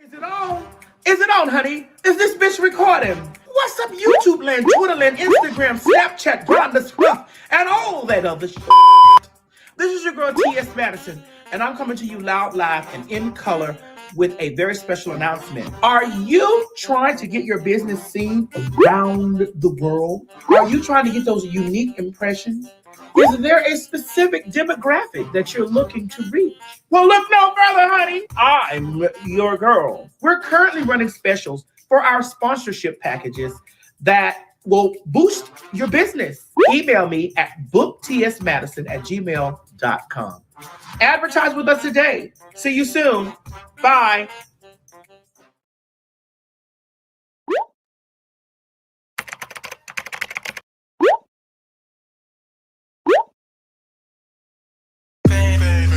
Is it on? Is it on, honey? Is this bitch recording? What's up, YouTube land, Twitter land, Instagram, Snapchat, Grindr, Swift, and all that other shit? This is your girl, T.S. Madison, and I'm coming to you loud, live, and in color with a very special announcement. Are you trying to get your business seen around the world? Are you trying to get those unique impressions? Is there a specific demographic that you're looking to reach? Well, look no further, honey. I'm your girl. We're currently running specials for our sponsorship packages that will boost your business. Email me at booktsmadison@gmail.com. Advertise with us today. See you soon. Bye.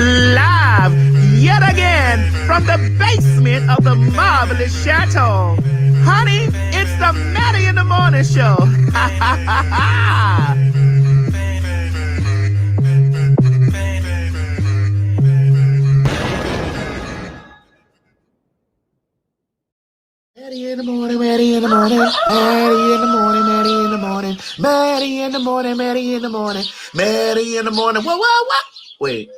Live yet again from the basement of the marvelous chateau. Honey, it's the Maddie in the Morning show. Maddie in the morning, Maddie in the morning, Maddie in the morning, Maddie in the morning, Maddie in the morning, Maddie in the morning, Maddie in the morning. What? Wait,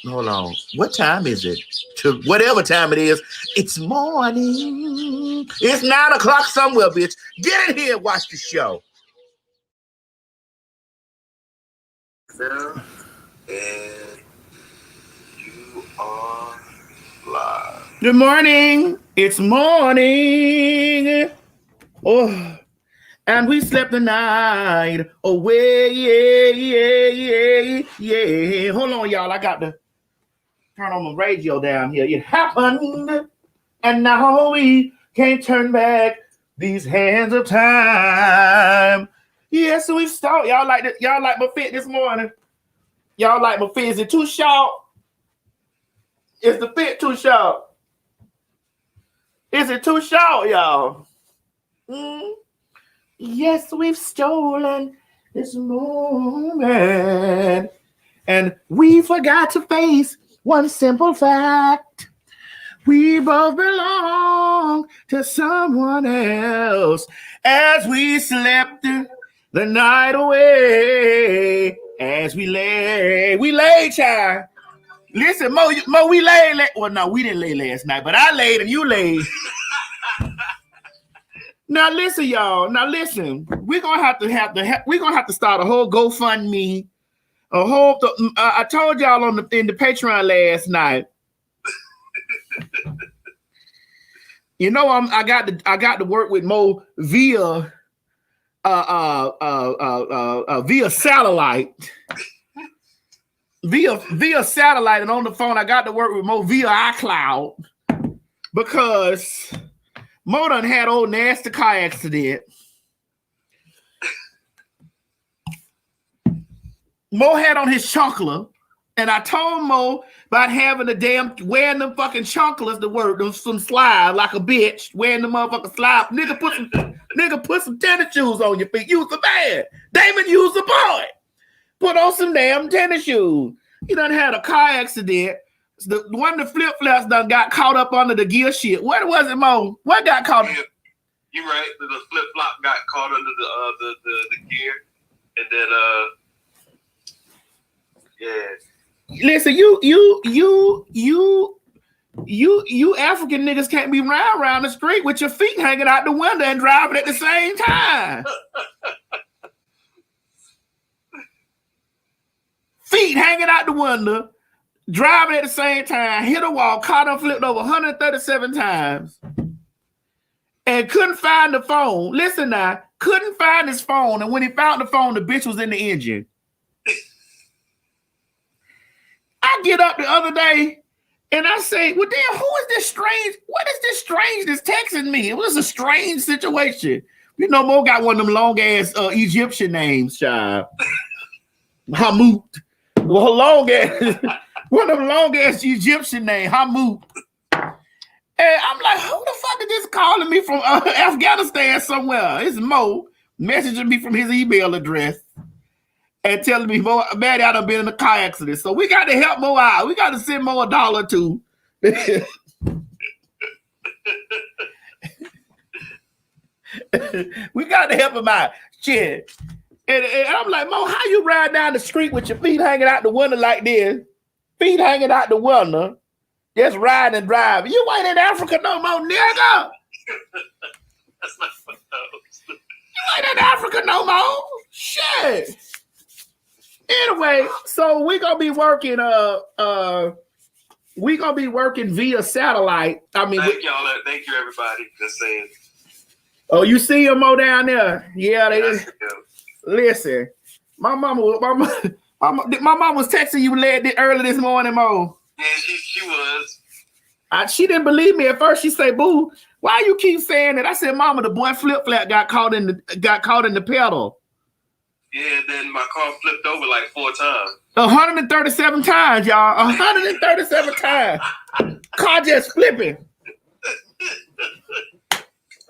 hold on. What time is it? To whatever time it is, it's morning. It's 9 o'clock somewhere, bitch. Get in here and watch the show. And you are live. Good morning. It's morning. Oh, and we slept the night away. Yeah. Hold on, y'all. I got to turn on the radio down here. It happened, and now we can't turn back these hands of time. Yes, we start. Y'all like that? Y'all like my fit this morning? Y'all like my fit? Is it too short? Is the fit too short? Is it too short, y'all? Yes, we've stolen this moment, and we forgot to face one simple fact. We both belong to someone else as we slept the night away. As we lay, child. Listen, Mo, we laid. Well, no, we didn't lay last night, but I laid and you laid. Now listen, y'all. Now listen, we're gonna have to start a whole GoFundMe. I told y'all in the Patreon last night. You know, I got to work with Mo via satellite. Via satellite, and on the phone, I got to work with Mo via iCloud because Mo done had old nasty car accident. Mo had on his chocolate, and I told Mo about having wearing them fucking chocolates to work, some slide like a bitch, wearing the motherfucking slide. Nigga put some tennis shoes on your feet. You was a man. Damon, you was a boy. Put on some damn tennis shoes. He done had a car accident. One of the flip-flops done got caught up under the gear shit. What was it, Mo? What got caught? You're right. The flip-flop got caught under the gear. And then yeah. Listen, you African niggas can't be around the street with your feet hanging out the window and driving at the same time. Feet hanging out the window, driving at the same time, hit a wall, caught and flipped over 137 times, and couldn't find the phone. Listen now, couldn't find his phone, and when he found the phone, the bitch was in the engine. I get up the other day, and I say, well, damn, who is this strange? What is this strange that's texting me? It was a strange situation. You know, Mo got one of them long-ass Egyptian names, child. Hamout. Well, one of them long-ass Egyptian name, Hamout. And I'm like, who the fuck is this calling me from Afghanistan somewhere? It's Mo messaging me from his email address and telling me, Mo, Maddie, I done been in a car accident. So we got to help Mo out. We got to send Mo $1 or $2. We got to help him out. Shit. And I'm like, Mo, how you ride down the street with your feet hanging out the window like this? Feet hanging out the window. Just riding and driving. You ain't in Africa no more, nigga. That's my phone. You ain't in Africa no more. Shit. Anyway, so we're gonna be working via satellite. I mean, thank y'all. Thank you, everybody. Just saying. Oh, you see them Mo down there? Yeah, they is. Listen, my mama was texting you early this morning, Mo. Yeah, she was. She didn't believe me at first. She said, "Boo, why you keep saying that?" I said, "Mama, the boy flip flap got caught in the pedal." Yeah, then my car flipped over like 4 times. 137 times, y'all. 137 times. Car just flipping.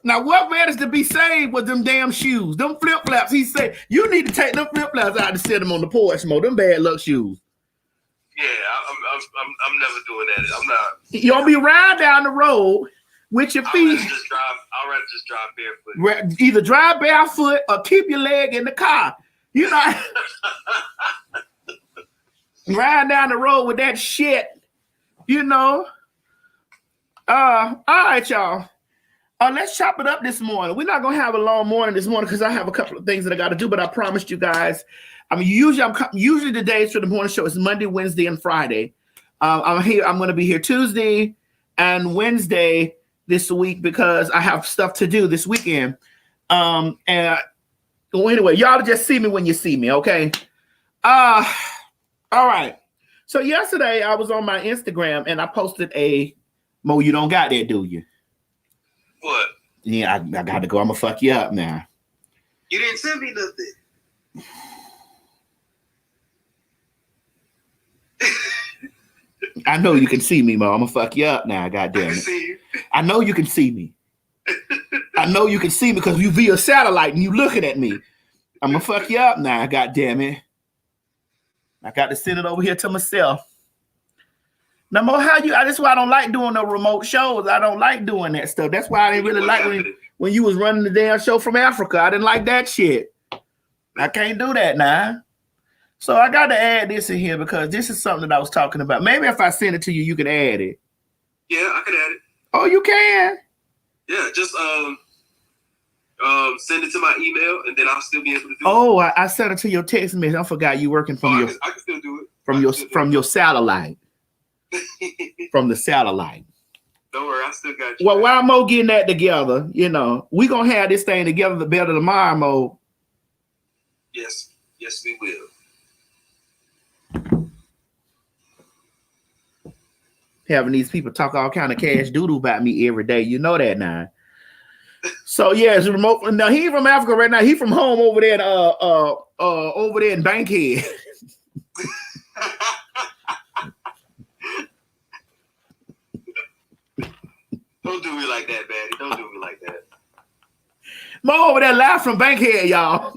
Now, what matters to be saved was them damn shoes, them flip flaps. He said, "You need to take them flip flaps out and set them on the porch, Mo. Them bad luck shoes." Yeah, I'm never doing that. I'm not. You'll be riding down the road with your feet. I'd rather just drive barefoot. Either drive barefoot or keep your leg in the car. You know, riding down the road with that shit. You know. All right, y'all. Let's chop it up this morning. We're not gonna have a long morning this morning because I have a couple of things that I got to do. But I promised you guys. I mean, usually the days for the morning show is Monday, Wednesday, and Friday. I'm here. I'm going to be here Tuesday and Wednesday this week because I have stuff to do this weekend. Well, anyway, y'all just see me when you see me, okay? All right. So yesterday I was on my Instagram and I posted Mo, you don't got that, do you? What? Yeah, I got to go. I'm gonna fuck you up now. You didn't send me nothing. I know you can see me, Mo. I'm gonna fuck you up now. Goddamn it. See you. I know you can see me. I know you can see me because you via satellite and you looking at me. I'm gonna fuck you up now. Goddamn it. I got to send it over here to myself. Now, Mo, that's why I don't like doing the remote shows. I don't like doing that stuff. That's why I didn't really like when you was running the damn show from Africa. I didn't like that shit. I can't do that now. So I got to add this in here because this is something that I was talking about. Maybe if I send it to you, you can add it. Yeah, I can add it. Oh, you can? Yeah, just send it to my email and then I'll still be able to do it. Oh, I sent it to your text message. I forgot you working from I can still do it. From your satellite. From the satellite. Don't worry, I still got you. Well, while Mo getting that together, you know, we gonna have this thing together the better tomorrow, Mo. Yes, we will. Having these people talk all kind of cash doodle about me every day. You know that now. So yeah, it's remote. Now he from Africa right now. He from home over there in Bankhead. Don't do me like that, Maddie. Don't do me like that. Mo over there live from Bankhead, y'all.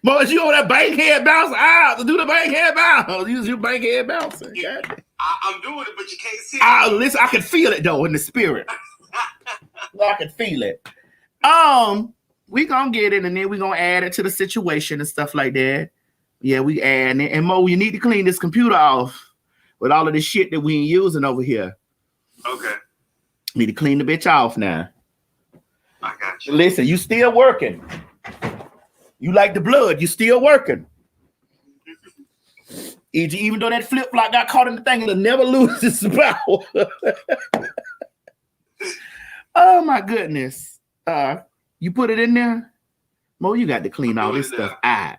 Mo, is you over that Bankhead bounce out to do the Bankhead bounce? Use your Bankhead bouncing. I'm doing it, but you can't see it. Listen, I can feel it though in the spirit. I can feel it. We gonna get it and then we gonna add it to the situation and stuff like that. Yeah, we add it. And Mo, you need to clean this computer off with all of this shit that we ain't using over here. Okay. Need to clean the bitch off now. I got you. Listen, you still working. You like the blood, you still working. Even though that flip flop got caught in the thing, it'll never lose its power. Oh my goodness. You put it in there? Mo, you got to clean all this stuff out.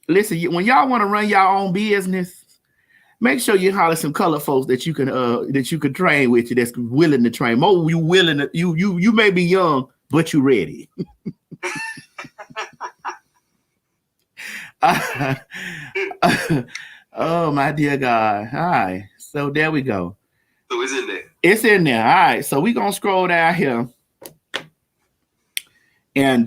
Listen, when y'all want to run your own business, make sure you holler some color folks that you can train with you that's willing to train. Mo, you willing to, you may be young, but you ready. Oh my dear God. All right. So there we go. So it's in there. It's in there. All right. So we're gonna scroll down here. And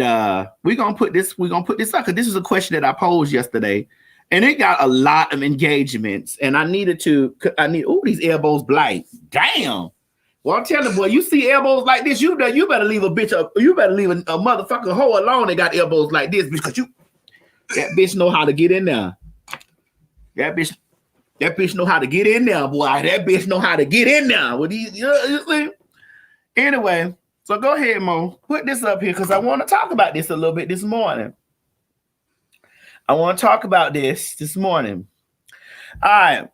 we're gonna put this up because this is a question that I posed yesterday. And it got a lot of engagements. And these elbows blight. Damn. Well, I'm telling you, boy, you see elbows like this, you better leave a bitch up. You better leave a motherfucking hoe alone that got elbows like this, because that bitch know how to get in there. That bitch know how to get in there, boy. That bitch know how to get in there with these. You see? Anyway, so go ahead, Mo. Put this up here because I want to talk about this a little bit this morning. I want to talk about this morning. All right.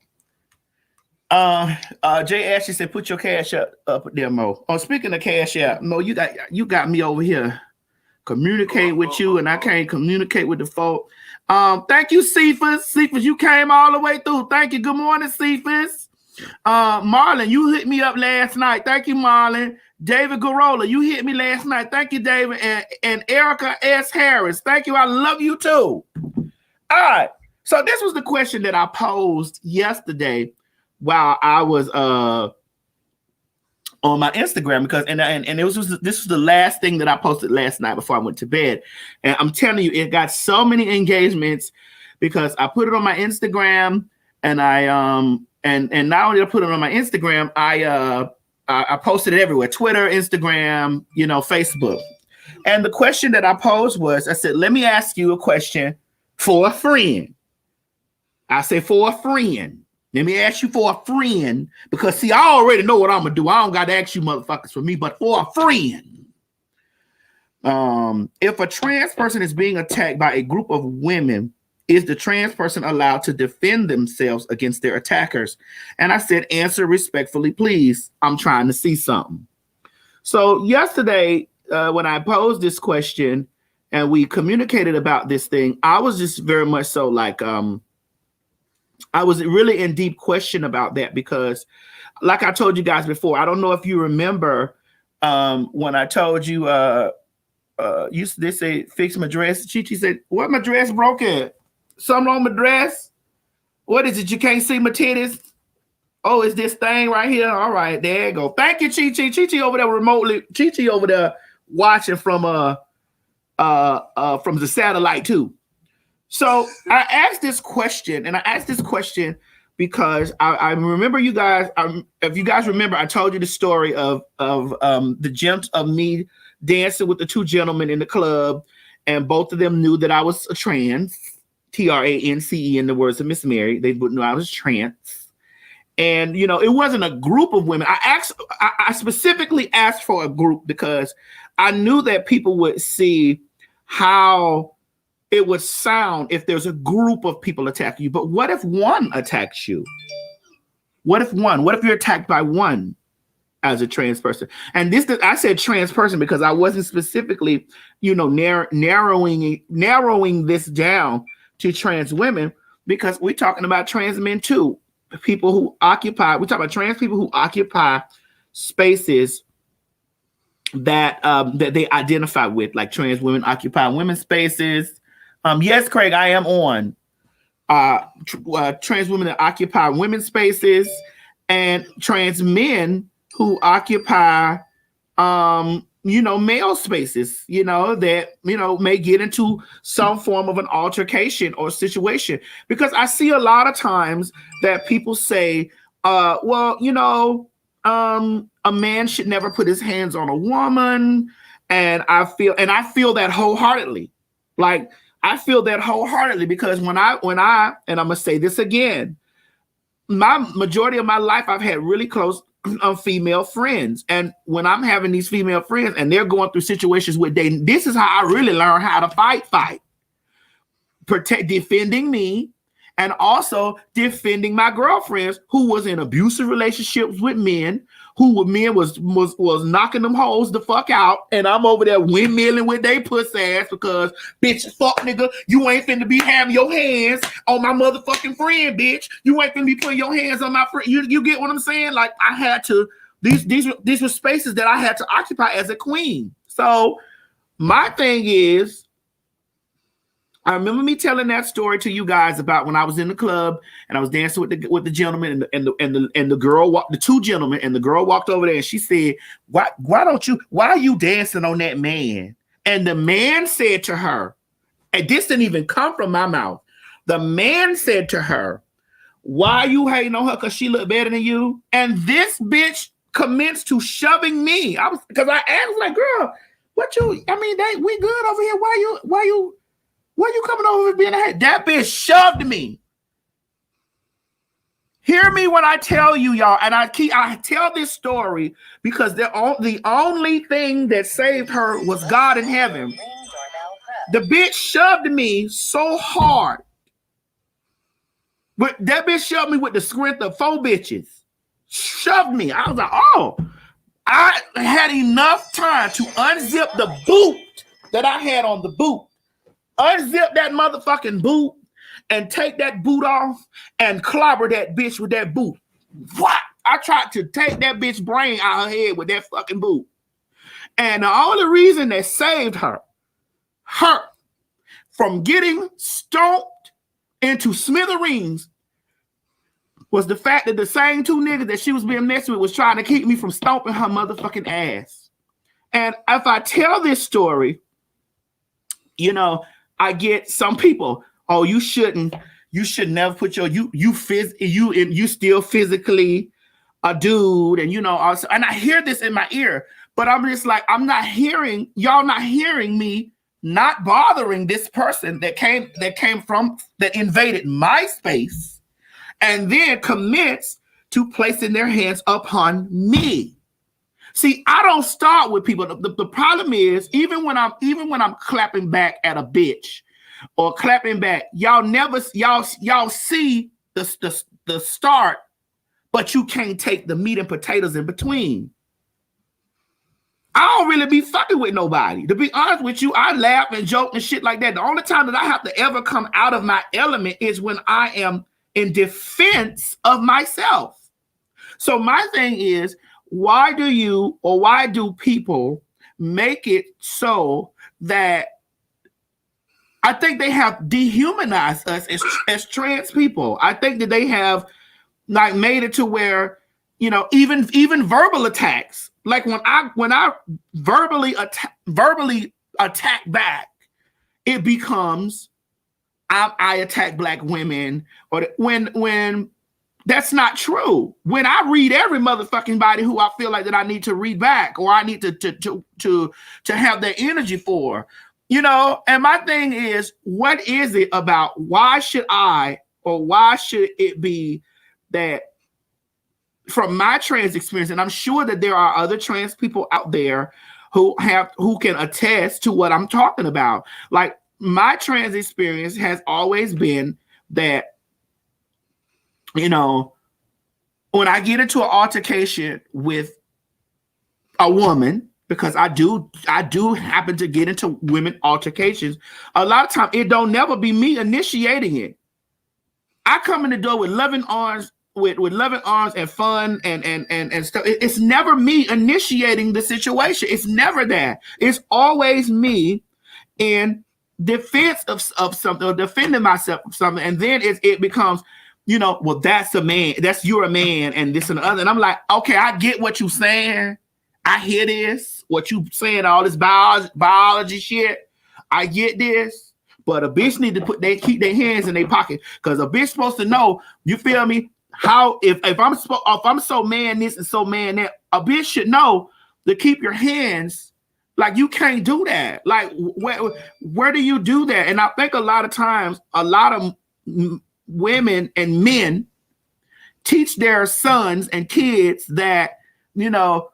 Jay Ashley said, "Put your cash up there, Mo." Oh, speaking of cash out, Mo, you got me over here communicate with you, and I can't communicate with the folk. Thank you, Cephas. Cephas, you came all the way through. Thank you. Good morning, Cephas. Marlon, you hit me up last night. Thank you, Marlon. David Garola, you hit me last night. Thank you, David. And Erica S. Harris. Thank you. I love you too. All right. So this was the question that I posed yesterday while I was on my Instagram, because this was the last thing that I posted last night before I went to bed. And I'm telling you, it got so many engagements because I put it on my Instagram, and I and not only did I put it on my Instagram, I posted it everywhere: Twitter, Instagram, Facebook. And the question that I posed was, I said, let me ask you a question for a friend. I say for a friend. Let me ask you for a friend, because see, I already know what I'm gonna do. I don't got to ask you motherfuckers for me, but for a friend. If a trans person is being attacked by a group of women, is the trans person allowed to defend themselves against their attackers? And I said, answer respectfully, please. I'm trying to see something. So yesterday, when I posed this question and we communicated about this thing, I was just very much so like, I was really in deep question about that, because like I told you guys before, I don't know if you remember when I told you, they say, fix my dress. Chi said, what, my dress broke at? Something wrong with my dress? What is it? You can't see my titties? Oh, it's this thing right here. All right, there you go. Thank you, Chi. Chi over there remotely. Chi over there watching from the satellite too. So I asked this question, because I remember you guys. If you guys remember, I told you the story of me dancing with the two gentlemen in the club, and both of them knew that I was a trans, trance, in the words of Miss Mary. They would know I was trans, and it wasn't a group of women. I specifically asked for a group because I knew that people would see how it would sound if there's a group of people attacking you. But what if one attacks you? What if you're attacked by one as a trans person? And I said trans person because I wasn't specifically, narrowing this down to trans women, because we're talking about trans men too. We're talking about trans people who occupy spaces that they identify with, like trans women occupy women's spaces. Yes, Craig, I am on trans women that occupy women's spaces, and trans men who occupy, male spaces, that, may get into some form of an altercation or situation. Because I see a lot of times that people say, a man should never put his hands on a woman. And I feel that wholeheartedly. Like, I feel that wholeheartedly, because when I, and I'm going to say this again, my majority of my life, I've had really close female friends. And when I'm having these female friends and they're going through situations with dating, this is how I really learn how to fight, defending me, and also defending my girlfriends who was in abusive relationships with men, was knocking them hoes the fuck out, and I'm over there windmilling with they pussy ass because, bitch, fuck nigga, you ain't finna be having your hands on my motherfucking friend, bitch. You ain't finna be putting your hands on my friend. You get what I'm saying? Like, I had to, these were spaces that I had to occupy as a queen. So my thing is, I remember me telling that story to you guys about when I was in the club and I was dancing with the gentleman and the girl walked, the two gentlemen, and the girl walked over there and she said, why are you dancing on that man? And the man said to her, and this didn't even come from my mouth. The man said to her, why are you hating on her because she look better than you? And this bitch commenced to shoving me. Because I asked, like, girl, we good over here. Why you coming over being a hate? That bitch shoved me. Hear me when I tell you, y'all, and I tell this story because the only thing that saved her was God in heaven. The bitch shoved me so hard. But that bitch shoved me with the strength of 4 bitches. Shoved me. I was like, oh. I had enough time to unzip the boot that I had on the boot. Unzip that motherfucking boot and take that boot off and clobber that bitch with that boot. What? I tried to take that bitch brain out of her head with that fucking boot. And the only reason that saved her from getting stomped into smithereens was the fact that the same 2 niggas that she was being messed with was trying to keep me from stomping her motherfucking ass. And if I tell this story, you know, I get some people, oh, you should never put you still physically a dude, and you know, also, and I hear this in my ear, but I'm just like, y'all not hearing me not bothering this person that invaded my space and then commits to placing their hands upon me. See, I don't start with people. The problem is, even when I'm clapping back at a bitch or clapping back, y'all see the start, but you can't take the meat and potatoes in between. I don't really be fucking with nobody. To be honest with you, I laugh and joke and shit like that. The only time that I have to ever come out of my element is when I am in defense of myself. So my thing is, why do people make it so that I think they have dehumanized us as trans people? I think that they have like made it to where, you know, even verbal attacks. Like when I verbally attack back, it becomes I attack black women, or when that's not true. When I read every motherfucking body who I feel like that I need to read back, or I need to have their energy for, you know. And my thing is, what is it about? Why should it be that from my trans experience, and I'm sure that there are other trans people out there who can attest to what I'm talking about. Like, my trans experience has always been that, you know, when I get into an altercation with a woman, because I do happen to get into women altercations, a lot of times it don't never be me initiating it. I come in the door with loving arms, with loving arms and fun and stuff. It's never me initiating the situation. It's never that. It's always me in defense of something, or defending myself of something, and then it becomes, you know, well, that's a man, you're a man, and this and the other. And I'm like, okay, I get what you're saying. I hear this, what you saying, all this biology shit. I get this, but a bitch need to keep their hands in their pocket, because a bitch supposed to know, you feel me? How if I'm so man this and so man that, a bitch should know to keep your hands. Like, you can't do that. Like, where do you do that? And I think a lot of times, a lot of women and men teach their sons and kids that, you know,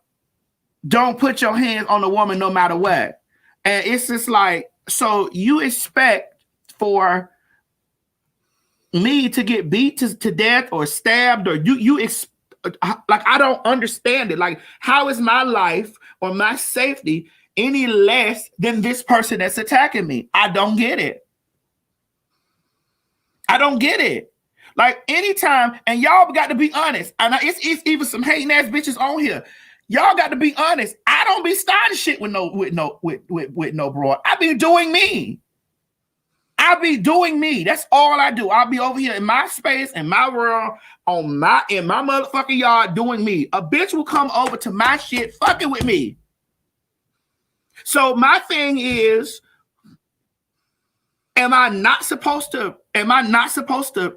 don't put your hands on a woman no matter what. And it's just like, so you expect for me to get beat to death or stabbed, or like, I don't understand it. Like, how is my life or my safety any less than this person that's attacking me? I don't get it. I don't get it. Like, anytime, and y'all got to be honest, and it's even some hating ass bitches on here. Y'all got to be honest. I don't be starting shit with no broad. I be doing me. I be doing me. That's all I do. I'll be over here in my space, in my world, in my motherfucking yard doing me. A bitch will come over to my shit fucking with me. So my thing is, Am I not supposed to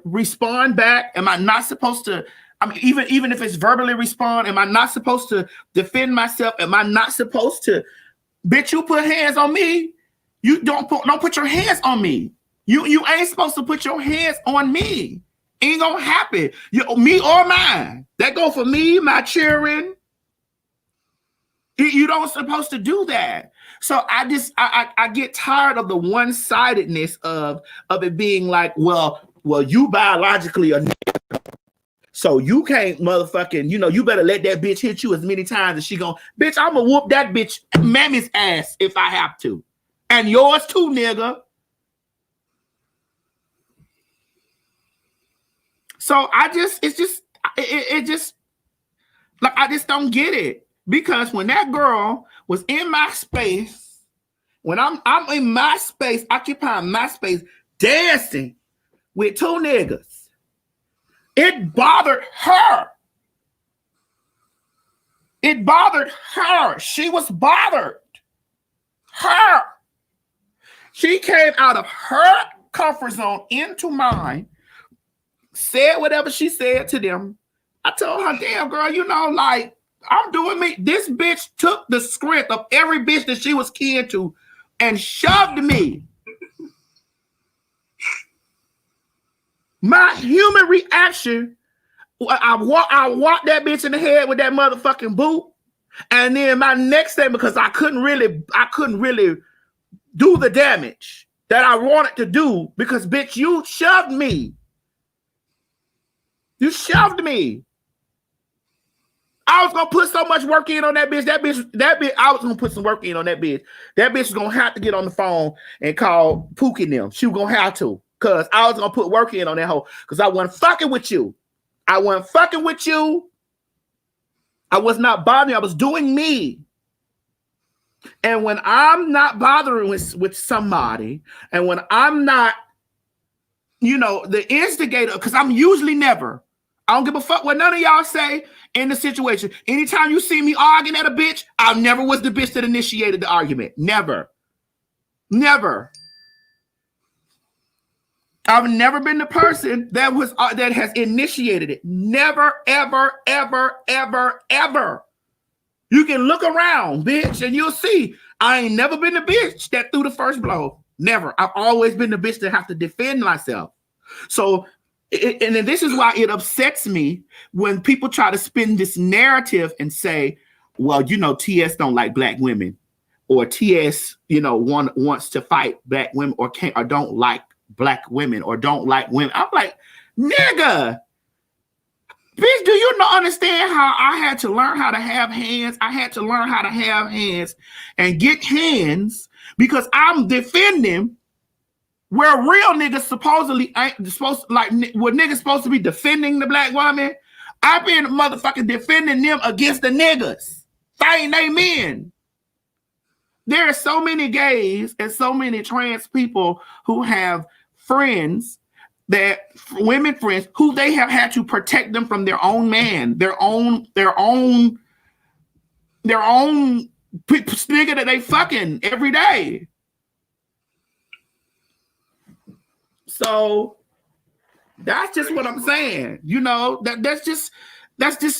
respond back? Am I not supposed to, I mean, even if it's verbally respond, am I not supposed to defend myself? Am I not supposed to, bitch, you put hands on me? You don't put your hands on me. You ain't supposed to put your hands on me. Ain't gonna happen. Me or mine. That go for me, my children. You don't supposed to do that. So I get tired of the one-sidedness of it being like, well, you biologically a nigga, so you can't motherfucking, you better let that bitch hit you as many times as she gon'. Bitch, I'm gonna whoop that bitch mammy's ass if I have to. And yours too, nigga. So I just don't get it. Because when that girl was in my space, when I'm in my space, occupying my space, dancing with two niggas, it bothered her. It bothered her. She was bothered. Her. She came out of her comfort zone into mine, said whatever she said to them. I told her, damn, girl, like, I'm doing me. This bitch took the script of every bitch that she was kin to and shoved me. My human reaction, I walked that bitch in the head with that motherfucking boot. And then my next thing, because I couldn't really do the damage that I wanted to do, because bitch, you shoved me. You shoved me. I was gonna put so much work in on that bitch. That bitch. I was gonna put some work in on that bitch. That bitch was gonna have to get on the phone and call Pookie and them. She was gonna have to, cause I was gonna put work in on that hoe. Cause I wasn't fucking with you. I wasn't fucking with you. I was not bothering. I was doing me. And when I'm not bothering with somebody, and when I'm not, the instigator, because I'm usually never. I don't give a fuck what none of y'all say in the situation. Anytime you see me arguing at a bitch, I never was the bitch that initiated the argument. Never. Never. I've never been the person that has initiated it. Never, ever, ever, ever, ever. You can look around, bitch, and you'll see I ain't never been the bitch that threw the first blow. Never. I've always been the bitch that have to defend myself. So, and this is why it upsets me when people try to spin this narrative and say, well, TS don't like black women, or TS, wants to fight black women, or can't, or don't like black women, or don't like women. I'm like, nigga, bitch, do you not understand how I had to learn how to have hands? I had to learn how to have hands and get hands because I'm defending where real niggas supposedly ain't supposed, like, where niggas supposed to be defending the black woman. I've been motherfucking defending them against the niggas, fighting they men. There are so many gays and so many trans people who have friends, women friends, who they have had to protect them from their own man, their own nigga that they fucking every day. So that's just what I'm saying. That's just,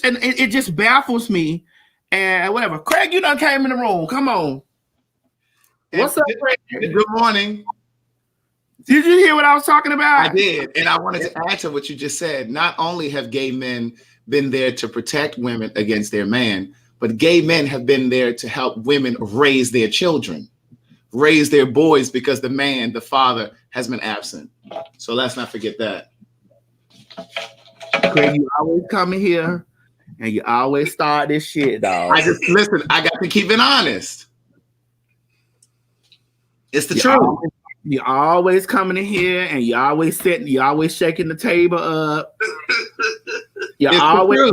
and it just baffles me. And whatever. Craig, you done came in the room. Come on. What's up, Craig? Good morning. Did you hear what I was talking about? I did. And I wanted to add to what you just said. Not only have gay men been there to protect women against their man, but gay men have been there to help women raise their children, raise their boys, because the man, the father, has been absent. So let's not forget that. Craig, you always come in here and you always start this shit, dog. Listen, I got to keep it honest. It's the truth. You always coming in here and you always shaking the table up. You always,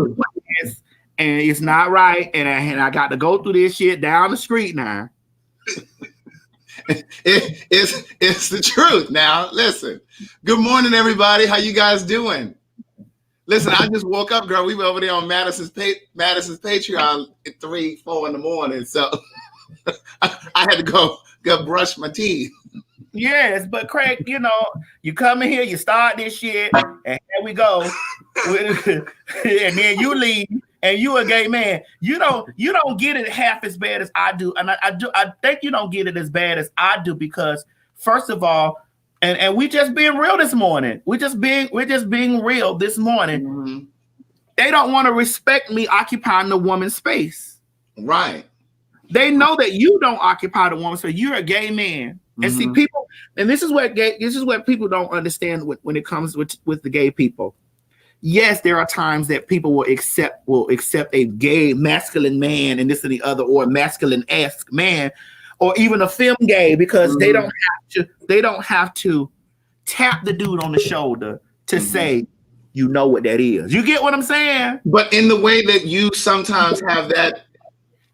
and it's not right. And I got to go through this shit down the street now. It's the truth. Now, listen. Good morning, everybody. How you guys doing? Listen, I just woke up, girl. We were over there on Madison's Patreon at 3-4 in the morning. So I had to go brush my teeth. Yes, but Craig, you know, you come in here, you start this shit, and here we go. And then you leave, and you a gay man. You don't get it half as bad as I do. And I think you don't get it as bad as I do because first of all, and we just being real this morning. We're just being real this morning. Mm-hmm. They don't want to respect me occupying the woman's space. Right. They know that you don't occupy the woman's space. You're a gay man. And see, people, and this is what people don't understand when it comes with the gay people. Yes, there are times that people will accept a gay masculine man and this and the other, or a masculine-esque man, or even a femme gay, because they don't have to tap the dude on the shoulder to say, you know what that is. You get what I'm saying? But in the way that you sometimes have that,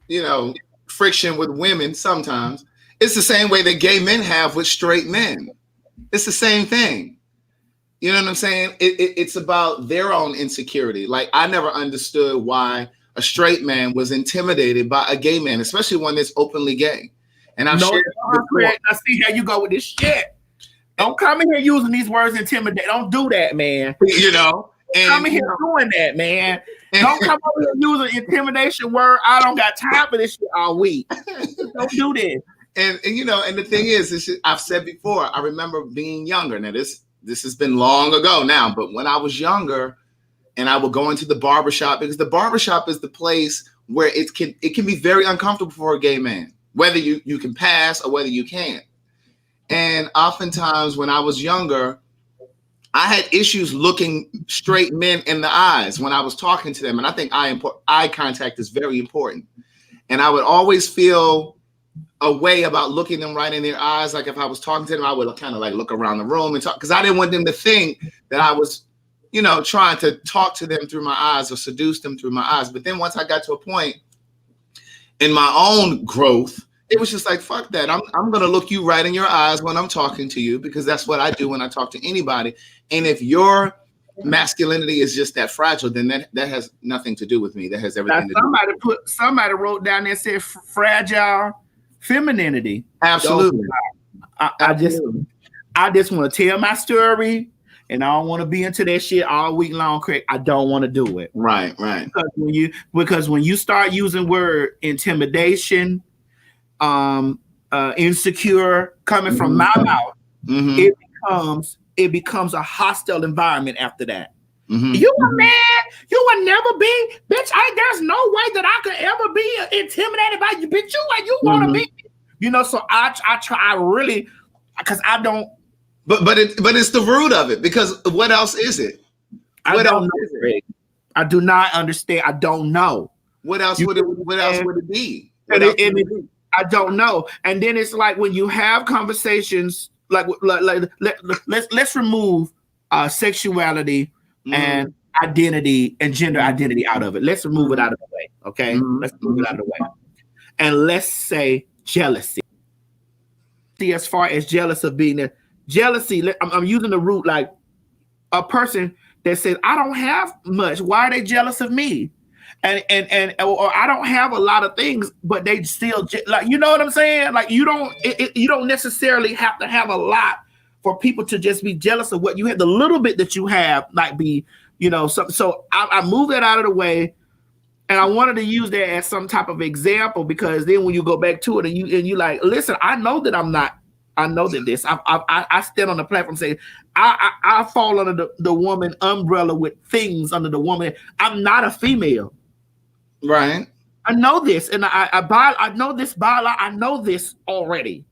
you know, friction with women, sometimes it's the same way that gay men have with straight men. It's the same thing. You know what I'm saying? It's about their own insecurity. Like, I never understood why a straight man was intimidated by a gay man, especially one that's openly gay. And I see how you go with this shit. Don't come in here using these words intimidate. Don't do that, man. You know, and come in here doing that, man. Don't come over here using intimidation word. I don't got time for this shit all week. Don't do this. And you know, and the thing is I've said before, I remember being younger. Now this has been long ago now, but when I was younger and I would go into the barbershop, because the barbershop is the place where it can be very uncomfortable for a gay man, whether you can pass or whether you can't. And oftentimes when I was younger, I had issues looking straight men in the eyes when I was talking to them. And I think eye contact is very important. And I would always feel a way about looking them right in their eyes. Like if I was talking to them, I would kind of like look around the room and talk, because I didn't want them to think that I was, you know, trying to talk to them through my eyes or seduce them through my eyes. But then once I got to a point in my own growth, it was just like, fuck that. I'm going to look you right in your eyes when I'm talking to you, because that's what I do when I talk to anybody. And if your masculinity is just that fragile, then that has nothing to do with me. That has everything to do. Somebody wrote down there and said fragile femininity. Absolutely. I just want to tell my story, and I don't want to be into that shit all week long, Craig. I don't want to do it. Right. Because when you start using word intimidation, insecure coming from my mouth, it becomes a hostile environment after that. You a man, you will never be, bitch. There's no way that I could ever be intimidated by you, bitch. You want to be, you know. So I really, because I don't. But it's the root of it, because what else is it? I don't know. I do not understand. I don't know. What else would it be? I don't know. And then it's like when you have conversations, like let's remove sexuality and identity and gender identity out of it. Let's remove it out of the way. Okay. Let's move it out of the way. And let's say jealousy. See, as far as jealous of being there, jealousy, I'm using the root, like a person that says, I don't have much. Why are they jealous of me? And I don't have a lot of things, but they still like, you know what I'm saying? Like you don't necessarily have to have a lot for people to just be jealous of what you have. The little bit that you have might be, you know. So I moved that out of the way, and I wanted to use that as some type of example, because then when you go back to it and you like, listen, I know that I'm not. I know that this. I stand on the platform saying I fall under the woman umbrella with things under the woman. I'm not a female. Right. I know this, and I know this I know this already,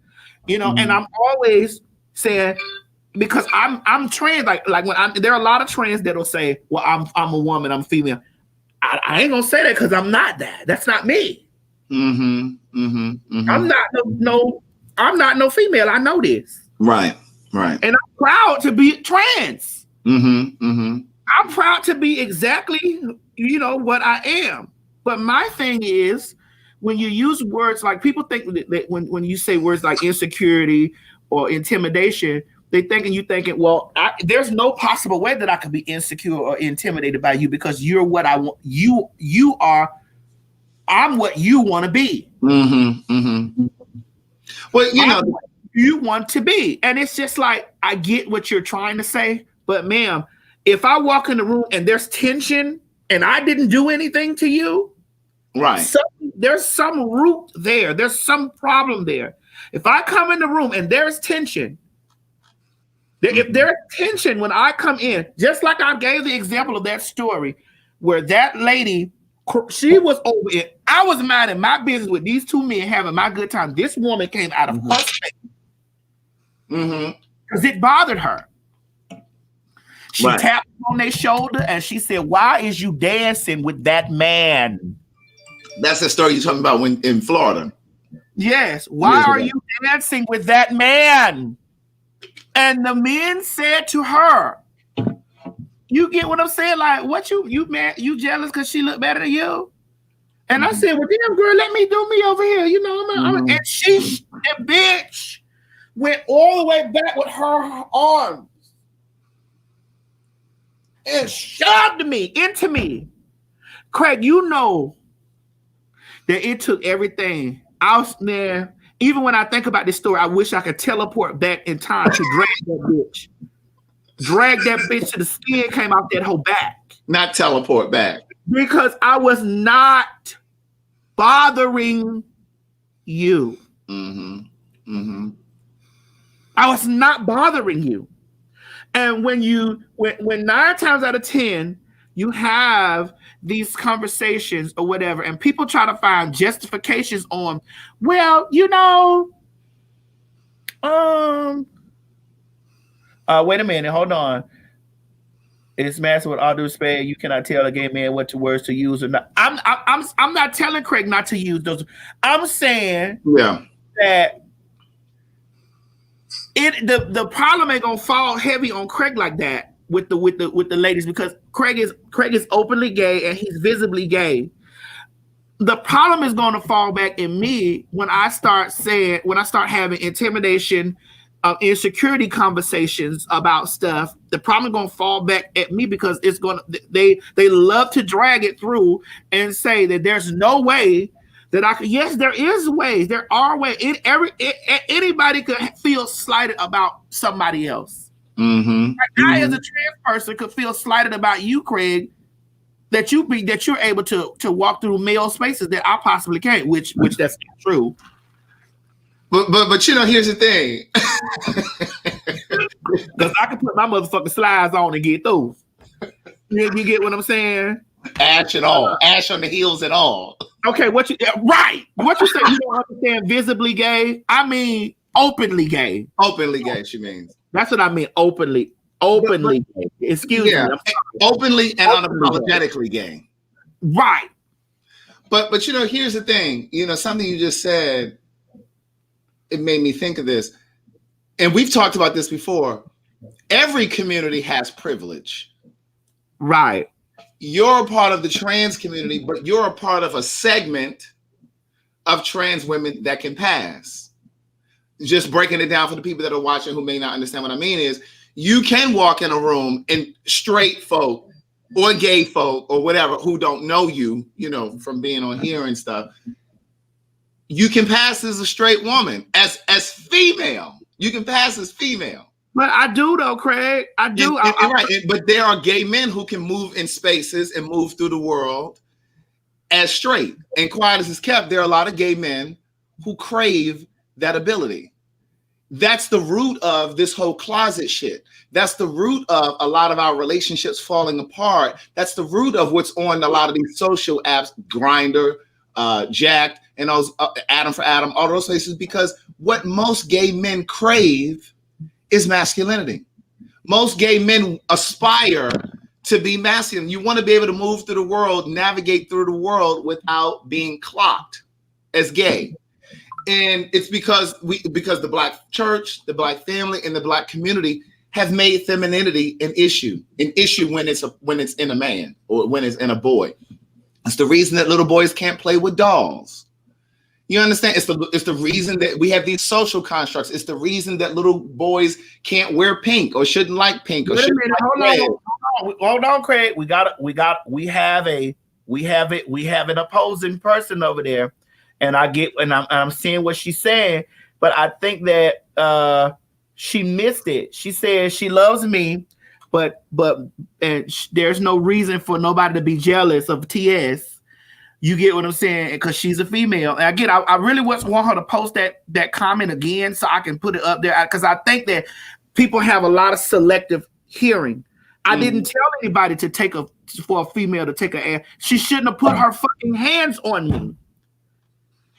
you know. And I'm always saying, because I'm trans, like when there are a lot of trans that'll say, well, I'm a woman, I'm female. I ain't gonna say that because I'm not that. That's not me. I'm not no female. I know this. Right. And I'm proud to be trans. I'm proud to be exactly, you know, what I am. But my thing is, when you use words like, people think that when you say words like insecurity or intimidation, you thinking, well, there's no possible way that I could be insecure or intimidated by you, because you're what I want. You are. I'm what you want to be. Well, you know, you want to be. And it's just like, I get what you're trying to say, but ma'am, if I walk in the room and there's tension and I didn't do anything to you, Right. There's some root there. There's some problem there. If I come in the room and there's tension, if there's tension when I come in, just like I gave the example of that story where that lady, she was over it. I was minding my business with these two men having my good time. This woman came out of her space because it bothered her. She tapped on their shoulder and she said, "Why is you dancing with that man?" That's the story you're talking about when in Florida. Yes. Why are you dancing with that man? And the men said to her, "You get what I'm saying? Like, what you mad? You jealous because she looked better than you?" And I said, "Well, damn girl, let me do me over here. You know, and the bitch went all the way back with her arms and shoved me into me. Craig, you know that it took everything. I was there. Even when I think about this story, I wish I could teleport back in time to drag that bitch. Drag that bitch to the skin came out that whole back. Not teleport back. Because I was not bothering you. I was not bothering you. And when 9 times out of 10, you have these conversations or whatever, and people try to find justifications on, well, you know, wait a minute, hold on. It's massive with all due respect. You cannot tell a gay man what words to use or not. I'm not telling Craig not to use those. I'm saying that the problem ain't gonna fall heavy on Craig like that with the ladies, because Craig is openly gay and he's visibly gay. The problem is going to fall back in me when I start having intimidation, insecurity conversations about stuff. The problem is going to fall back at me because they love to drag it through and say that there's no way that I could. Yes, there is ways. There are ways. Anybody could feel slighted about somebody else. I, as a trans person, could feel slighted about you, Craig, that you're able to walk through male spaces that I possibly can't, which that's not true. But you know, here's the thing. Because I can put my motherfucking slides on and get through. You get what I'm saying? Ash and all. Ash on the heels and all. Okay, what you say? You don't understand visibly gay? I mean openly gay. Openly gay, she means. That's what I mean, openly gay. Excuse me. Openly and unapologetically gay. Right. But you know, here's the thing. You know, something you just said, it made me think of this. And we've talked about this before. Every community has privilege. Right. You're a part of the trans community, but you're a part of a segment of trans women that can pass. Just breaking it down for the people that are watching who may not understand what I mean is, you can walk in a room and straight folk or gay folk or whatever who don't know you, you know, from being on here and stuff, you can pass as a straight woman, as female. You can pass as female. But I do though, Craig. I do. But there are gay men who can move in spaces and move through the world as straight. And quiet as it's kept, there are a lot of gay men who crave that ability. That's the root of this whole closet shit. That's the root of a lot of our relationships falling apart. That's the root of what's on a lot of these social apps, Grindr, Jacked, and those Adam for Adam, all those places, because what most gay men crave is masculinity. Most gay men aspire to be masculine. You want to be able to move through the world, navigate through the world without being clocked as gay. And it's because the Black church, the Black family, and the Black community have made femininity an issue when it's in a man or when it's in a boy. It's the reason that little boys can't play with dolls. You understand? It's the reason that we have these social constructs. It's the reason that little boys can't wear pink or shouldn't like pink or shouldn't like red. Hold on, Craig. We have an opposing person over there. And I'm seeing what she's saying. but I think that she missed it. She said she loves me, but there's no reason for nobody to be jealous of TS. You get what I'm saying? Because she's a female. And again, I really want her to post that comment again so I can put it up there. Because I think that people have a lot of selective hearing. I didn't tell anybody for a female to take a ass. She shouldn't have put her fucking hands on me.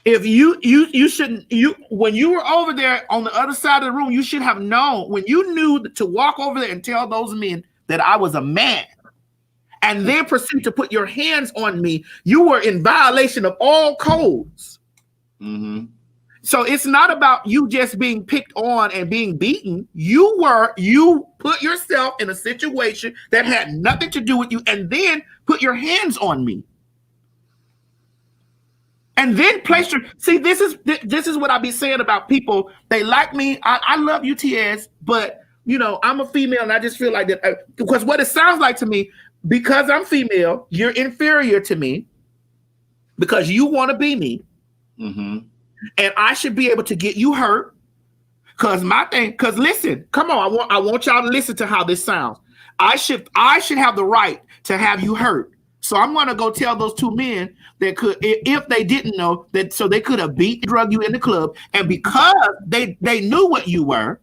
If you shouldn't, when you were over there on the other side of the room, you should have known, when you knew to walk over there and tell those men that I was a man, and then proceed to put your hands on me, you were in violation of all codes. Mm-hmm. So it's not about you just being picked on and being beaten. You put yourself in a situation that had nothing to do with you, and then put your hands on me. And then place your, see, this is what I be saying about people. They like me. I love UTS, but I'm a female, and I just feel like that because what it sounds like to me, because I'm female, you're inferior to me because you want to be me. Mm-hmm. And I should be able to get you hurt. Because listen, come on, I want y'all to listen to how this sounds. I should have the right to have you hurt. So I'm gonna go tell those two men that could, if they didn't know that, so they could have beat and drug you in the club, and because they knew what you were,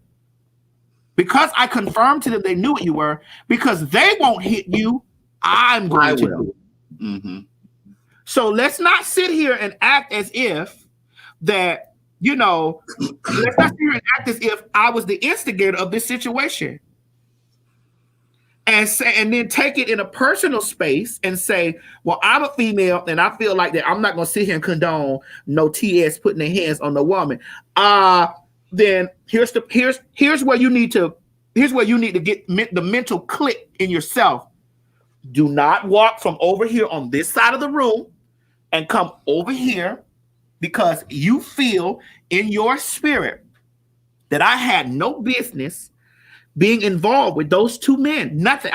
because I confirmed to them they knew what you were, because they won't hit you, I'm going to. Mm-hmm. So let's not sit here and act as if that, let's not sit here and act as if I was the instigator of this situation. And then take it in a personal space and say, well, I'm a female and I feel like that I'm not going to sit here and condone no TS putting their hands on the woman. Then here's where you need to get the mental click in yourself. Do not walk from over here on this side of the room and come over here because you feel in your spirit that I had no business being involved with those two men. Nothing.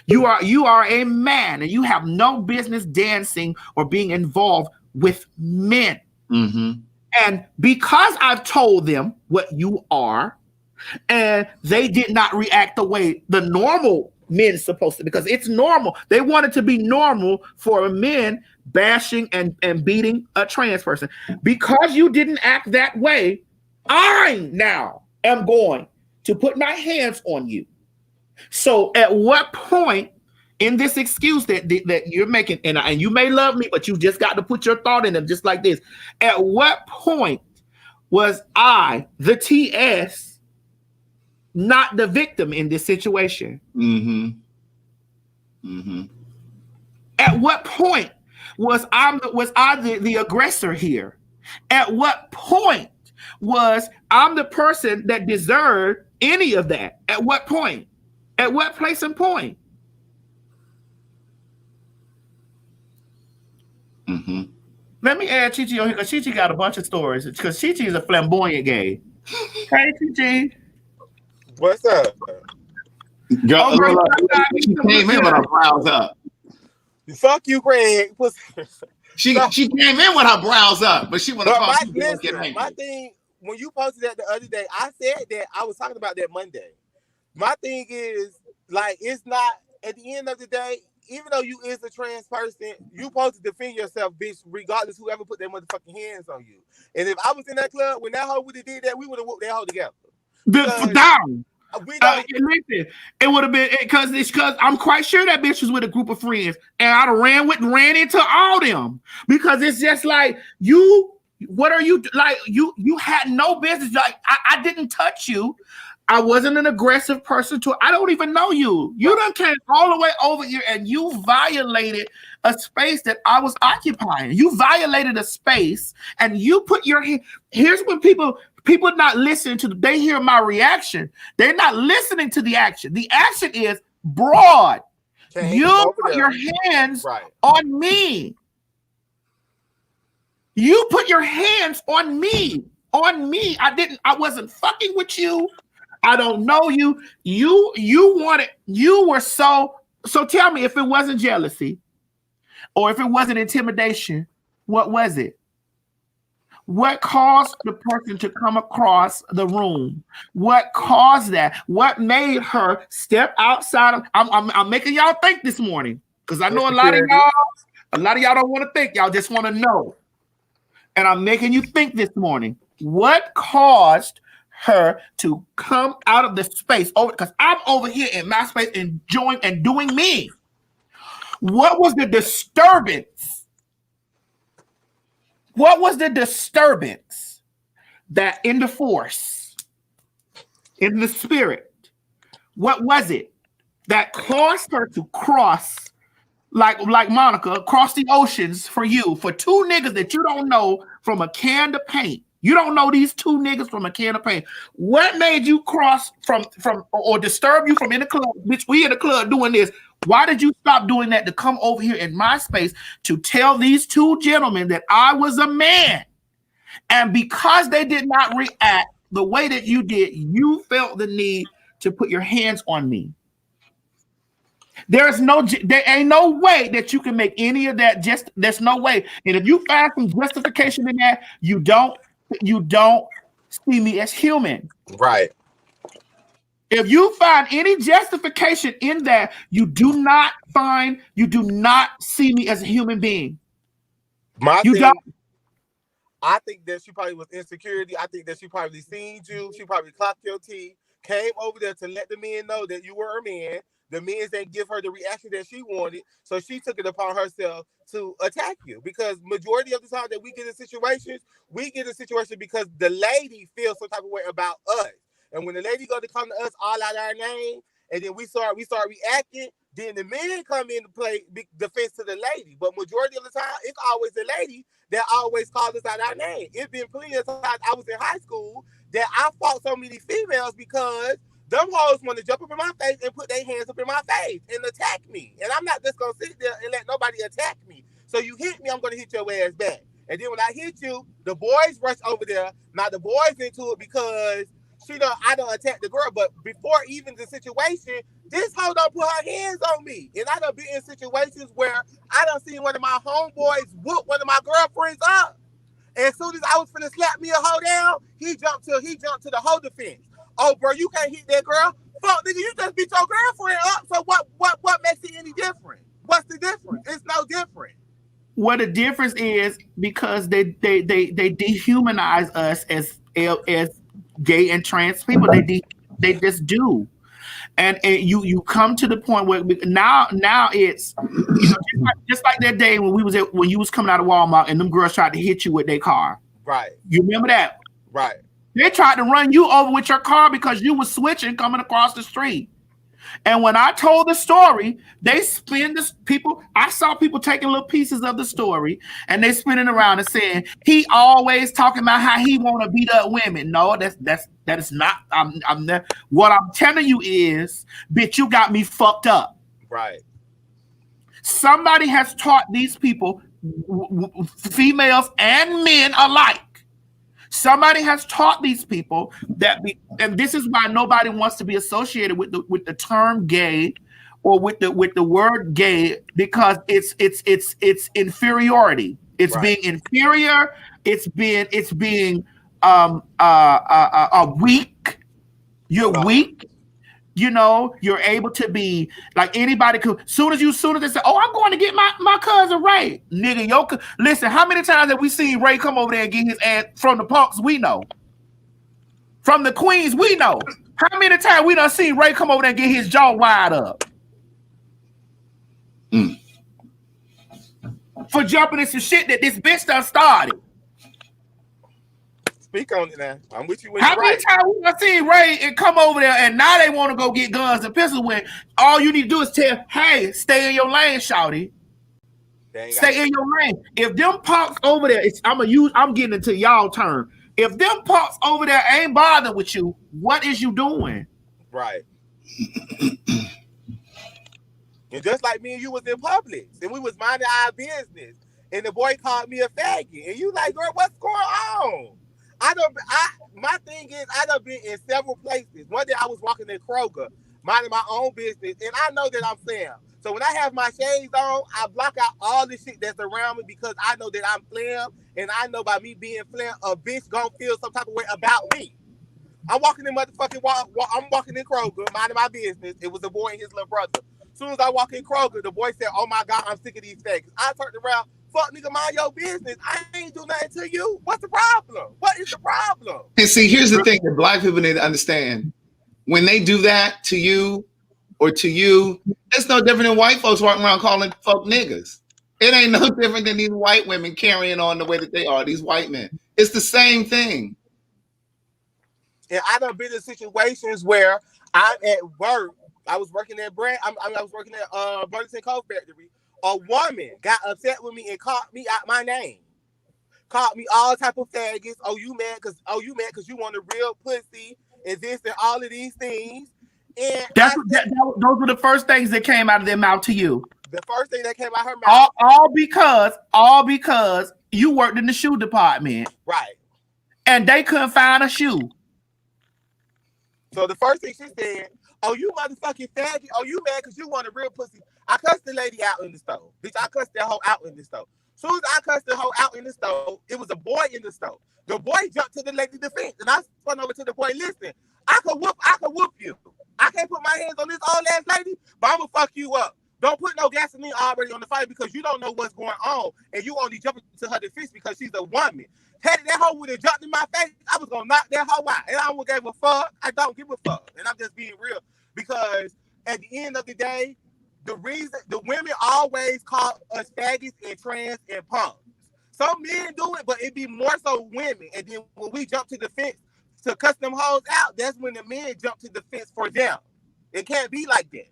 You are a man and you have no business dancing or being involved with men. Mm-hmm. And because I've told them what you are, and they did not react the way the normal men supposed to, because it's normal. They want it to be normal for men bashing and beating a trans person. Because you didn't act that way, I now am going to put my hands on you. So at what point in this excuse that you're making, and you may love me, but you just got to put your thought in them just like this. At what point was I, the TS, not the victim in this situation? Mm-hmm. Mm-hmm. At what point was I the aggressor here? At what point was I'm the person that deserved any of that? At what point? At what place and point? Mm-hmm. Let me add Chi-Chi on here because Chi-Chi got a bunch of stories. Because Chi-Chi is a flamboyant gay. Hey, Chi-Chi. What's up? Girl, she came in with her brows up. Fuck you, Craig. She came in with her brows up, but she want to call you. My thing, when you posted that the other day, I said that I was talking about that Monday. My thing is, like, it's not, at the end of the day, even though you is a trans person, you supposed to defend yourself, bitch, regardless whoever put their motherfucking hands on you. And if I was in that club, when that hoe would have did that, we would have whooped that hoe together. Listen, it would have been because I'm quite sure that bitch was with a group of friends, and I'd have ran into all them, because it's just like what are you like? You had no business. Like I didn't touch you. I wasn't an aggressive person I don't even know you. You done came all the way over here and you violated a space that I was occupying. You violated a space and you put your hand. Here's when people not listening to, they hear my reaction. They're not listening to the action. The action is broad. You put your hands on me. You put your hands on me. On me. I wasn't fucking with you. I don't know you. You were so tell me, if it wasn't jealousy or if it wasn't intimidation, what was it? What caused the person to come across the room? What caused that? What made her step outside of? I'm making y'all think this morning because I know a lot of y'all don't want to think. Y'all just want to know. And I'm making you think this morning. What caused her to come out of the space over? Because I'm over here in my space enjoying and doing me. What was the disturbance? What was the disturbance that in the force, in the spirit, what was it that caused her to cross, like Monica, cross the oceans for you, for two niggas that you don't know from a can of paint? You don't know these two niggas from a can of paint. What made you cross from or disturb you from in the club? Bitch, we in the club doing this. Why did you stop doing that to come over here in my space to tell these two gentlemen that I was a man? And because they did not react the way that you did, you felt the need to put your hands on me. There ain't no way that you can make any of that. There's no way. And if you find some justification in that, you don't see me as human. Right. If you find any justification in that, you do not see me as a human being. I think that she probably was insecurity. I think that she probably seen you. She probably clocked your teeth, came over there to let the men know that you were a man. The men didn't give her the reaction that she wanted, so she took it upon herself to attack you. Because majority of the time that we get in situations because the lady feels some type of way about us. And when the lady go to come to us all out our name, and then we start reacting, then the men come in to play defense to the lady. But majority of the time, it's always the lady that always calls us out our name. It's been plenty of times I was in high school that I fought so many females because them hoes want to jump up in my face and put their hands up in my face and attack me. And I'm not just going to sit there and let nobody attack me. So you hit me, I'm going to hit your ass back. And then when I hit you, the boys rush over there. Now the boys into it because I don't attack the girl. But before even the situation, this hoe don't put her hands on me. And I done been in situations where I done seen one of my homeboys whoop one of my girlfriends up. And as soon as I was finna slap me a hoe down, he jumped to the hoe defense. Oh, bro, you can't hit that girl. Fuck, nigga, you just beat your girlfriend up. So what makes it any different? What's the difference? It's no different. What the difference is because they dehumanize us as gay and trans people. They just do. And you come to the point where now it's just like that day when you was coming out of Walmart and them girls tried to hit you with their car. Right. You remember that? Right. They tried to run you over with your car because you was switching coming across the street. And when I told the story, they spin this people. I saw people taking little pieces of the story and they spinning around and saying he always talking about how he want to beat up women. No, that is not. I'm not. What I'm telling you is, bitch, you got me fucked up. Right. Somebody has taught these people, females and men alike. Somebody has taught these people and this is why nobody wants to be associated with the term gay or with the word gay, because it's inferiority. It's right. Being inferior. It's being weak. You're weak. You know, you're able to be like anybody could. Soon as they say, "Oh, I'm going to get my cousin Ray," nigga, listen. How many times have we seen Ray come over there and get his ass from the punks? We know. From the queens, we know. How many times we done seen Ray come over there and get his jaw wide up for jumping in some shit that this bitch done started? Speak on it now. I'm with you. How many times we done seen Ray and come over there and now they want to go get guns and pistols when all you need to do is tell, hey, stay in your lane, shawty. Stay in your lane. If them punks over there, I'm getting into y'all turn. If them punks over there ain't bothering with you, what is you doing? Right. And just like me and you was in public and we was minding our business and the boy called me a faggot and you like, girl, what's going on? My thing is, I done been in several places. One day I was walking in Kroger, minding my own business, and I know that I'm Sam. So when I have my shades on, I block out all the shit that's around me because I know that I'm flam, and I know by me being flam, a bitch gonna feel some type of way about me. I'm walking in motherfucking I'm walking in Kroger, minding my business. It was a boy and his little brother. As soon as I walk in Kroger, the boy said, "Oh my God, I'm sick of these faggots." I turned around, fuck nigga, mind your business. I ain't do nothing to you. What's the problem? What is the problem? And see, here's the thing that black people need to understand. When they do that to you or to you, it's no different than white folks walking around calling folk niggas. It ain't no different than these white women carrying on the way that they are, these white men. It's the same thing. And I done been in situations where I'm at work. I was working at I was working at Burlington Coat Factory. A woman got upset with me and called me out my name. Called me all type of faggots. Oh, you mad because you want a real pussy and this and all of these things. And those were the first things that came out of their mouth to you. The first thing that came out of her mouth. All because you worked in the shoe department. Right. And they couldn't find a shoe. So the first thing she said, "Oh, you motherfucking faggot. Oh, you mad because you want a real pussy." I cussed the lady out in the store. Bitch, I cussed that hoe out in the store. As soon as I cussed the hoe out in the store, it was a boy in the store. The boy jumped to the lady's defense, and I spun over to the boy. Listen, I could whoop you. I can't put my hands on this old ass lady, but I'm gonna fuck you up. Don't put no gasoline already on the fire because you don't know what's going on, and you only jumping to her defense because she's a woman. Had that hoe would have jumped in my face, I was gonna knock that hoe out, and I wouldn't give a fuck. I don't give a fuck, and I'm just being real because at the end of the day, the reason the women always call us faggots and trans and punks. Some men do it, but it be more so women. And then when we jump to the fence to cuss them hoes out, that's when the men jump to the fence for them. It can't be like that.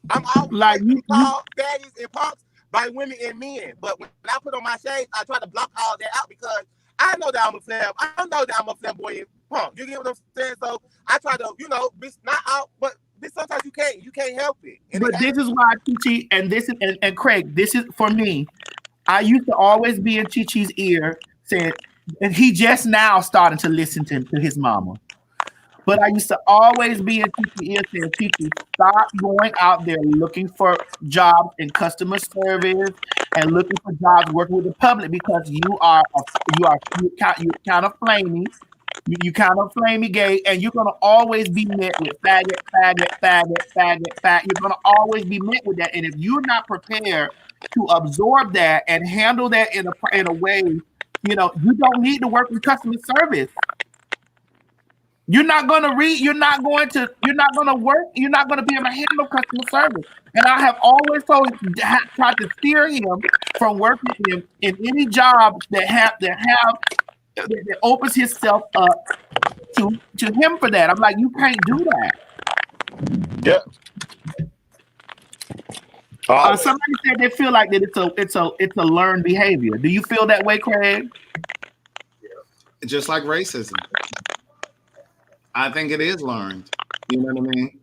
I'm always like called faggots and punks by women and men. But when I put on my shades, I try to block all that out because I know that I'm a flam. I know that I'm a flamboyant punk. You get what I'm saying? So I try to, bitch, not out, but sometimes you can't help it. But this is why Chi and Craig, this is for me. I used to always be in Chi-Chi's ear saying, and he just now starting to listen to his mama. But I used to always be in Chi-Chi's ear saying, Chi-Chi, stop going out there looking for jobs in customer service and looking for jobs working with the public because you kind of flamey. You kind of flamey gay, and you're gonna always be met with faggot. You're gonna always be met with that, and if you're not prepared to absorb that and handle that in a way, you don't need to work with customer service. You're not gonna work. You're not gonna be able to handle customer service. And I have always tried to steer him from working in any job that opens himself up to him for that. I'm like, you can't do that. Yeah. Somebody said they feel like that it's a learned behavior. Do you feel that way, Craig? Just like racism. I think it is learned. You know what I mean?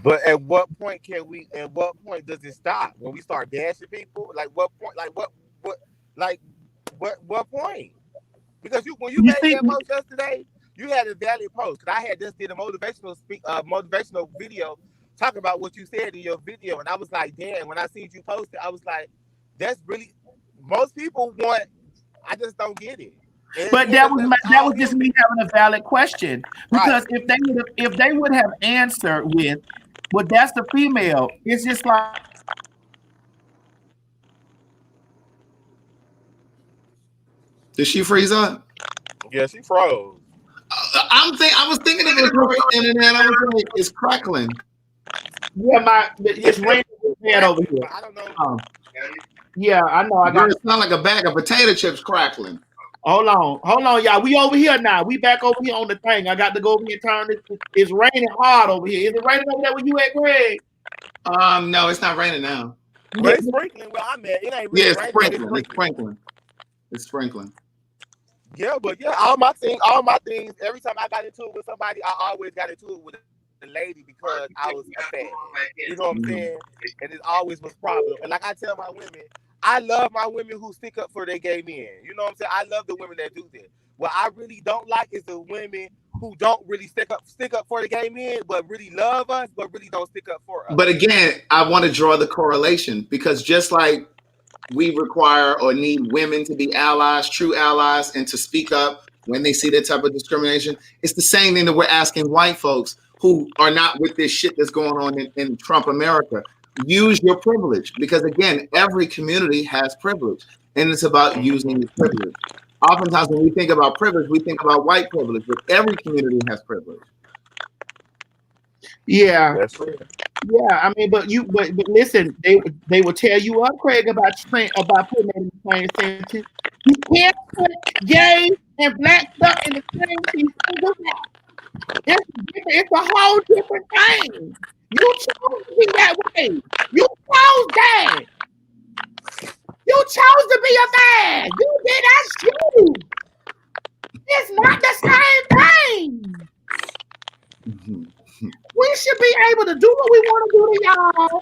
But at what point does it stop? When we start bashing people? Like what point? What point? Because when you made that post yesterday, you had a valid post. Because I had just did a motivational video talking about what you said in your video, and I was like, damn. When I seen you post it, I was like, that's really most people want. I just don't get it. But that was just me having a valid question because right. if they would have answered with, well, that's the female. It's just like. Did she freeze up? Yeah, she froze. I was thinking of it on the internet. I was like, it's crackling. Yeah, it's raining over here. I don't know. Yeah, I know. It sounds like a bag of potato chips crackling. Hold on, y'all. We over here now. We back over here on the thing. I got to go over here and turn this. It's raining hard over here. Is it raining over there where you at, Greg? No, it's not raining now. But it's sprinkling where I'm at. It ain't really raining. It's sprinkling. Yeah, but all my things. Every time I got into it with somebody, I always got into it with a lady because I was a fan. You know what I'm saying? And it always was a problem. And like I tell my women, I love my women who stick up for their gay men. You know what I'm saying? I love the women that do that. What I really don't like is the women who don't really stick up for the gay men, but really love us, but really don't stick up for us. But again, I want to draw the correlation, because just like we require or need women to be allies, true allies, and to speak up when they see that type of discrimination, it's the same thing that we're asking white folks who are not with this shit that's going on in Trump America. Use your privilege, because again, every community has privilege, and it's about using your privilege. Oftentimes when we think about privilege, we think about white privilege, but every community has privilege. Yeah. That's real. Yeah, I mean, but listen, they will tear you up, Craig, about putting that in the same sentence. You can't put gay and black stuff in the same sentence. It's a whole different thing. You chose to be that way. You chose that. You chose to be a man. You did that shit. It's not the same thing. We should be able to do what we want to do to y'all.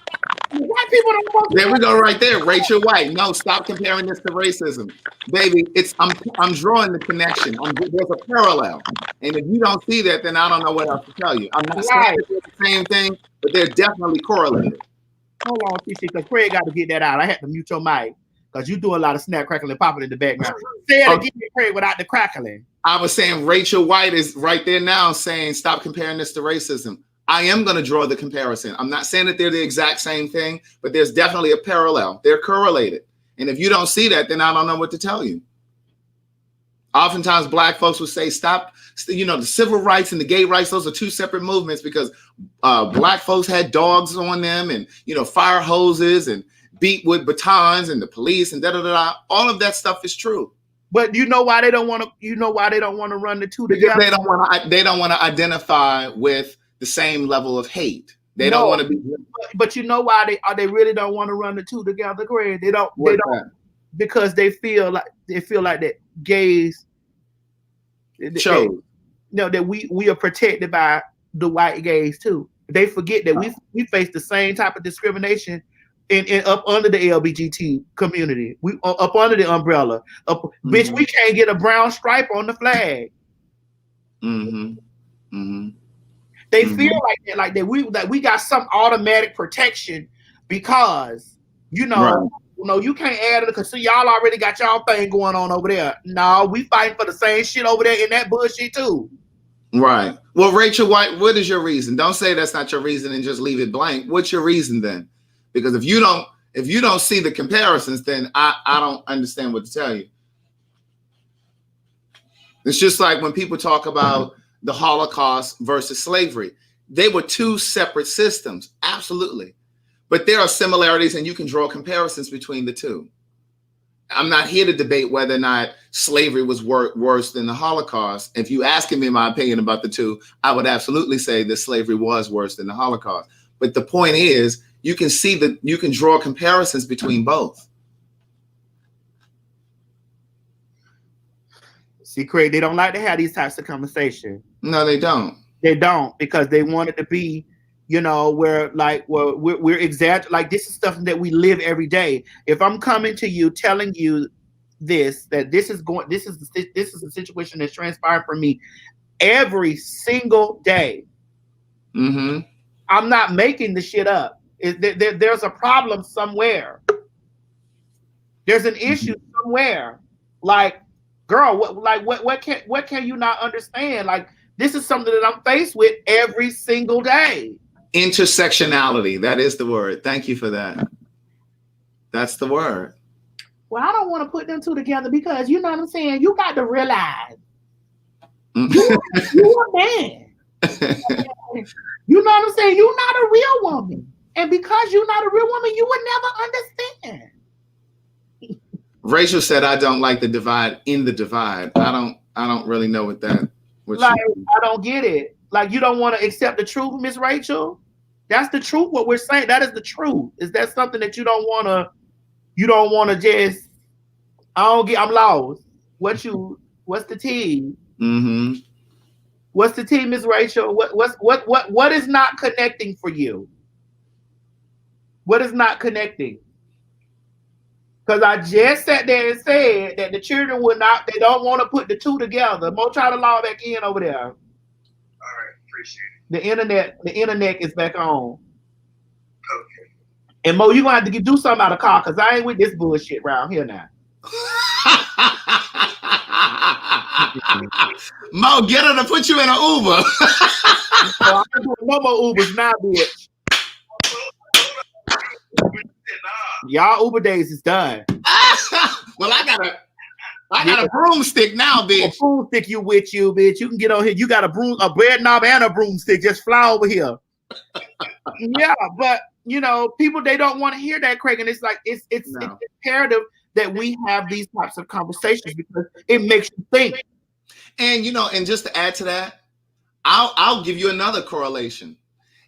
White people don't want to. There we go, right there. Rachel White. No, stop comparing this to racism, baby. I'm drawing the connection. There's a parallel, and if you don't see that, then I don't know what else to tell you. I'm not saying they're the same thing, but they're definitely correlated. Hold on, CC, because Craig got to get that out. I had to mute your mic because you do a lot of snap, crackling, popping in the background. Say it again, Craig, without the crackling. I was saying Rachel White is right there now saying stop comparing this to racism. I am going to draw the comparison. I'm not saying that they're the exact same thing, but there's definitely a parallel. They're correlated. And if you don't see that, then I don't know what to tell you. Oftentimes, black folks will say, stop, the civil rights and the gay rights, those are two separate movements, because black folks had dogs on them and, fire hoses and beat with batons and the police and da-da-da-da. All of that stuff is true. But you know why they don't want to run the two together? Because they don't want to identify with the same level of hate. They don't want to be. But you know why they really don't want to run the two together, Craig? They don't because they feel like that gays chose. That we are protected by the white gays too. They forget that we face the same type of discrimination in up under the LGBT community. We up under the umbrella. Bitch, we can't get a brown stripe on the flag. They feel like that we got some automatic protection because you can't add it because y'all already got y'all thing going on over there. No, we fighting for the same shit over there in that bullshit too. Right. Well, Rachel White, what is your reason? Don't say that's not your reason and just leave it blank. What's your reason then? Because if you don't see the comparisons, then I don't understand what to tell you. It's just like when people talk about the Holocaust versus slavery. They were two separate systems, absolutely. But there are similarities and you can draw comparisons between the two. I'm not here to debate whether or not slavery was worse than the Holocaust. If you asking me my opinion about the two, I would absolutely say that slavery was worse than the Holocaust. But the point is, you can see that you can draw comparisons between both. See, Craig, they don't like to have these types of conversations. No, they don't. They don't, because they want it to be, where we're exaggerating. Like, this is stuff that we live every day. If I'm coming to you telling you this is a situation that's transpiring for me every single day. I'm not making the shit up. There's a problem somewhere. There's an issue somewhere. Like, girl, what can you not understand? Like, this is something that I'm faced with every single day. Intersectionality. That is the word. Thank you for that. That's the word. Well, I don't want to put them two together because you know what I'm saying? You got to realize you're a man. You know what I'm saying? You're not a real woman. And because you're not a real woman, you would never understand. Rachel said, I don't like the divide in the divide. I don't really know what that. I don't get it. Like, you don't want to accept the truth, Miss Rachel? That's the truth. What we're saying, that is the truth. Is that something that you don't want to just, I'm lost. What's the tea? What's the tea, Miss Rachel? What is not connecting for you? What is not connecting? Because I just sat there and said that the children they don't want to put the two together. Mo, try to log back in over there. appreciate it. The internet is back on. Okay. And Mo, you gonna have to do something out of car because I ain't with this bullshit around here now. Mo, get her to put you in an Uber. So I'm doing no more Ubers now, bitch. Y'all Uber days is done. Well, I got a broomstick now, A bitch. broomstick you with you, bitch. You can get on here. You got a bread knob and a broomstick. Just fly over here. Yeah, but you know, people they don't want to hear that, Craig. And it's like it's imperative that we have these types of conversations because it makes you think. And you know, and just to add to that, I'll give you another correlation.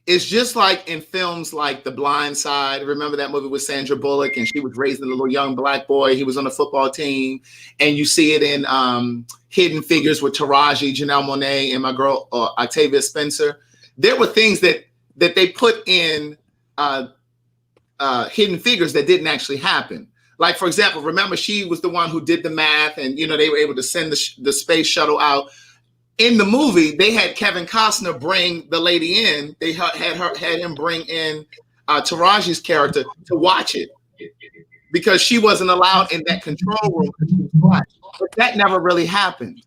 It's just like in films like The Blind Side. Remember that movie with Sandra Bullock, and she was raising a little young black boy. He was on the football team, and you see it in Hidden Figures with Taraji, Janelle Monáe, and my girl Octavia Spencer. There were things that they put in Hidden Figures that didn't actually happen. Like, for example, remember she was the one who did the math, and you know they were able to send the space shuttle out. In the movie, they had Kevin Costner bring the lady in. They had him bring in Taraji's character to watch it because she wasn't allowed in that control room. But that never really happened.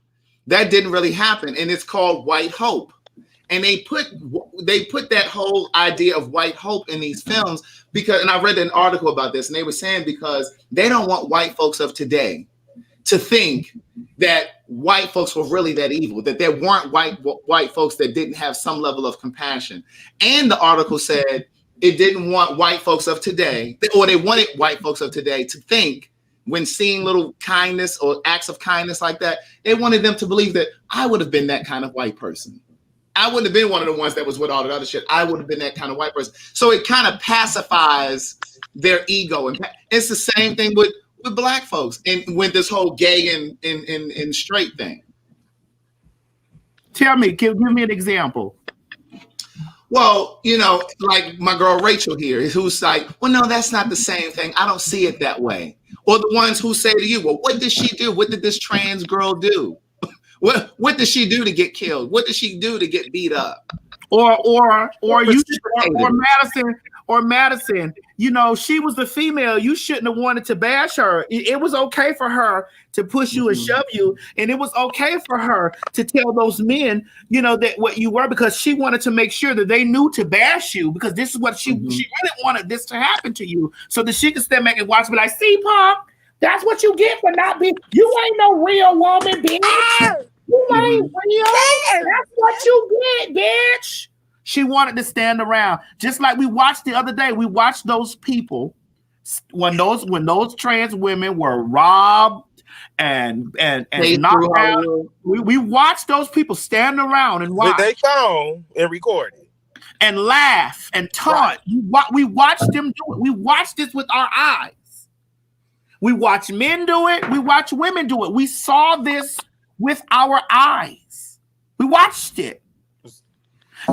That didn't really happen, and it's called white hope. And they put that whole idea of white hope in these films because, and I read an article about this, and they were saying because they don't want white folks of today to think that white folks were really that evil, that there weren't white folks that didn't have some level of compassion. And the article said it didn't want white folks of today, or they wanted white folks of today to think when seeing little kindness or acts of kindness like that, they wanted them to believe that I would have been that kind of white person. I wouldn't have been one of the ones that was with all the other shit. I would have been that kind of white person. So it kind of pacifies their ego. And it's the same thing with black folks and with this whole gay and straight thing. Tell me, give me an example. Well, you know, like my girl Rachel here, who's like, well, no, that's not the same thing. I don't see it that way. Or the ones who say to you, well, what did she do? What did this trans girl do? What did she do to get killed? What did she do to get beat up? Or Madison, you know, she was the female. You shouldn't have wanted to bash her. It was okay for her to push you and shove you. And it was okay for her to tell those men, you know, that what you were, because she wanted to make sure that they knew to bash you because this is what she really wanted this to happen to you so that she could stand back and watch and be like, see, Pop, that's what you get for not being, you ain't no real woman, bitch. You ain't real. That's what you get, bitch. She wanted to stand around. Just like we watched the other day, we watched those people when those trans women were robbed and knocked out. We watched those people stand around and watch. With their phone and record it. And laugh and taunt. Right. We watched them do it. We watched this with our eyes. We watch men do it. We watch women do it. We saw this with our eyes. We watched it.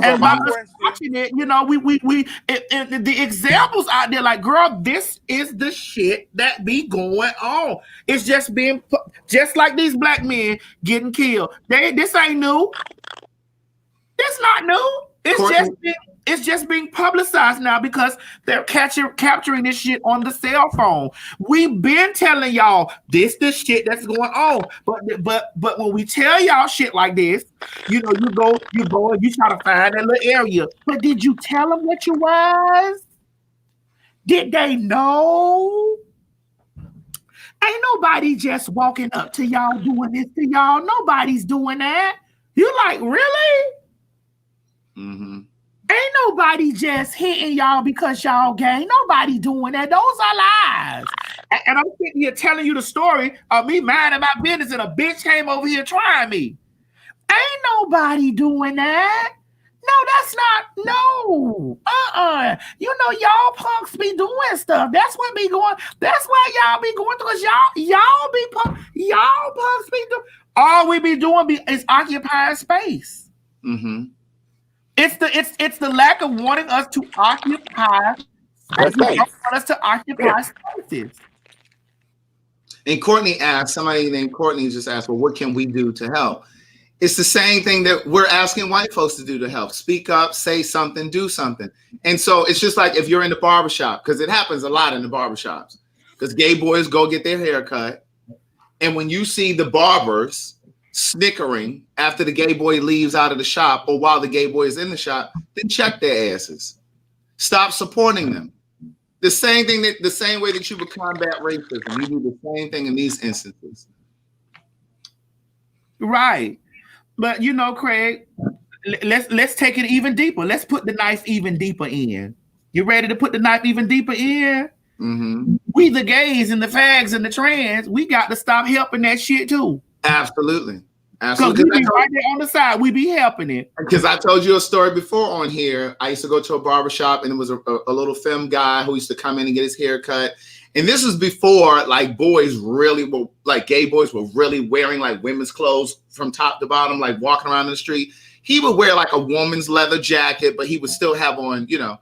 And by us watching it, you know, the examples out there, like, girl, this is the shit that be going on. It's just being just like these black men getting killed. This ain't new. It's not new. It's just being publicized now because they're capturing this shit on the cell phone. We've been telling y'all this shit that's going on. But when we tell y'all shit like this, you know, you go and you try to find that little area. But did you tell them what you was? Did they know? Ain't nobody just walking up to y'all doing this to y'all. Nobody's doing that. You like, really? Mm-hmm. Ain't nobody just hitting y'all because y'all gay. Nobody doing that. Those are lies. And I'm sitting here telling you the story of me minding my business and a bitch came over here trying me. Ain't nobody doing that. No, that's not. No. You know, y'all punks be doing stuff. That's what be going. That's why y'all be going through. Cause y'all punks be doing. All we be doing is occupying space. Mm-hmm. It's the lack of wanting us to occupy space. They don't want us to occupy spaces. And Courtney asked, somebody named Courtney just asked, well, what can we do to help? It's the same thing that we're asking white folks to do to help. Speak up, say something, do something. And so it's just like if you're in the barbershop, because it happens a lot in the barbershops, because gay boys go get their hair cut. And when you see the barbers snickering after the gay boy leaves out of the shop or while the gay boy is in the shop, then check their asses. Stop supporting them. The same way that you would combat racism, you do the same thing in these instances. Right. But you know, Craig, let's take it even deeper. Let's put the knife even deeper in. You ready to put the knife even deeper in? Mm-hmm. We the gays and the fags and the trans, we got to stop helping that shit too. Absolutely. Because we be right there on the side, we be helping it. Because I told you a story before on here. I used to go to a barbershop and it was a little femme guy who used to come in and get his hair cut. And this was before like boys really were, like gay boys were really wearing like women's clothes from top to bottom, like walking around in the street. He would wear like a woman's leather jacket, but he would still have on, you know,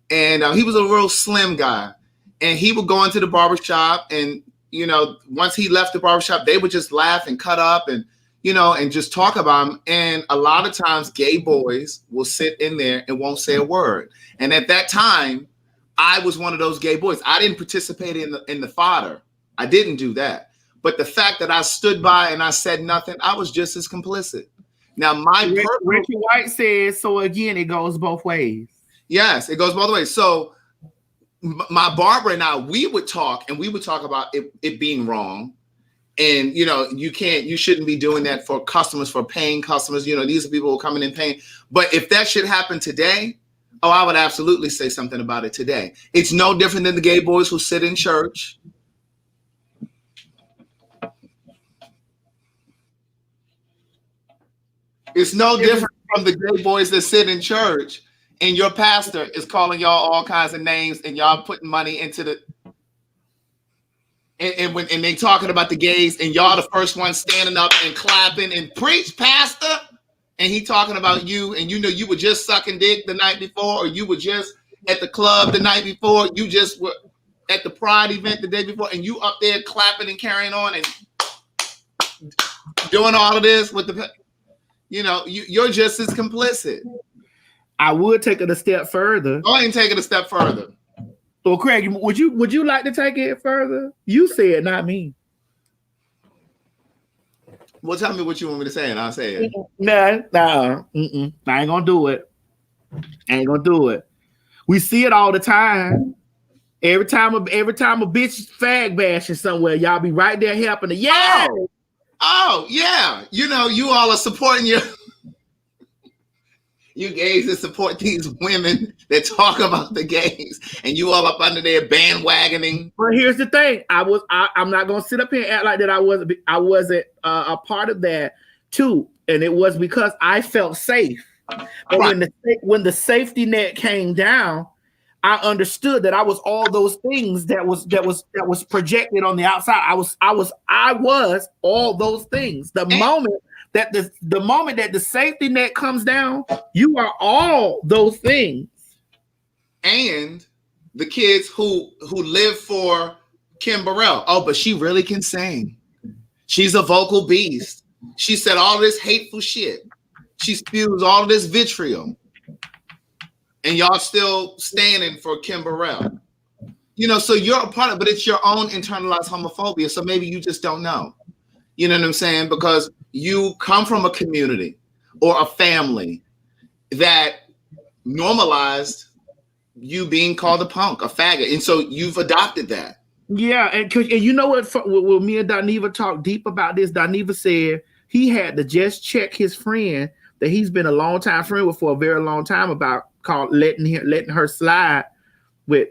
and he was a real slim guy. And he would go into the barbershop and, you know, once he left the barbershop, they would just laugh and cut up and, you know, and just talk about him. And a lot of times gay boys will sit in there and won't say a word. And at that time, I was one of those gay boys. I didn't participate in the fodder. I didn't do that. But the fact that I stood by and I said nothing, I was just as complicit. Now, Richard White says, so again, it goes both ways. Yes, it goes both ways. So my barber and I, we would talk about it being wrong. And, you know, you shouldn't be doing that for customers, for paying customers. You know, these are people who are coming in paying. But if that should happen today, oh, I would absolutely say something about it today. It's no different than the gay boys who sit in church. It's no different from the gay boys that sit in church and your pastor is calling y'all all kinds of names and y'all putting money into the and they talking about the gays and y'all the first one standing up and clapping and preach, pastor, and he talking about you and you know you were just sucking dick the night before or you were just at the club the night before, you just were at the pride event the day before and you up there clapping and carrying on and doing all of this with the, you know, you're just as complicit. I would take it a step further. Go ahead and take it a step further. Well, Craig, would you like to take it further? You said, not me. Well, tell me what you want me to say, and I'll say it. Nah. I ain't gonna do it. We see it all the time. Every time a bitch fag bashing somewhere, y'all be right there helping her. Yeah. Oh, yeah. You know, you all are supporting you gays that support these women that talk about the gays, and you all up under there bandwagoning. But here's the thing: I'm not gonna sit up here and act like that. I wasn't a part of that too, and it was because I felt safe. But right. when the safety net came down, I understood that I was all those things that was projected on the outside. I was all those things. The moment that the safety net comes down, you are all those things. And the kids who live for Kim Burrell. Oh, but she really can sing. She's a vocal beast. She said all this hateful shit. She spews all of this vitriol. And y'all still standing for Kim Burrell. You know, so you're a part of it, but it's your own internalized homophobia. So maybe you just don't know. You know what I'm saying? Because you come from a community or a family that normalized you being called a punk, a faggot. And so you've adopted that. Yeah. And you know what? When me and Doniva talked deep about this, Doniva said he had to just check his friend that he's been a long time friend with for a very long time about letting her slide with,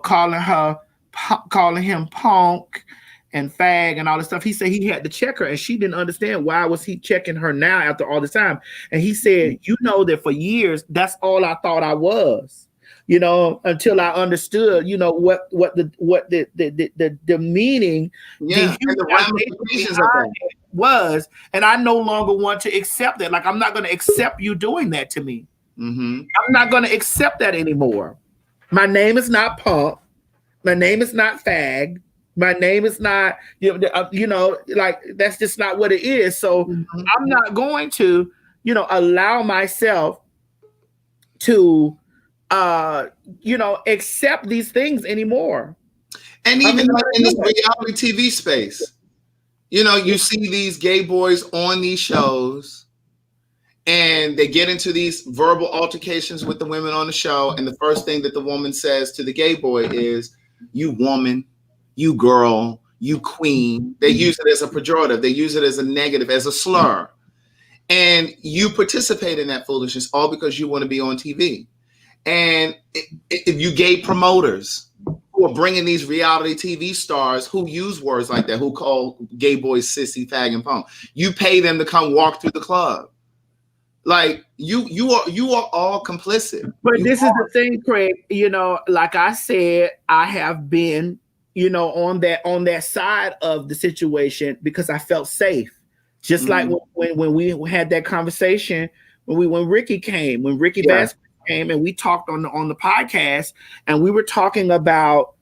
calling him punk and fag and all this stuff. He said he had to check her and she didn't understand why was he checking her now after all this time. And he said, you know, that for years, that's all I thought I was, you know, until I understood, you know, what the meaning, yeah, the ramifications of that was. And I no longer want to accept that. Like, I'm not going to accept you doing that to me. Mm-hmm. I'm not going to accept that anymore. My name is not punk. My name is not fag. My name is not, like that's just not what it is. So I'm not going to, allow myself to, accept these things anymore. And even like in this reality TV space, you see these gay boys on these shows and they get into these verbal altercations with the women on the show. And the first thing that the woman says to the gay boy is, you woman, you girl, you queen. They use it as a pejorative. They use it as a negative, as a slur. And you participate in that foolishness all because you want to be on TV. And if you gay promoters who are bringing these reality TV stars who use words like that, who call gay boys sissy, fag, and punk, you pay them to come walk through the club. Like you are all complicit. But this is the thing, Craig. Like I said, I have been, on that side of the situation because I felt safe. Just like when we had that conversation when Ricky came, when Ricky Vasquez came, and we talked on the podcast, and we were talking about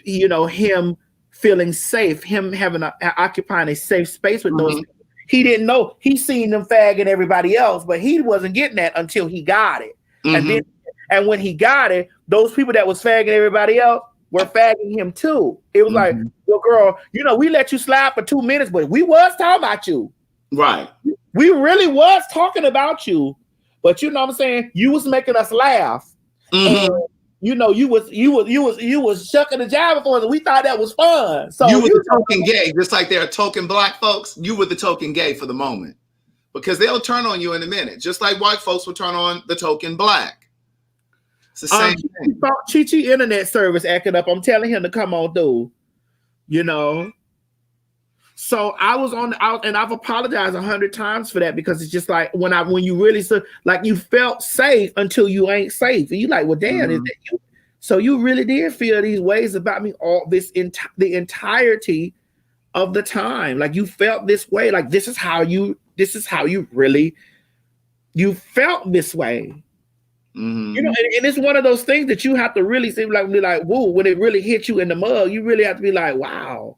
him feeling safe, him having occupying a safe space with those people. He didn't know. He seen them fagging everybody else, but he wasn't getting that until he got it. And when he got it, those people that was fagging everybody else were fagging him too. It was like, well, girl, we let you slide for 2 minutes, but we was talking about you. Right. We really was talking about you, but you know what I'm saying? You was making us laugh. And, you was shucking the jive for us, and we thought that was fun. So you were the token gay, just like there are token black folks. You were the token gay for the moment, because they'll turn on you in a minute, just like white folks will turn on the token black. It's the same thing. Chi internet service acting up. I'm telling him to come on through. So I was out, and I've apologized 100 times for that, because it's just like when you really like you felt safe until you ain't safe, and you like, well, damn, is that you? So you really did feel these ways about me all the entirety of the time. Like you felt this way. Like this is how you really felt this way. And it's one of those things that you have to really be like, whoa, when it really hit you in the mug, you really have to be like, wow.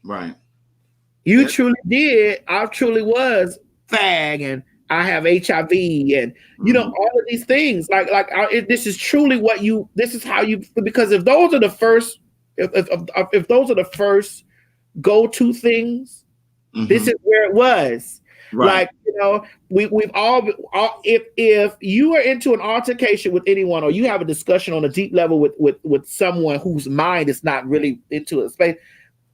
Right. You truly did. I truly was fag, and I have HIV, and all of these things. This is truly this is how you, because if those are the first, if those are the first go-to things, this is where it was. Right. Like, we've all if you are into an altercation with anyone, or you have a discussion on a deep level with someone whose mind is not really into a space,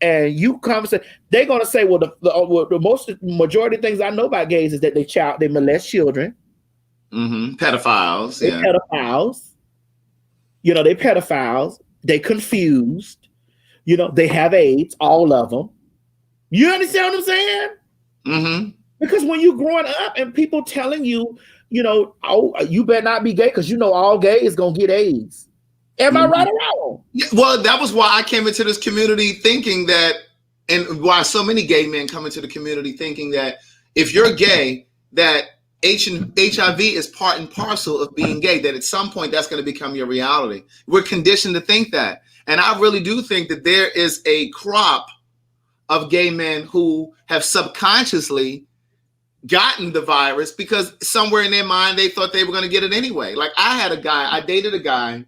and you conversate, they're gonna say, well, the majority of things I know about gays is that they molest children. Pedophiles. They're pedophiles. They pedophiles. They confused. They have AIDS. All of them. You understand what I'm saying? Because when you're growing up and people telling you, oh, you better not be gay because all gay is gonna get AIDS. Am I right or wrong? Yeah, well, that was why I came into this community thinking that, and why so many gay men come into the community thinking that if you're gay, that HIV is part and parcel of being gay, that at some point that's going to become your reality. We're conditioned to think that. And I really do think that there is a crop of gay men who have subconsciously gotten the virus because somewhere in their mind they thought they were going to get it anyway. Like I dated a guy,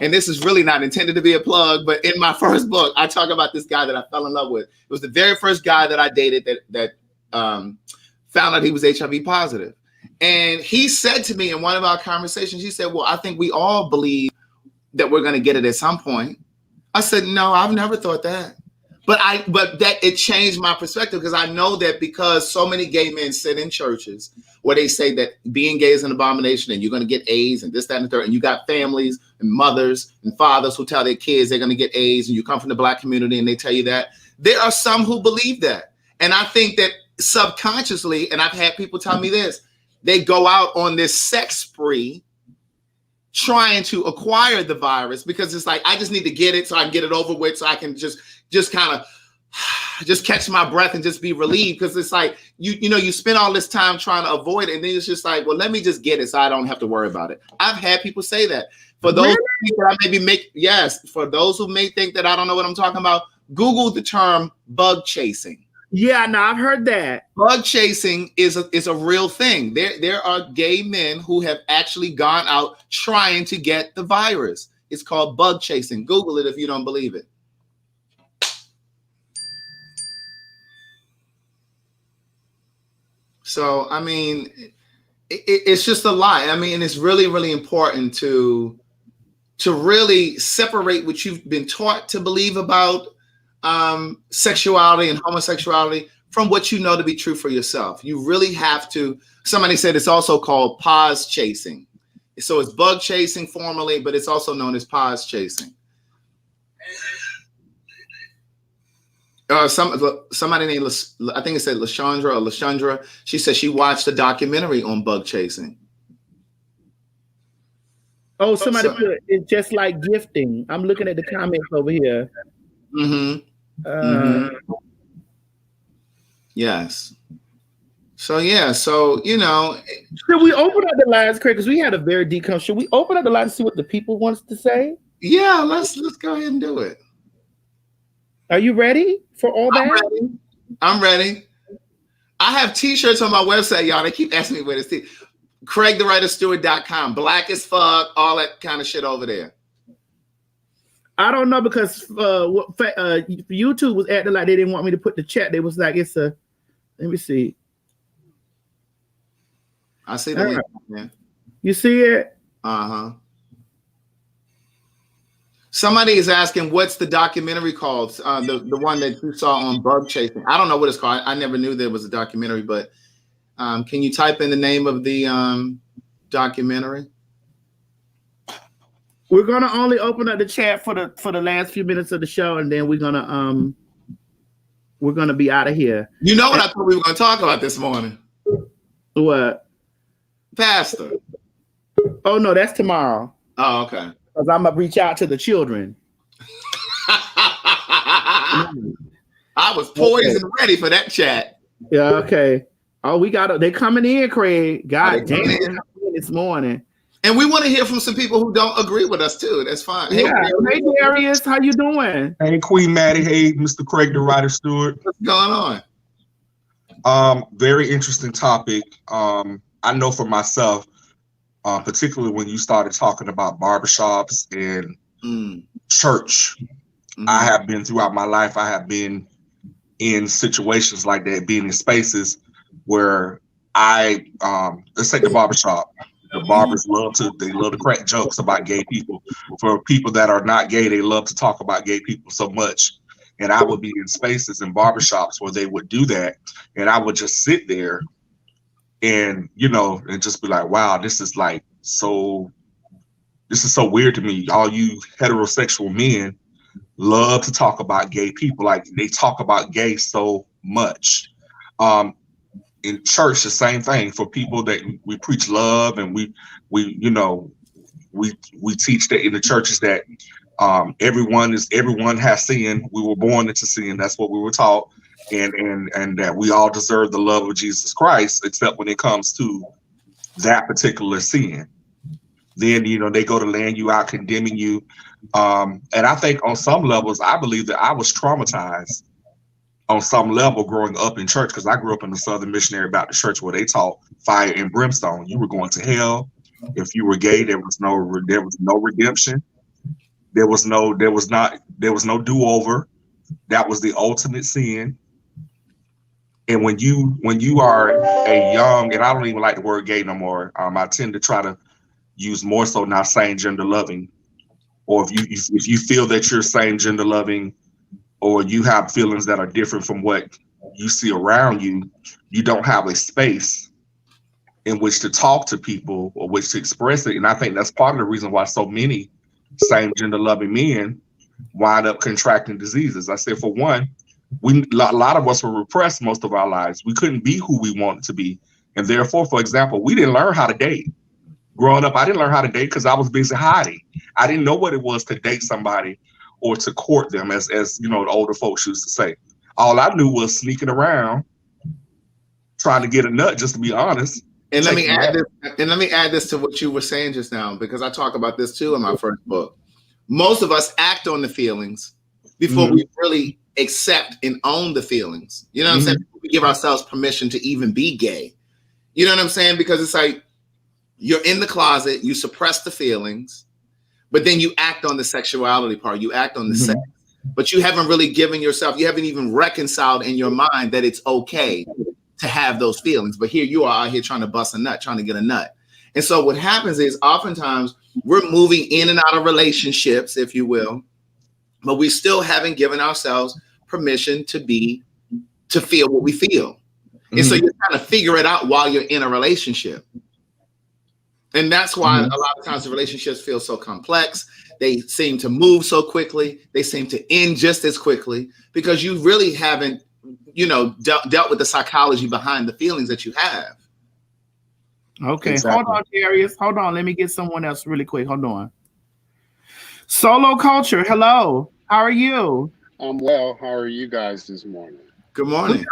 and this is really not intended to be a plug, but in my first book, I talk about this guy that I fell in love with. It was the very first guy that I dated that found out he was HIV positive. And he said to me in one of our conversations, he said, well, I think we all believe that we're going to get it at some point. I said, no, I've never thought that. But that it changed my perspective, because I know that because so many gay men sit in churches where they say that being gay is an abomination and you're going to get AIDS and this, that, and the third. And you got families and mothers and fathers who tell their kids they're going to get AIDS, and you come from the Black community and they tell you that. There are some who believe that. And I think that subconsciously, and I've had people tell me this, they go out on this sex spree trying to acquire the virus because it's like, I just need to get it so I can get it over with, so I can just kind of just catch my breath and just be relieved, because it's like you spend all this time trying to avoid it, and then it's just like, well, let me just get it so I don't have to worry about it. I've had people say that. For those who think that I for those who may think that I don't know what I'm talking about, Google the term bug chasing. Yeah, no, I've heard that. Bug chasing is a real thing. There are gay men who have actually gone out trying to get the virus. It's called bug chasing. Google it if you don't believe it. So, I mean, it's just a lie. I mean, it's really, really important to really separate what you've been taught to believe about sexuality and homosexuality from what you know to be true for yourself. You really have to. Somebody said it's also called pause chasing. So it's bug chasing formally, but it's also known as pause chasing. Somebody named, I think it said Lashandra. She said she watched a documentary on bug chasing. Oh, somebody put it's just like gifting. I'm looking at the comments over here. Yes. So yeah, so should we open up the lines, Craig? Because we had a very deep conversation. Should we open up the lines to see what the people wants to say? Yeah, let's go ahead and do it. Are you ready for all that? I'm ready. I have t-shirts on my website, y'all. They keep asking me where to see. CraigTheWriterStewart.com. Black as fuck, all that kind of shit over there. I don't know, because YouTube was acting like they didn't want me to put the chat. They was like, let me see. I see the link, man. You see it? Uh-huh. Somebody is asking, what's the documentary called? The one that you saw on bug chasing. I don't know what it's called. I never knew there was a documentary, but can you type in the name of the documentary? We're gonna only open up the chat for the last few minutes of the show, and then we're gonna be out of here. You know what I thought we were gonna talk about this morning? What? Pastor. Oh no, that's tomorrow. Oh, okay. Because I'm gonna reach out to the children. I was poised and ready for that chat. Yeah, okay. Oh, they coming in, Craig. God damn, they coming in this morning. And we want to hear from some people who don't agree with us too. That's fine. Yeah. Hey Darius, how you doing? Hey Queen Maddie. Hey Mr. Craig the Writer Stewart. What's going on? Very interesting topic. I know for myself, particularly when you started talking about barbershops and church. I have been throughout my life. I have been in situations like that, being in spaces where let's take the barbershop. The barbers love to crack jokes about gay people. For people that are not gay, they love to talk about gay people so much. And I would be in spaces in barbershops where they would do that. And I would just sit there and, and just be like, wow, this is so weird to me. All you heterosexual men love to talk about gay people. Like, they talk about gay so much. In church, the same thing. For people that we preach love, and we teach that in the churches that everyone has sin. We were born into sin. That's what we were taught, and that we all deserve the love of Jesus Christ, except when it comes to that particular sin. Then they go to laying you out, condemning you, and I think on some levels, I believe that I was traumatized on some level growing up in church, because I grew up in the Southern Missionary Baptist Church, where they taught fire and brimstone. You were going to hell if you were gay. There was no redemption. There was no do-over. That was the ultimate sin. And when you are a young, and I don't even like the word gay no more. I tend to try to use more so now same gender loving, or if you feel that you're same gender loving, or you have feelings that are different from what you see around you, you don't have a space in which to talk to people or which to express it. And I think that's part of the reason why so many same gender loving men wind up contracting diseases. I said, for one, a lot of us were repressed most of our lives. We couldn't be who we wanted to be. And therefore, for example, we didn't learn how to date. Growing up, I didn't learn how to date because I was busy hiding. I didn't know what it was to date somebody or to court them, as the older folks used to say. All I knew was sneaking around, trying to get a nut, just to be honest. And let me add this to what you were saying just now, because I talk about this too in my first book. Most of us act on the feelings before we really accept and own the feelings. You know what I'm saying? We give ourselves permission to even be gay. You know what I'm saying? Because it's like you're in the closet, you suppress the feelings, but then you act on the sexuality part. You act on the sex, but you haven't really given yourself, you haven't even reconciled in your mind that it's okay to have those feelings. But here you are out here trying to bust a nut, trying to get a nut. And so what happens is oftentimes we're moving in and out of relationships, if you will, but we still haven't given ourselves permission to feel what we feel. And so you're trying to figure it out while you're in a relationship. And that's why a lot of times the relationships feel so complex. They seem to move so quickly. They seem to end just as quickly because you really haven't, dealt with the psychology behind the feelings that you have. Okay, exactly. Hold on, Darius. Hold on. Let me get someone else really quick. Hold on. Solo Culture, hello. How are you? I'm well. How are you guys this morning? Good morning.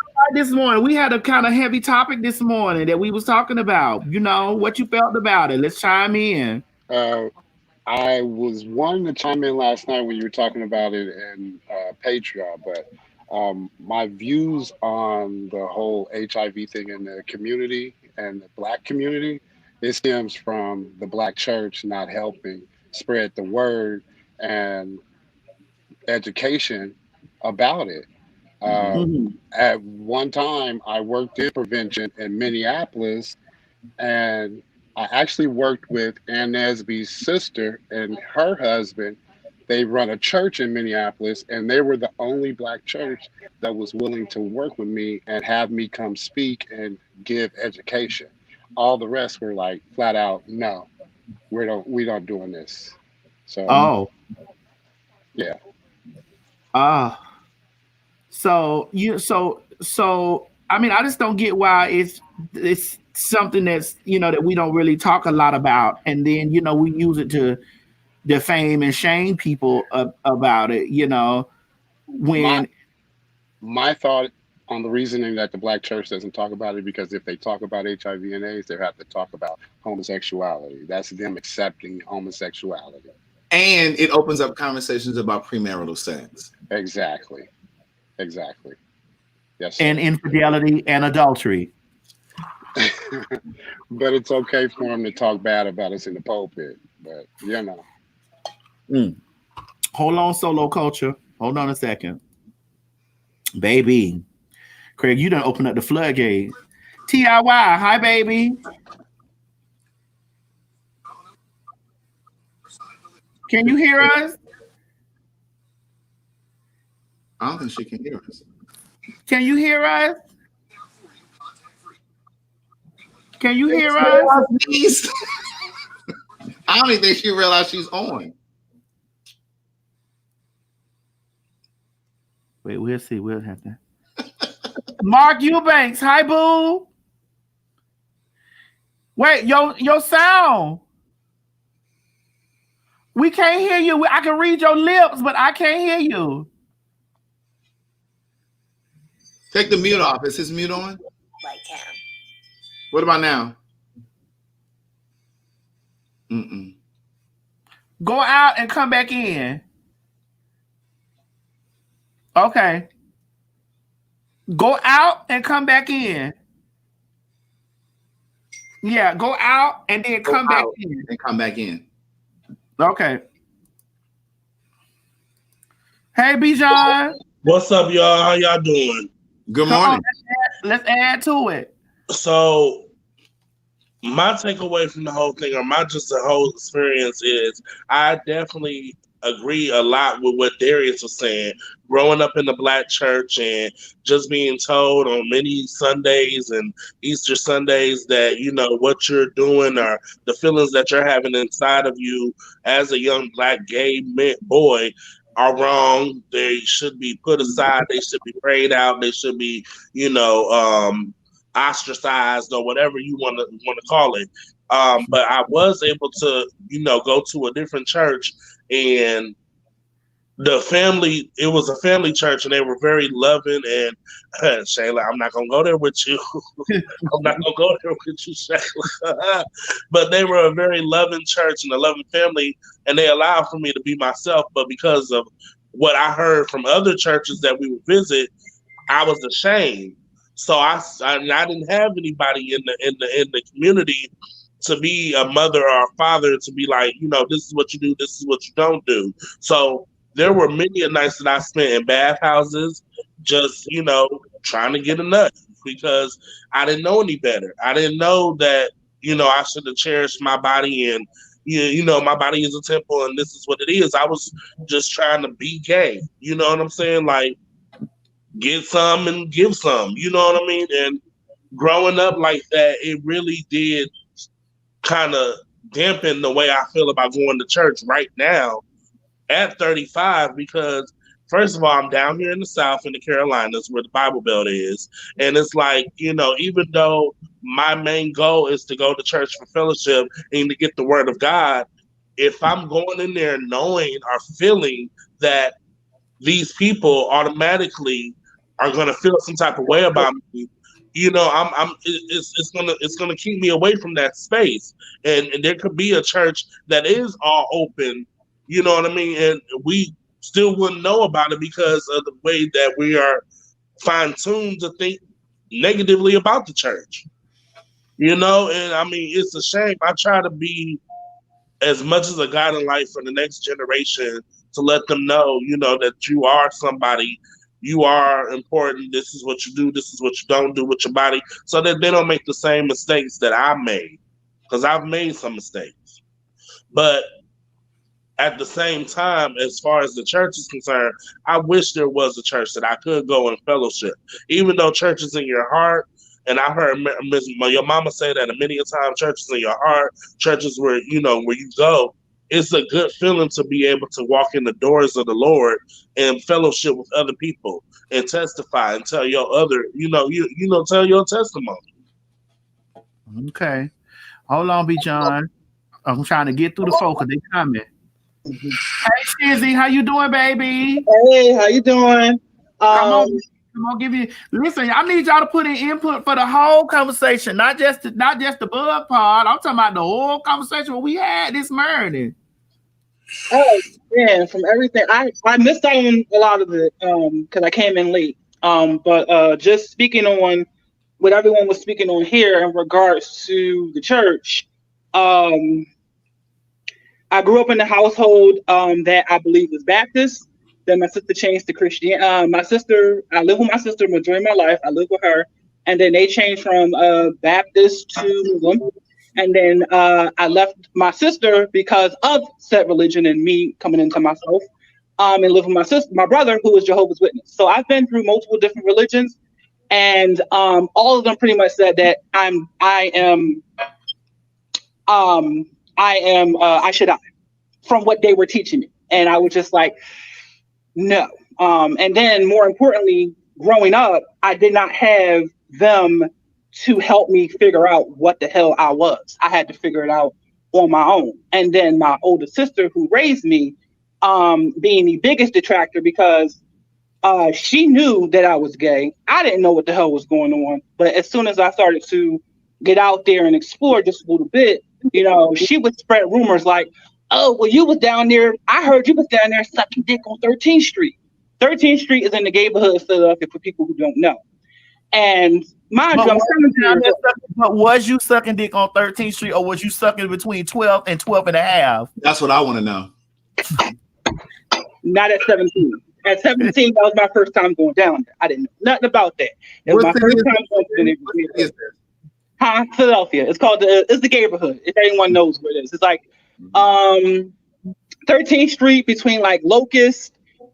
We had a kind of heavy topic this morning that we was talking about. What you felt about it. Let's chime in. I was wanting to chime in last night when you were talking about it in Patreon, but my views on the whole HIV thing in the community and the Black community, it stems from the Black church not helping spread the word and education about it. At one time, I worked in prevention in Minneapolis, and I actually worked with Ann Nesby's sister and her husband. They run a church in Minneapolis, and they were the only Black church that was willing to work with me and have me come speak and give education. All the rest were like flat out, no, we don't doing this. So, yeah. So I mean, I just don't get why it's something that's that we don't really talk a lot about, and then we use it to defame and shame people about it. When my thought on the reasoning that the Black church doesn't talk about it, because if they talk about HIV and AIDS, they have to talk about homosexuality. That's them accepting homosexuality. And it opens up conversations about premarital sex. Exactly. Yes. Sir. And infidelity and adultery. But it's okay for them to talk bad about us in the pulpit. But Hold on, Solo Culture. Hold on a second. Baby. Craig, you done opened up the floodgate. TIY, hi, baby. Can you hear us? I don't think she can hear us. Can you hear us? Can you hear us? I don't even think she realized she's on. Wait, we'll see. We'll have to. Mark Eubanks, hi, boo. Wait, your sound. We can't hear you. I can read your lips, but I can't hear you. Take the mute off. Is his mute on? Like him. What about now? Go out and come back in. Okay. Go out and come back in. Yeah, go out and then come back in. And come back in. Okay. Hey, Bijan. What's up, y'all? How y'all doing? Good morning. Let's add to it. So, my takeaway from the whole thing, or the whole experience is, I definitely agree a lot with what Darius was saying. Growing up in the Black church and just being told on many Sundays and Easter Sundays that, what you're doing or the feelings that you're having inside of you as a young Black gay boy are wrong. They should be put aside. They should be prayed out. They should be, ostracized or whatever you want to call it. But I was able to, go to a different church and the family, it was a family church, and they were very loving. And Shayla, I'm not gonna go there with you. I'm not gonna go there with you, Shayla. But they were a very loving church and a loving family, and they allowed for me to be myself. But because of what I heard from other churches that we would visit, I was ashamed. So I didn't have anybody in the community to be a mother or a father to be like, this is what you do, this is what you don't do. So there were many a nights that I spent in bathhouses, just trying to get a nut because I didn't know any better. I didn't know that I should have cherished my body, and my body is a temple and this is what it is. I was just trying to be gay. You know what I'm saying? Like, get some and give some. You know what I mean? And growing up like that, it really did kind of dampen the way I feel about going to church right now at 35, because first of all, I'm down here in the South in the Carolinas where the Bible Belt is. And it's like, even though my main goal is to go to church for fellowship and to get the word of God, if I'm going in there knowing or feeling that these people automatically are going to feel some type of way about me, it's gonna keep me away from that space. And there could be a church that is all open, you know what I mean? And we still wouldn't know about it because of the way that we are fine-tuned to think negatively about the church. And I mean, it's a shame. I try to be as much as a guiding light for the next generation to let them know, that you are somebody. You are important. This is what you do. This is what you don't do with your body, so that they don't make the same mistakes that I made, because I've made some mistakes. But at the same time, as far as the church is concerned, I wish there was a church that I could go in fellowship, even though church is in your heart. And I heard your mama say that many a time, churches in your heart, churches where, where you go. It's a good feeling to be able to walk in the doors of the Lord and fellowship with other people and testify and tell your other, tell your testimony. Okay. Hold on, B. John. I'm trying to get through the folk because they coming. Hey, Shizzy, how you doing, baby? Hey, how you doing? Come on, give you. Listen, I need y'all to put in input for the whole conversation, not just the bug part. I'm talking about the whole conversation what we had this morning. Oh man, from everything I missed out on a lot of it because I came in late. But just speaking on what everyone was speaking on here in regards to the church. I grew up in a household that I believe was Baptist. Then my sister changed to Christian. I live with my sister majority of my life. I live with her, and then they changed from Baptist to Muslim. And then I left my sister because of said religion and me coming into myself, and live with my brother, who is Jehovah's Witness. So I've been through multiple different religions, and all of them pretty much said that I should die from what they were teaching me. And I was just like, no. And then more importantly, growing up, I did not have them to help me figure out what the hell I was. I had to figure it out on my own. And then my older sister who raised me, being the biggest detractor because she knew that I was gay. I didn't know what the hell was going on. But as soon as I started to get out there and explore just a little bit, she would spread rumors like, oh, well, you was down there. I heard you was down there sucking dick on 13th Street. 13th Street is in the neighborhood of Philadelphia for people who don't know. And mind you, I'm 17 but was you sucking dick on 13th Street or was you sucking between 12 and 12 and a half? That's what I want to know. Not at 17. At 17, that was my first time going down there. I didn't know nothing about that. It was my first time going there. Philadelphia. It's called it's the neighborhood. If anyone knows where it is, it's like 13th Street between like Locust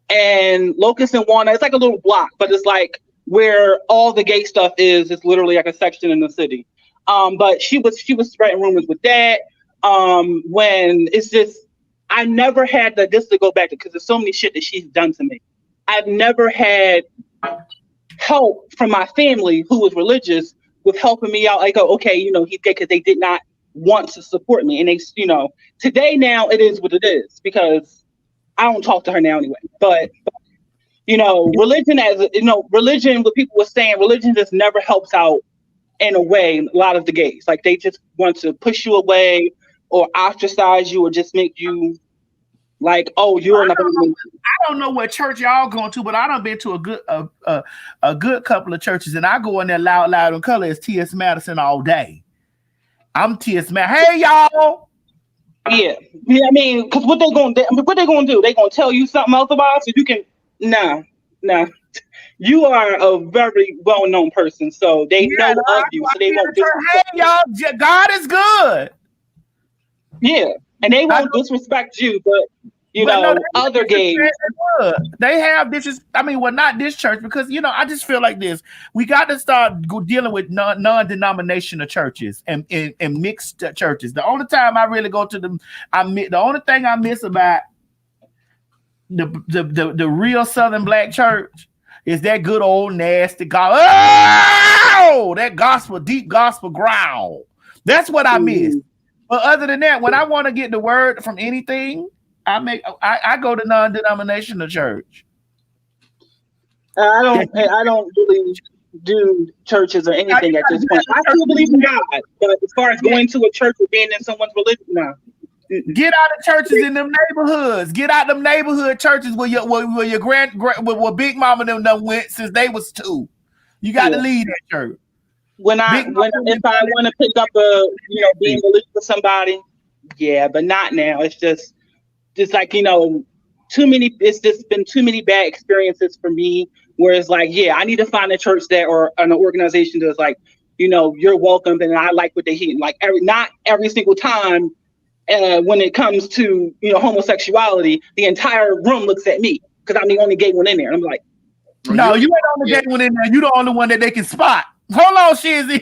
and Walnut. It's like a little block, but it's like where all the gay stuff is. It's literally like a section in the city. But she was spreading rumors with that. When it's just, I never had this to go back to because there's so many shit that she's done to me. I've never had help from my family who was religious with helping me out. Like, oh, okay, he's gay, because they did not want to support me. And they, today now it is what it is because I don't talk to her now anyway. But religion religion. What people were saying, religion just never helps out in a way. A lot of the gays, like they just want to push you away or ostracize you or just make you like, oh, you're not. I don't know what church y'all going to, but I done been to a good couple of churches, and I go in there loud and color as T.S. Madison all day. I'm T.S. Madison. Hey, y'all. Yeah. I mean, because what they gonna do? They gonna tell you something else about it, so you can nah. You are a very well-known person, so they know of you, so they won't disrespect. Hey, y'all, God is good. Yeah, and they won't disrespect you, but other gays. They have this. Not this church, because I just feel like this. We got to start dealing with non-denominational churches and mixed churches. The only time I really go to them, the only thing I miss about the real Southern Black church is that good old nasty God. Oh, that gospel, deep gospel growl. That's what I miss. But other than that, when I want to get the word from anything, I go to non-denominational church. I don't really do churches or anything at this point. I still believe in God, but as far as going to a church or being in someone's religion, no. Get out of churches in them neighborhoods. Get out them neighborhood churches where your where Big Mama them went since they was 2. You got to leave that church. If I want to pick up being religious with somebody, yeah, but not now. It's just like too many. It's just been too many bad experiences for me. Where it's like, yeah, I need to find a church or an organization that's like, you're welcome, and I like what they hear. Like not every single time. When it comes to homosexuality, the entire room looks at me because I'm the only gay one in there. I'm like, no, you ain't the only gay one in there. You the only one that they can spot. Hold on, Shizzy.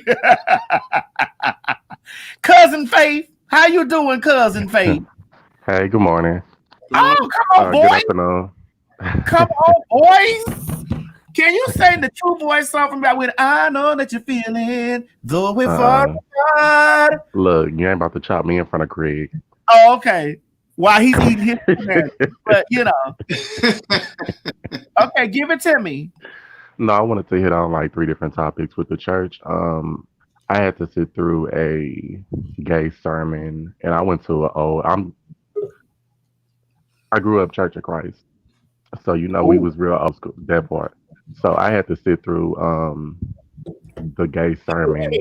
Cousin Faith, how you doing, Cousin Faith? Hey, good morning. Oh, come on, boys. Good afternoon. Come on, boys. Can you sing the True Voice song from about when I know that you're feeling the way forward? Look, you ain't about to chop me in front of Craig. Oh, okay. While he's eating his food, but okay, give it to me. No, I wanted to hit on like 3 different topics with the church. I had to sit through a gay sermon, and I went to I grew up Church of Christ, so we was real old school, that part. So I had to sit through the gay sermon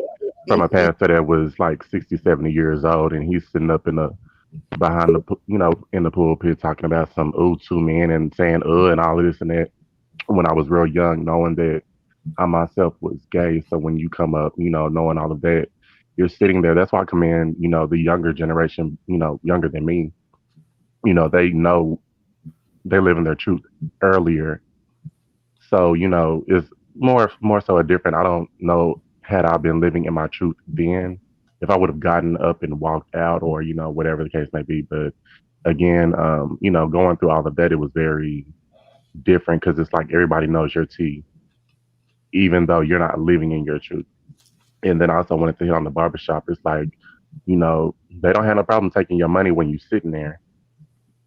from a pastor that was like 60, 70 years old, and he's sitting up in the pulpit talking about some two men and saying and all of this and that. When I was real young, knowing that I myself was gay, so when you come up, knowing all of that, you're sitting there. That's why I commend, the younger generation, younger than me. They know they're living their truth earlier. So, it's more so a different. I don't know, had I been living in my truth then, if I would have gotten up and walked out or, whatever the case may be. But again, going through all of that, it was very different because it's like everybody knows your tea, even though you're not living in your truth. And then I also wanted to hit on the barbershop. It's like, they don't have no problem taking your money when you're sitting there.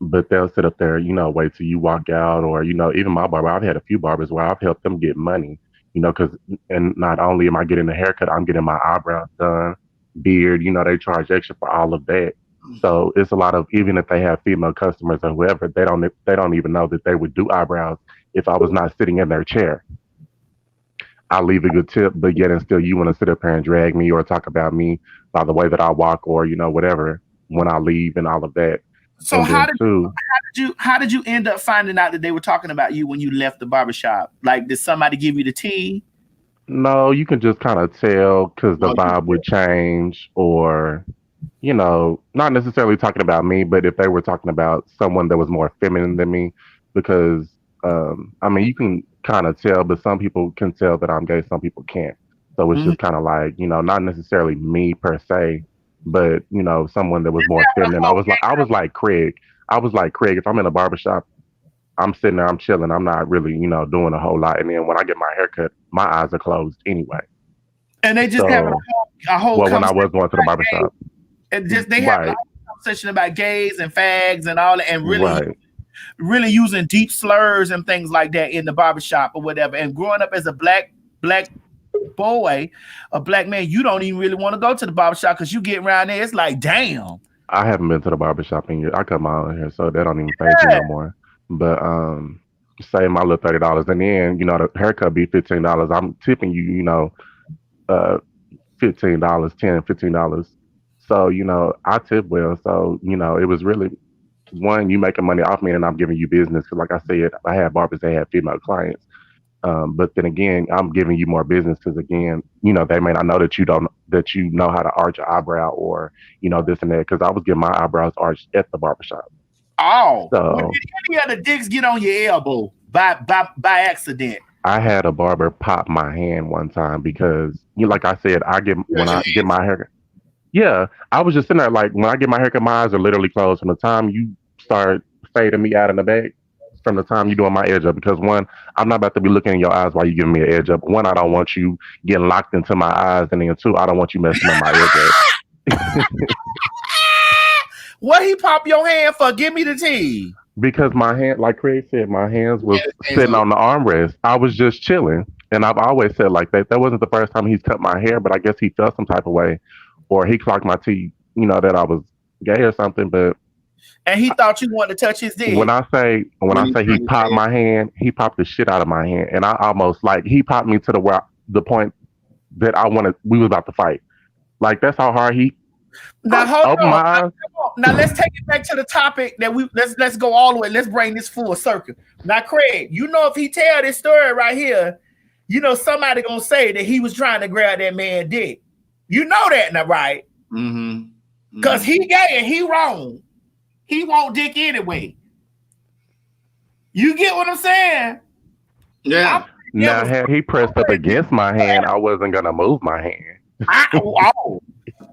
But they'll sit up there, wait till you walk out, or even my barber. I've had a few barbers where I've helped them get money, because and not only am I getting a haircut, I'm getting my eyebrows done, beard. They charge extra for all of that. So it's a lot of, even if they have female customers or whoever, they don't even know that they would do eyebrows if I was not sitting in their chair. I leave a good tip, but yet and still you want to sit up here and drag me or talk about me by the way that I walk or whatever when I leave and all of that. So how did you end up finding out that they were talking about you when you left the barbershop? Like, did somebody give you the tea? No, you can just kind of tell because the vibe would change, or not necessarily talking about me, but if they were talking about someone that was more feminine than me, because you can kind of tell, but some people can tell that I'm gay, some people can't. So it's just kind of like, not necessarily me per se, but someone that was more feminine. I was like Craig. If I'm in a barbershop, I'm sitting there, I'm chilling, I'm not really, doing a whole lot. And then when I get my haircut, my eyes are closed anyway. And they just having a whole well, when I was going to the barbershop. And just they have a whole conversation about gays and fags and all that, and really really using deep slurs and things like that in the barbershop or whatever. And growing up as a black boy, a black man, you don't even really want to go to the barbershop because you get around there, it's like, damn. I haven't been to the barbershop in years. I cut my own hair, so that don't even phase me Yeah. no more. But say my little $30, and then the haircut be $15. I'm tipping you, uh, $15, $10, $15. So I tip well. So it was really one, you making money off me, and I'm giving you business. 'Cause like I said, I had barbers that had female clients. But then again, I'm giving you more business because again, they may not know that you know how to arch your eyebrow or this and that. Because I was getting my eyebrows arched at the barbershop. Oh, well, So did any of the dicks get on your elbow by accident? I had a barber pop my hand one time because like I said, when I get my haircut. Yeah, I was just sitting there like when I get my haircut, my eyes are literally closed from the time you start fading me out in the back, from the time you doing my edge up. Because one, I'm not about to be looking in your eyes while you giving me an edge up. One, I don't want you getting locked into my eyes, and then two, I don't want you messing up my edge up. What he pop your hand for? Give me the tea. Because my hand, like Craig said, my hands was sitting on the armrest. I was just chilling, and I've always said like that. That wasn't the first time he's cut my hair, but I guess he felt some type of way, or he clocked my teeth, that I was gay or something. But And he thought you wanted to touch his dick. when I say he popped my hand, he popped the shit out of my hand, and I almost like he popped me to the point that we was about to fight. Like that's how hard he Now hold opened my eyes. Now let's take it back to the topic that let's go all the way. Let's bring this full circle. Now, Craig, if he tell this story right here, somebody gonna say that he was trying to grab that man dick. You know that now, right? Mm-hmm. Because he gay and he wrong. He want dick anyway. You get what I'm saying? Yeah. Now, had he pressed up against my hand, I wasn't gonna move my hand.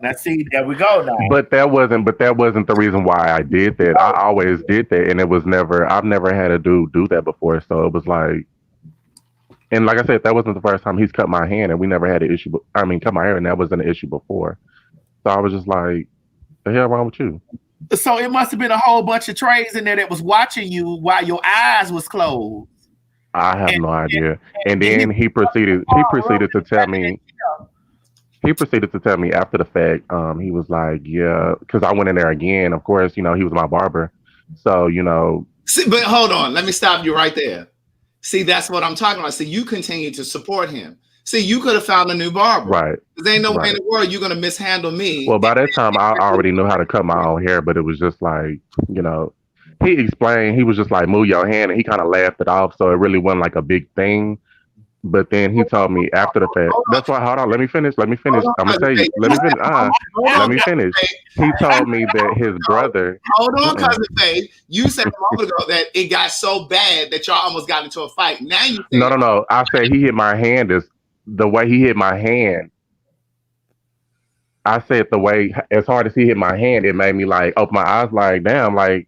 Now see, there we go now. But that wasn't the reason why I did that. I always did that, and I've never had a dude do that before. So it was like, and like I said, that wasn't the first time he's cut my hand, and we never had an issue. Cut my hair, and that wasn't an issue before. So I was just like, the hell wrong with you? So it must have been a whole bunch of trays in there that was watching you while your eyes was closed. I have no idea. And then he proceeded to tell me. He proceeded to tell me after the fact. He was like, "Yeah," because I went in there again. Of course, he was my barber, so See, but hold on, let me stop you right there. See, that's what I'm talking about. See, you continue to support him. See, you could have found a new barber, right? There ain't no way in the world you're gonna mishandle me. Well, by that time, I already knew how to cut my own hair, but it was just like, he explained. He was just like, "Move your hand," and he kind of laughed it off, so it really wasn't like a big thing. But then he told me after the fact. That's why. Hold on. Let me finish. I'm gonna tell you. Let me finish. Let me finish. He told me that his brother. Hold on, cousin Faith. You said a moment ago that it got so bad that y'all almost got into a fight. Now you. No. I said he hit my hand. Is the way he hit my hand. I said the way as hard as he hit my hand, it made me like open my eyes, like damn, like.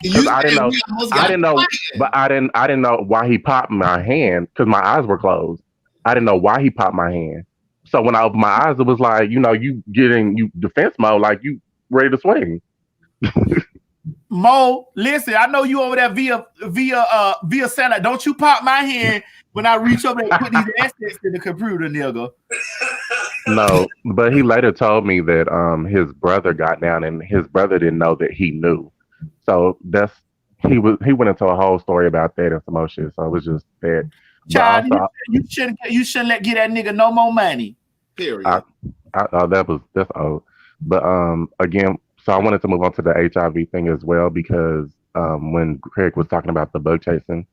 Because I didn't know why he popped my hand because my eyes were closed. I didn't know why he popped my hand. So when I opened my eyes, it was like, you getting defense mode, like you ready to swing. Mo, listen, I know you over there via satellite. Don't you pop my hand when I reach over and put these assets in the computer, nigga. No, but he later told me that his brother got down and his brother didn't know that he knew. So he went into a whole story about that and some more shit. So it was just that. Child, you shouldn't get that nigga no more money. Period. That's old. But again, so I wanted to move on to the HIV thing as well because when Craig was talking about the bug chasing,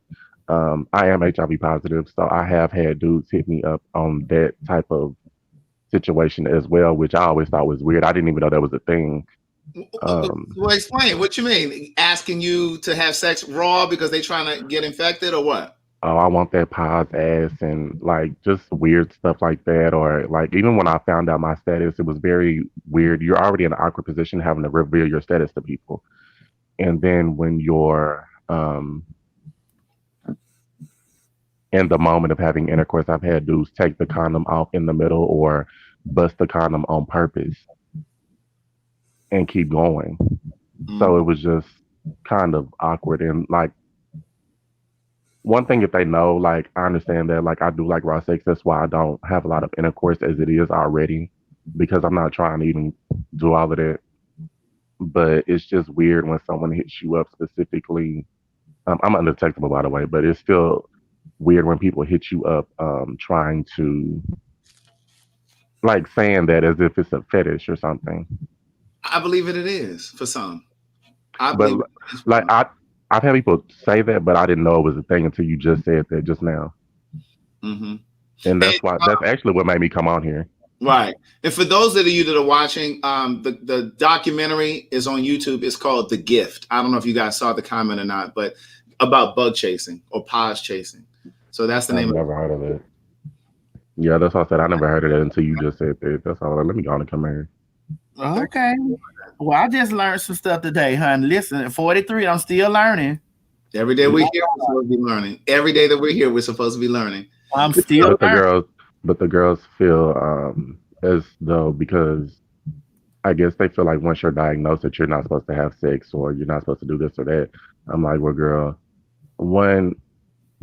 I am HIV positive, so I have had dudes hit me up on that type of situation as well, which I always thought was weird. I didn't even know that was a thing. Well, explain what you mean. Asking you to have sex raw because they trying to get infected or what? Oh, I want that pause ass and like just weird stuff like that. Or like even when I found out my status, it was very weird. You're already in an awkward position having to reveal your status to people. And then when you're in the moment of having intercourse, I've had dudes take the condom off in the middle or bust the condom on purpose and keep going. So it was just kind of awkward. And like, one thing, if they know, like, I understand that, like, I do like raw sex. That's why I don't have a lot of intercourse as it is already, because I'm not trying to even do all of that. But it's just weird when someone hits you up specifically. I'm undetectable, by the way, but it's still weird when people hit you up trying to, like, saying that as if it's a fetish or something. I believe it is for some. I But believe it is for like, some. I've had people say that, but I didn't know it was a thing until you just said that just now. Mm-hmm. And And, that's actually what made me come on here. right. And for those of you that are watching, the documentary is on YouTube. It's called The Gift. I don't know if you guys saw the comment or not, but about bug chasing or pause chasing. So that's the I've name of never heard of it. Yeah, that's what I said. I never heard of that until you just said that. That's all. Let me go on and come here. Okay. Well, I just learned some stuff today, hon. Listen, at 43, I'm still learning. Every day we're here, we're supposed to be learning. Every day that we're here, we're supposed to be learning. I'm still learning. But the girls feel as though, because I guess they feel like once you're diagnosed that you're not supposed to have sex or you're not supposed to do this or that. I'm like, well, girl, one,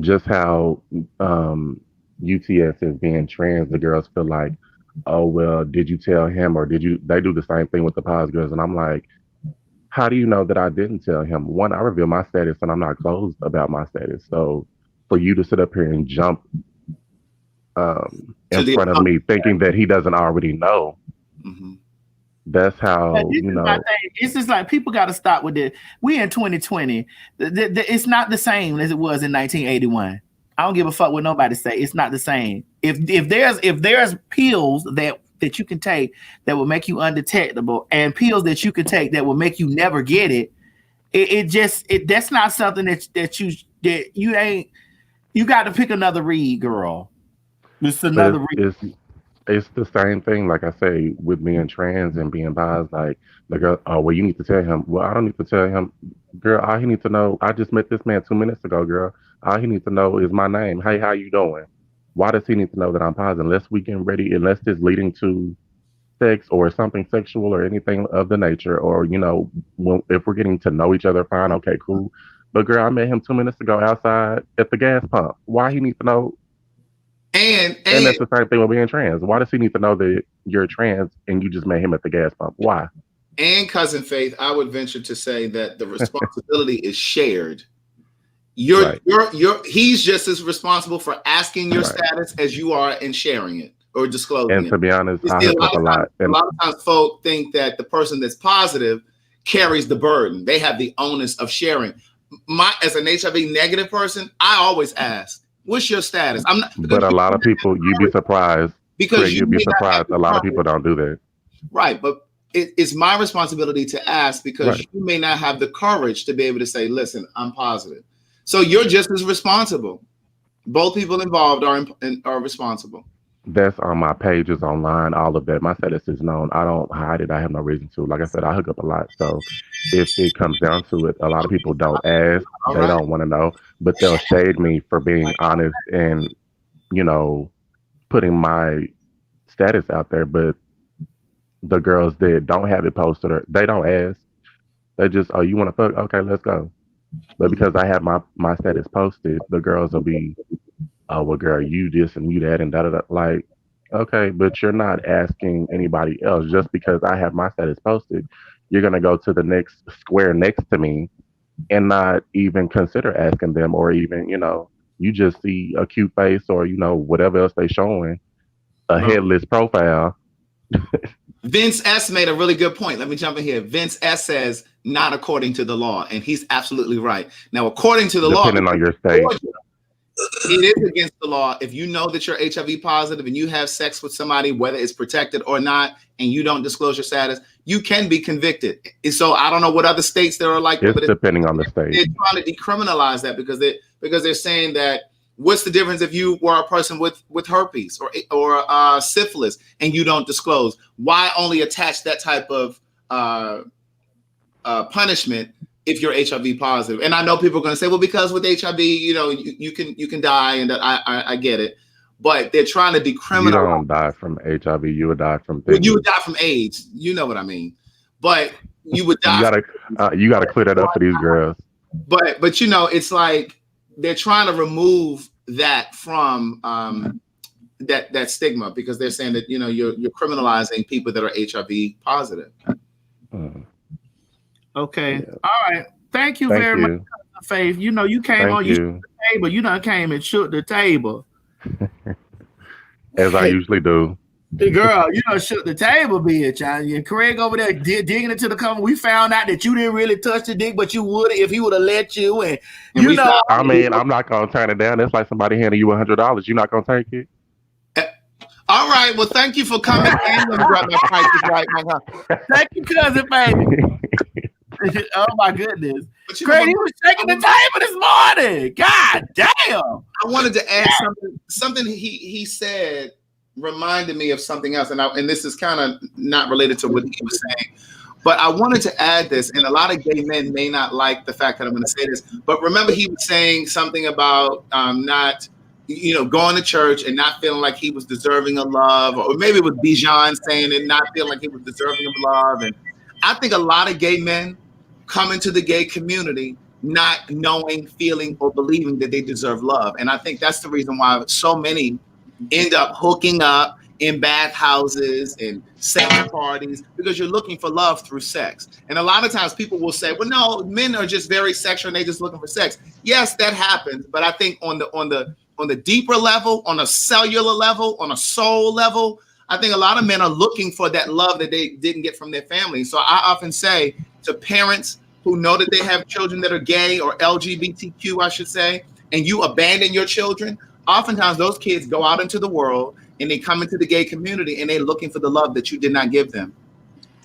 just how UTS is being trans, the girls feel like, oh well, did you tell him or did you? They do the same thing with the pause girls, and I'm like, how do you know that I didn't tell him? One, I reveal my status, and I'm not closed about my status. So for you to sit up here and jump in front of me, thinking that he doesn't already know, that's how This is my thing. It's just like people got to stop with it. We in 2020. It's not the same as it was in 1981. I don't give a fuck what nobody say. It's not the same. If there's pills that you can take that will make you undetectable, and pills that you can take that will make you never get it, that's not something that you ain't. You got to pick another read, girl. It's another read. It's the same thing, like I say, with being trans and being bi. Like the girl, oh well, you need to tell him. Well, I don't need to tell him, girl. All he needs to know. I just met this man 2 minutes ago, girl. All he needs to know is my name. Hey, how you doing? Why does he need to know that I'm positive? Unless we getting ready, unless it's leading to sex or something sexual or anything of the nature, or if we're getting to know each other, fine, okay, cool. But girl, I met him 2 minutes ago outside at the gas pump. Why he need to know? And that's the same thing with being trans. Why does he need to know that you're trans and you just met him at the gas pump? Why? And Cousin Faith, I would venture to say that the responsibility is shared. He's just as responsible for asking your status as you are in sharing it or disclosing it. And to be honest, I hook up a lot. A lot of times folk think that the person that's positive carries the burden. They have the onus of sharing. As an HIV negative person, I always ask, what's your status? I'm not, but a lot of people, you'd be surprised. Because you'd be surprised. A lot of people don't do that. Right. But it's my responsibility to ask because you may not have the courage to be able to say, listen, I'm positive. So you're just as responsible. Both people involved are responsible. That's on my pages online, all of that. My status is known. I don't hide it. I have no reason to. Like I said, I hook up a lot. So if it comes down to it, a lot of people don't ask. They don't want to know. But they'll shade me for being honest and, putting my status out there. But the girls that don't have it posted, they don't ask. They just, oh, you want to fuck? Okay, let's go. But because I have my status posted, the girls will be, oh, well, girl, you this and you that and da-da-da. Like, okay, but you're not asking anybody else. Just because I have my status posted, you're going to go to the next square next to me and not even consider asking them, or even, you just see a cute face or, whatever else they showing, a headless profile. Vince S made a really good point. Let me jump in here. Vince S says, not according to the law. And he's absolutely right. Now, according to the law, depending on your state, it is against the law. If you know that you're HIV positive and you have sex with somebody, whether it's protected or not, and you don't disclose your status, you can be convicted. And so I don't know what other states there are like. It's depending on the state. They're trying to decriminalize that because they're saying that what's the difference if you were a person with herpes or syphilis and you don't disclose? Why only attach that type of punishment if you're HIV positive? And I know people are going to say, well, because with HIV, you can die, and that I get it, but they're trying to decriminalize. You don't die from HIV. You would die from things. You would die from AIDS. You know what I mean? But you would die. You gotta clear that up for these girls. But you know, it's like they're trying to remove that from that stigma, because they're saying that, you know, you're criminalizing people that are HIV positive. Okay. Yeah. All right. Thank you very much, Faith. You know, you came on, you shook the table. You done came and shook the table. As I usually do. Girl, you done shook the table, bitch. And Craig over there digging into the cover. We found out that you didn't really touch the dick, but you would if he would have let you. And you know, I mean, I'm not gonna turn it down. It's like somebody handing you $100. You're not gonna take it. All right. Well, thank you for coming. And let me grab my prices right now. Thank you, cousin, baby. Oh my goodness. Craig, he was shaking the table this morning. God damn. I wanted to add something he said reminded me of something else, and this is kind of not related to what he was saying, but I wanted to add this, and a lot of gay men may not like the fact that I'm going to say this, but remember he was saying something about not, you know, going to church and not feeling like he was deserving of love, or maybe it was Bijan saying it, not feeling like he was deserving of love. And I think a lot of gay men come into the gay community not knowing, feeling, or believing that they deserve love. And I think that's the reason why so many end up hooking up in bathhouses and sex parties, because you're looking for love through sex. And a lot of times people will say, well, no, men are just very sexual and they're just looking for sex. Yes, that happens. But I think on the deeper level, on a cellular level, on a soul level, I think a lot of men are looking for that love that they didn't get from their family. So I often say to parents who know that they have children that are gay or LGBTQ, I should say, and you abandon your children, oftentimes those kids go out into the world and they come into the gay community and they're looking for the love that you did not give them.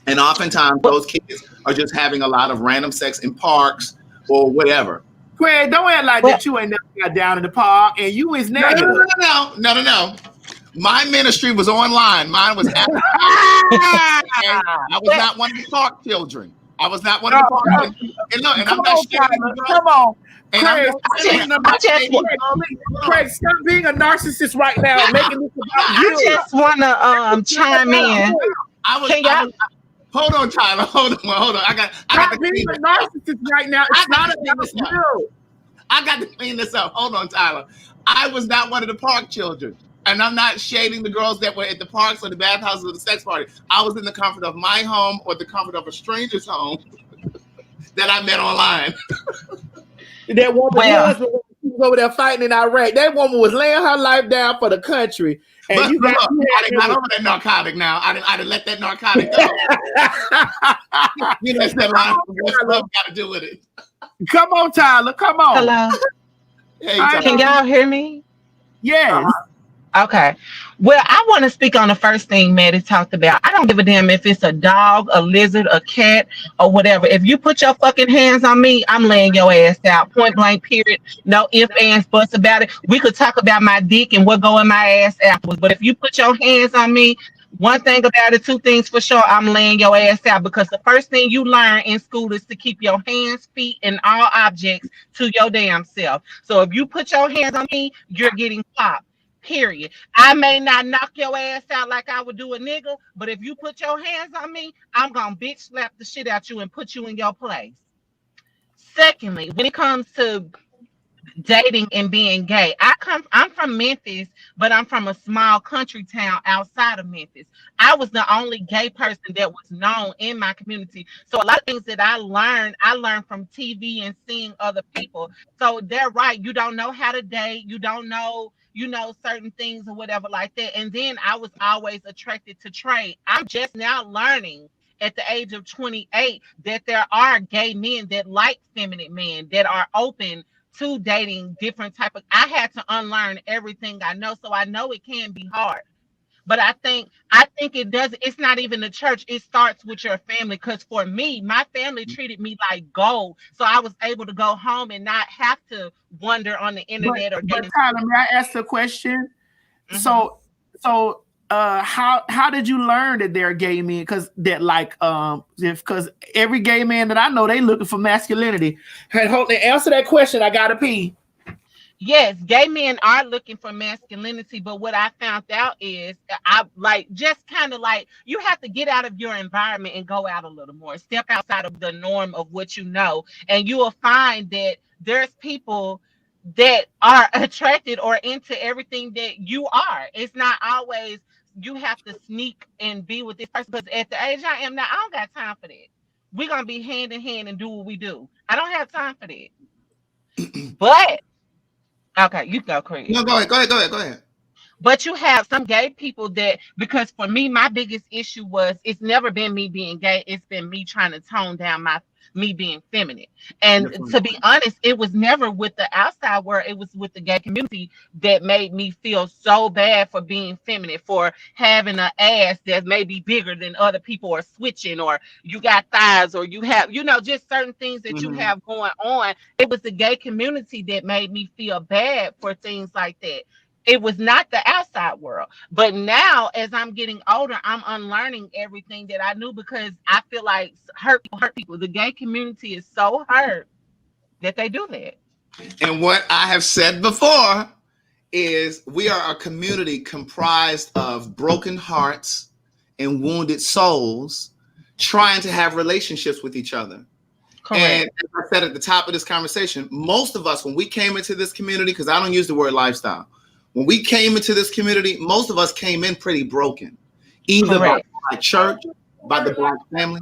And oftentimes those kids are just having a lot of random sex in parks or whatever. Craig, don't act like that you ain't never got down in the park and you is negative. No. My ministry was online. Mine was I was not one of the park children. I was not one of the park children. And look, and I'm not sharing. Come on. And Craig, stop being a narcissist right now and making this about you. I just want to chime in. Hold on, Tyler. Hold on. I got to being a narcissist right now. It's not about you. I got to clean this up. Hold on, Tyler. I was not one of the park children. And I'm not shading the girls that were at the parks or the bathhouses or the sex party. I was in the comfort of my home or the comfort of a stranger's home that I met online. That woman was over there fighting in Iraq. That woman was laying her life down for the country. And I didn't got over that narcotic now. I didn't let that narcotic go. You know, what's love got to do with it? Come on, Tyler. Come on. Hello. Hey, Tyler. Can y'all hear me? Yes. Okay. Well, I want to speak on the first thing Maddie talked about. I don't give a damn if it's a dog, a lizard, a cat, or whatever. If you put your fucking hands on me, I'm laying your ass out. Point blank, period. No ifs, ands, buts about it. We could talk about my dick and what go in my ass afterwards. But if you put your hands on me, one thing about it, two things for sure, I'm laying your ass out, because the first thing you learn in school is to keep your hands, feet, and all objects to your damn self. So if you put your hands on me, you're getting popped. Period. I may not knock your ass out like I would do a nigga, but if you put your hands on me, I'm gonna bitch slap the shit out you and put you in your place. Secondly, when it comes to dating and being gay, I'm from Memphis, but I'm from a small country town outside of Memphis. I was the only gay person that was known in my community. So a lot of things that I learned from TV and seeing other people. So they're right. You don't know how to date. You don't know, certain things or whatever like that. And then I was always attracted to trade. I'm just now learning at the age of 28 that there are gay men that like feminine men, that are open to dating different type of. I had to unlearn everything I know, so I know it can be hard. But I think it does. It's not even the church. It starts with your family. Because for me, my family treated me like gold, so I was able to go home and not have to wonder on the internet or. But Tyler, may I ask a question? Mm-hmm. So, how did you learn that they're gay men? Because every gay man that I know, they looking for masculinity. Hey, hold on, answer that question. I gotta pee. Yes, gay men are looking for masculinity, but what I found out is I like just kind of like you have to get out of your environment and go out a little more, step outside of the norm of what you know, and you will find that there's people that are attracted or into everything that you are. It's not always you have to sneak and be with this person because at the age I am now, I don't got time for that. We're gonna be hand in hand and do what we do. I don't have time for that. But okay, you go, Craig. No, go ahead. But you have some gay people that, because for me, my biggest issue was it's never been me being gay. It's been me trying to tone down me being feminine. And to be honest, it was never with the outside world. It was with the gay community that made me feel so bad for being feminine, for having an ass that may be bigger than other people, or switching, or you got thighs, or you have, just certain things that you have going on. It was the gay community that made me feel bad for things like that. It was not the outside world. But now, as I'm getting older, I'm unlearning everything that I knew because I feel like hurt people. The gay community is so hurt that they do that. And what I have said before is we are a community comprised of broken hearts and wounded souls trying to have relationships with each other. Correct. And as I said at the top of this conversation, most of us, when we came into this community, because I don't use the word lifestyle, when we came into this community, most of us came in pretty broken, either by church, by the Black family.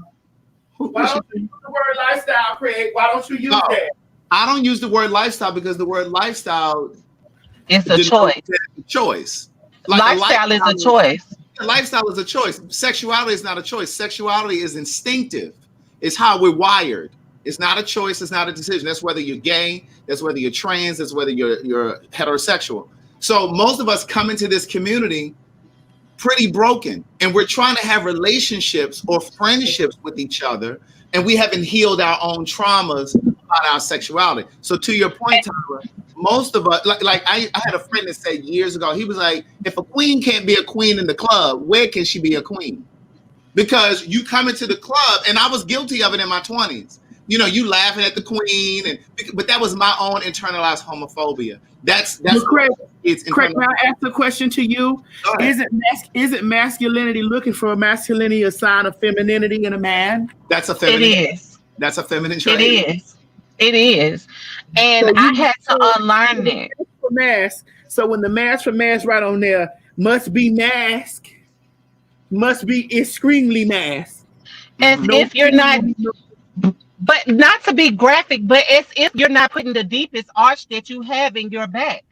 Why don't you use the word lifestyle, Craig? Why don't you use that? I don't use the word lifestyle because the word lifestyle is a choice. Choice. Lifestyle is a choice. Lifestyle is a choice. Sexuality is not a choice. Sexuality is instinctive. It's how we're wired. It's not a choice. It's not a decision. That's whether you're gay. That's whether you're trans. That's whether you're heterosexual. So most of us come into this community pretty broken, and we're trying to have relationships or friendships with each other, and we haven't healed our own traumas about our sexuality. So to your point, Tyler, most of us, like I had a friend that said years ago, he was like, if a queen can't be a queen in the club, where can she be a queen? Because you come into the club, and I was guilty of it in my 20s. You laughing at the queen, but that was my own internalized homophobia. That's Craig, may I ask a question to you? Isn't masculinity looking for masculinity a sign of femininity in a man? That's a feminine. It is. That's a feminine trait. It is. And so I had to unlearn that. Mask. So when the mask for mask right on there must be mask, must be extremely mask. As if you're not. But not to be graphic, but as if you're not putting the deepest arch that you have in your back.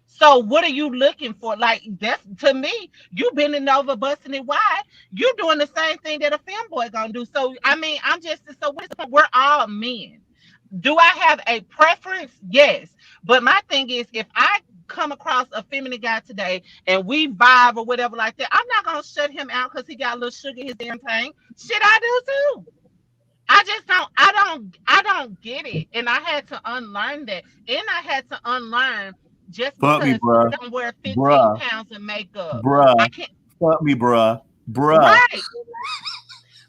So what are you looking for? Like, that's, to me, you bending over, busting it wide. You're doing the same thing that a femboy gonna do. So, I mean, we're all men. Do I have a preference? Yes. But my thing is, if I come across a feminine guy today and we vibe or whatever like that, I'm not gonna shut him out because he got a little sugar in his damn tank. Shit, I do too. I don't get it. And I had to unlearn that. And I had to unlearn just because I don't wear 15 pounds of makeup. I can't. Fuck me, bruh. Right.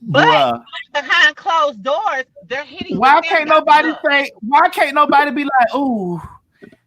But behind closed doors, they're hitting. Why can't nobody be like, ooh,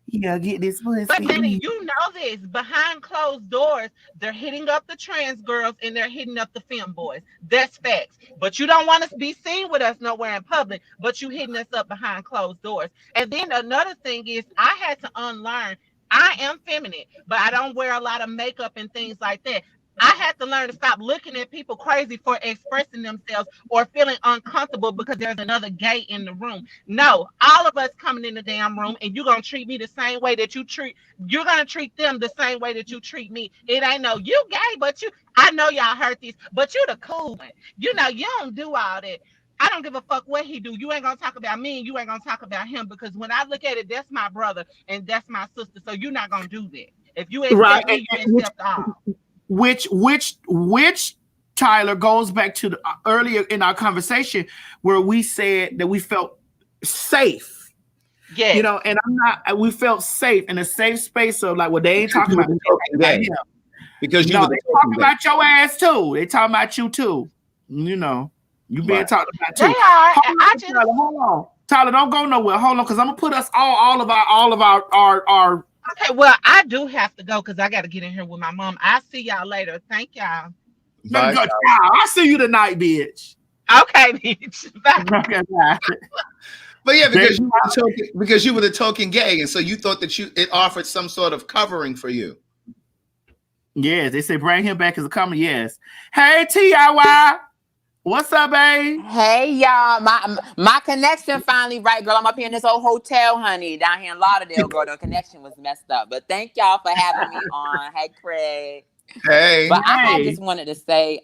yeah, get this pussy. But Maddie, you know this. Behind closed doors, they're hitting up the trans girls and they're hitting up the femme boys. That's facts. But you don't want to be seen with us nowhere in public, but you hitting us up behind closed doors. And then another thing is I had to unlearn. I am feminine, but I don't wear a lot of makeup and things like that. I had to learn to stop looking at people crazy for expressing themselves or feeling uncomfortable because there's another gay in the room. No, all of us coming in the damn room and you're going to treat me the same way that you're going to treat them the same way that you treat me. It ain't no, you gay, but I know y'all heard this, but you the cool one. You don't do all that. I don't give a fuck what he do. You ain't going to talk about me and you ain't going to talk about him because when I look at it, that's my brother and that's my sister. So you're not going to do that. If you accept me, you accept all. Which Tyler goes back to earlier in our conversation where we said that we felt safe. Yeah. And we felt safe in a safe space of like, well, they ain't talking about him. Because they talking about your ass too. They talking about you too. You being talked about too. They are. Hold on. Tyler, don't go nowhere. Hold on, because I'm gonna put us all of our. Okay, well, I do have to go because I got to get in here with my mom. I'll see y'all later. Thank y'all. Let me Bye. go. I'll see you tonight, bitch. Okay, bitch. Bye. Okay, bye. But yeah, There because you you were the token gay, and so you thought that it offered some sort of covering for you. Yes, they say bring him back as a comedy. Yes. Hey, TIY. What's up, babe? Hey y'all, my connection finally right, girl. I'm up here in this old hotel, honey, down here in Lauderdale, girl. The connection was messed up, but thank y'all for having me on. Hey, Craig. Hey. But I Hey. just wanted to say,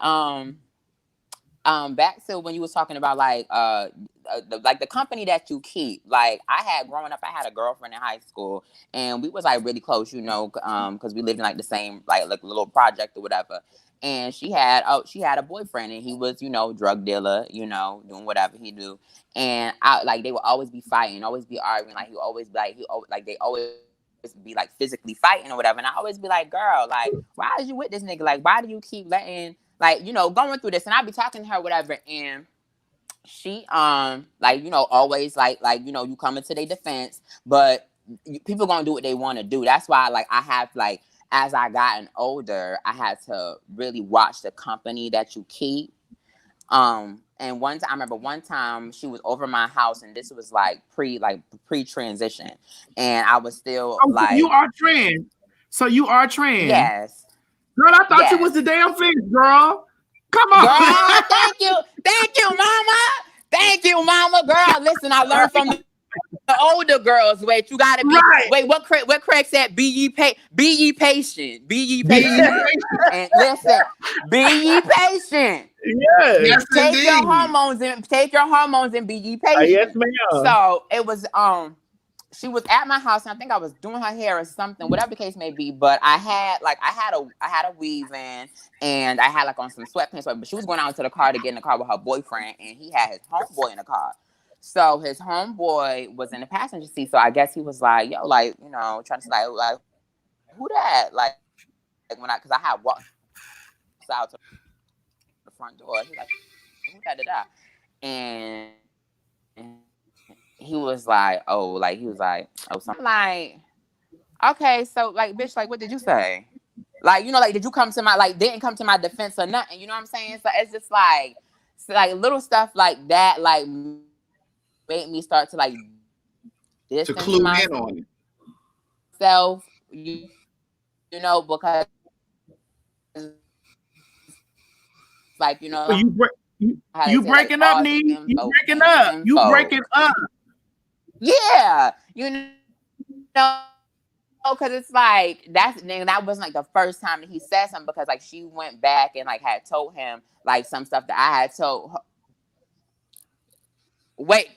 back to when you was talking about like the company that you keep. Like I had growing up, I had a girlfriend in high school, and we was like really close, you know, because we lived in like the same like little project or whatever. And she had a boyfriend, and he was, you know, drug dealer, you know, doing whatever he do. And I like they would always be fighting, always be arguing. Like they always be like physically fighting or whatever. And I always be like, girl, like why is you with this nigga? Like why do you keep letting like, you know, going through this? And I'd be talking to her, whatever, and she like, you know, always like, you know, you coming to their defense, but people gonna do what they want to do. That's why like I have like, as I gotten older, I had to really watch the company that you keep. And I remember one time she was over my house, and this was like pre-transition, and I was still Oh, so you like, are trans. So you are trans. yes, Girl, I thought you was yes. the damn fix, girl. Come on. Girl, thank you, mama. Girl, listen, I learned from the older girls. Wait, you gotta be Right. Wait, what Craig said? Be ye patient. Be ye patient. And listen, be ye patient. Yes. Yes, Take indeed. your hormones and be ye patient. Yes, ma'am. So it was she was at my house, and I think I was doing her hair or something, whatever the case may be. But I had a weave in, and I had like on some sweatpants. But she was going out to the car to get in the car with her boyfriend, and he had his homeboy in the car. So his homeboy was in the passenger seat. So I guess he was like, yo, like, you know, trying to say like who that? Like because I had walked out to the front door. He was like, who that? And he was like, something like, okay, so like, bitch, like, what did you say? Like, you know, like, did you come to my, like, didn't come to my defense or nothing? You know what I'm saying? So it's just like, little stuff like that, like, made me start to like To distance clue in on it. myself, you know, because like, you know, So how they you say, like, breaking up, all Nee? You info breaking ain't up. You info. breaking up. Yeah, you know. Because it's like that wasn't like the first time that he said something, because like she went back and like had told him like some stuff that I had told her. Wait,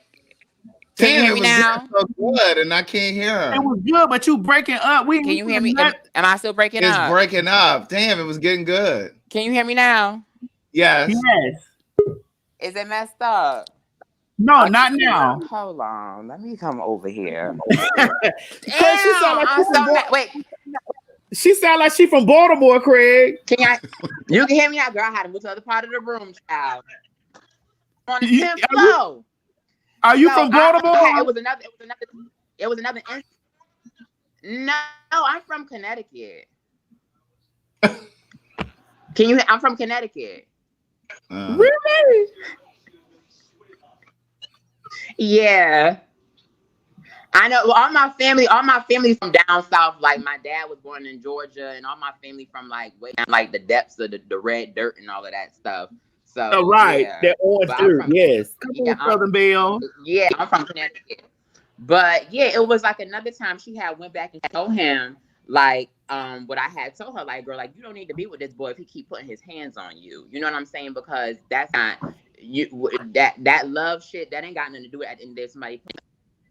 can you Damn, hear it me was now? so good, and I can't hear It her. was good, but you breaking up. We Can you hear me? Am I still breaking It's up? breaking up. Damn, it was getting good. Can you hear me now? Yes. Yes. Is it messed up? No, not now. Hold on, let me come over here. Craig, she sound like I'm so mad. Wait, she sound like she from Baltimore, Craig. you can hear me now, girl? I had to move to the other part of the room, child. On the You- 10th are you- floor. Are you So from Baltimore? it was another. No, I'm from Connecticut. Can you? I'm from Connecticut. Really? Yeah, I know. Well, all my family from down south. Like my dad was born in Georgia, and all my family from like way down, like the depths of the red dirt and all of that stuff. So Oh, right. yeah, That orange but dirt. Yes. Come on, Southern Belle. Yeah, I'm from Connecticut. But yeah, it was like another time she had went back and told him like what I had told her, like, girl, like you don't need to be with this boy if he keep putting his hands on you. You know what I'm saying? Because that's not that love shit that ain't got nothing to do with it. And there's somebody,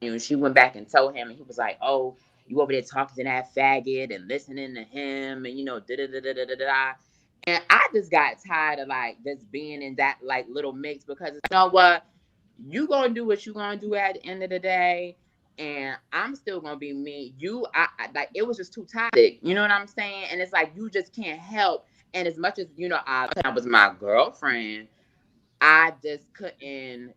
you know, she went back and told him, and he was like, oh, you over there talking to that faggot and listening to him, and you know, da da da da da da da. And I just got tired of like just being in that like little mix, because you know what, you gonna do what you gonna do at the end of the day, and I'm still gonna be me. I like, it was just too toxic. You know what I'm saying? And it's like you just can't help. And as much as, you know, I was my girlfriend, I just couldn't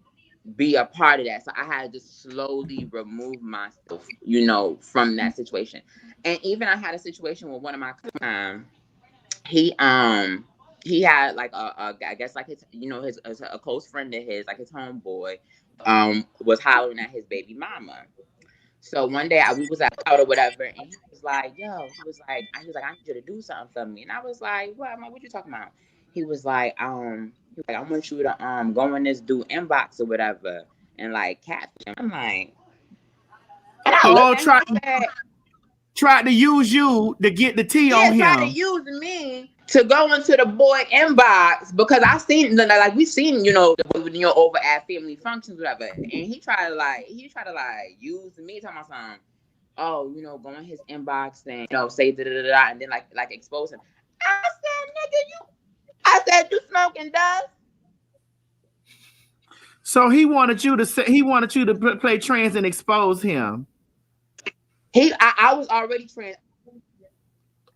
be a part of that. So I had to just slowly remove myself, you know, from that situation. And even I had a situation with one of my he he had like a I guess like his, you know, his a close friend of his, like his homeboy, was hollering at his baby mama. So one day we was out or whatever, and he was like, "Yo," he was like, "I need you to do something for me." And I was like, "What?" I'm like, "What you talking about?" He was like, "I want you to go in this dude inbox or whatever and like catfish him." I'm like, and I looked Oh, at him, I said, try to use you to get the tea "Yeah, on try to him. use me to go into the boy inbox because I seen like we seen, you know, over at family functions whatever." And he tried to use me, talking about something. Oh, you know, go in his inbox and, you know, say da da da da, and then like expose him. I said, "Nigga, you smoking dust?" So he wanted you to play trans and expose him. I was already trans.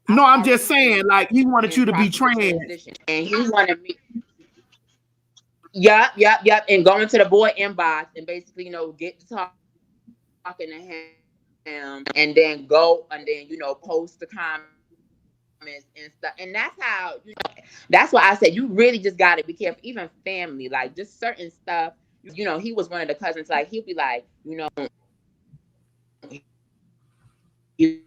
I No, was I'm just already saying, like he wanted in you to be process of trans. transition, and he wanted me. Yep, and go into the boy inbox and basically, you know, get to talking to him, and then go and then, you know, post the comments and stuff. And that's how, you know, that's why I said you really just got to be careful. Even family, like just certain stuff. You know, he was one of the cousins. Like he'll be like, you know, he's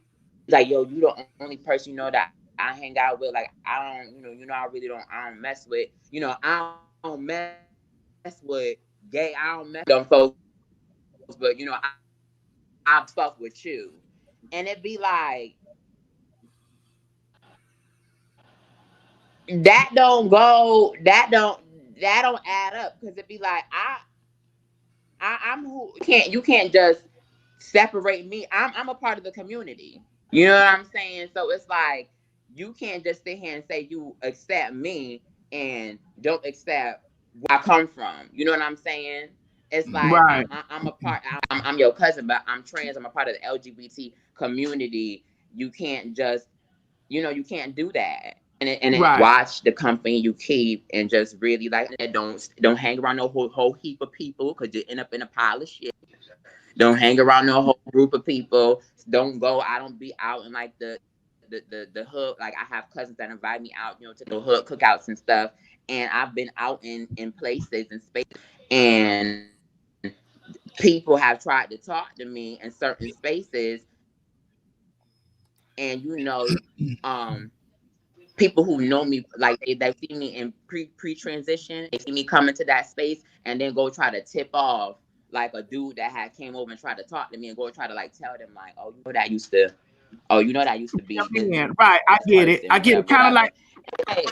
like, "Yo, you the only person, you know, that I hang out with. Like I don't, I don't mess with, you know, I don't mess with gay. I don't mess with them folks, but you know, I fuck with you." And it be like, that don't add up, because it be like I'm who you can't just separate me. I'm a part of the community. You know what I'm saying? So it's like you can't just sit here and say you accept me and don't accept where I come from. You know what I'm saying? It's like Right, I'm a part. I'm your cousin, but I'm trans. I'm a part of the LGBT community. You can't just, you can't do that. And right, watch the company you keep, and just really like don't hang around no whole heap of people, because you end up in a pile of shit. Don't hang around no whole group of people. Don't go. I don't be out in like the hood. Like I have cousins that invite me out, to the hood cookouts and stuff. And I've been out in places and spaces, and people have tried to talk to me in certain spaces, and people who know me, like they see me in pre-transition, they see me come into that space and then go try to tip off like a dude that had came over and tried to talk to me, and go try to like tell them like, you know that used to be this yeah, right. I get it. person, I get it. whatever. Hey,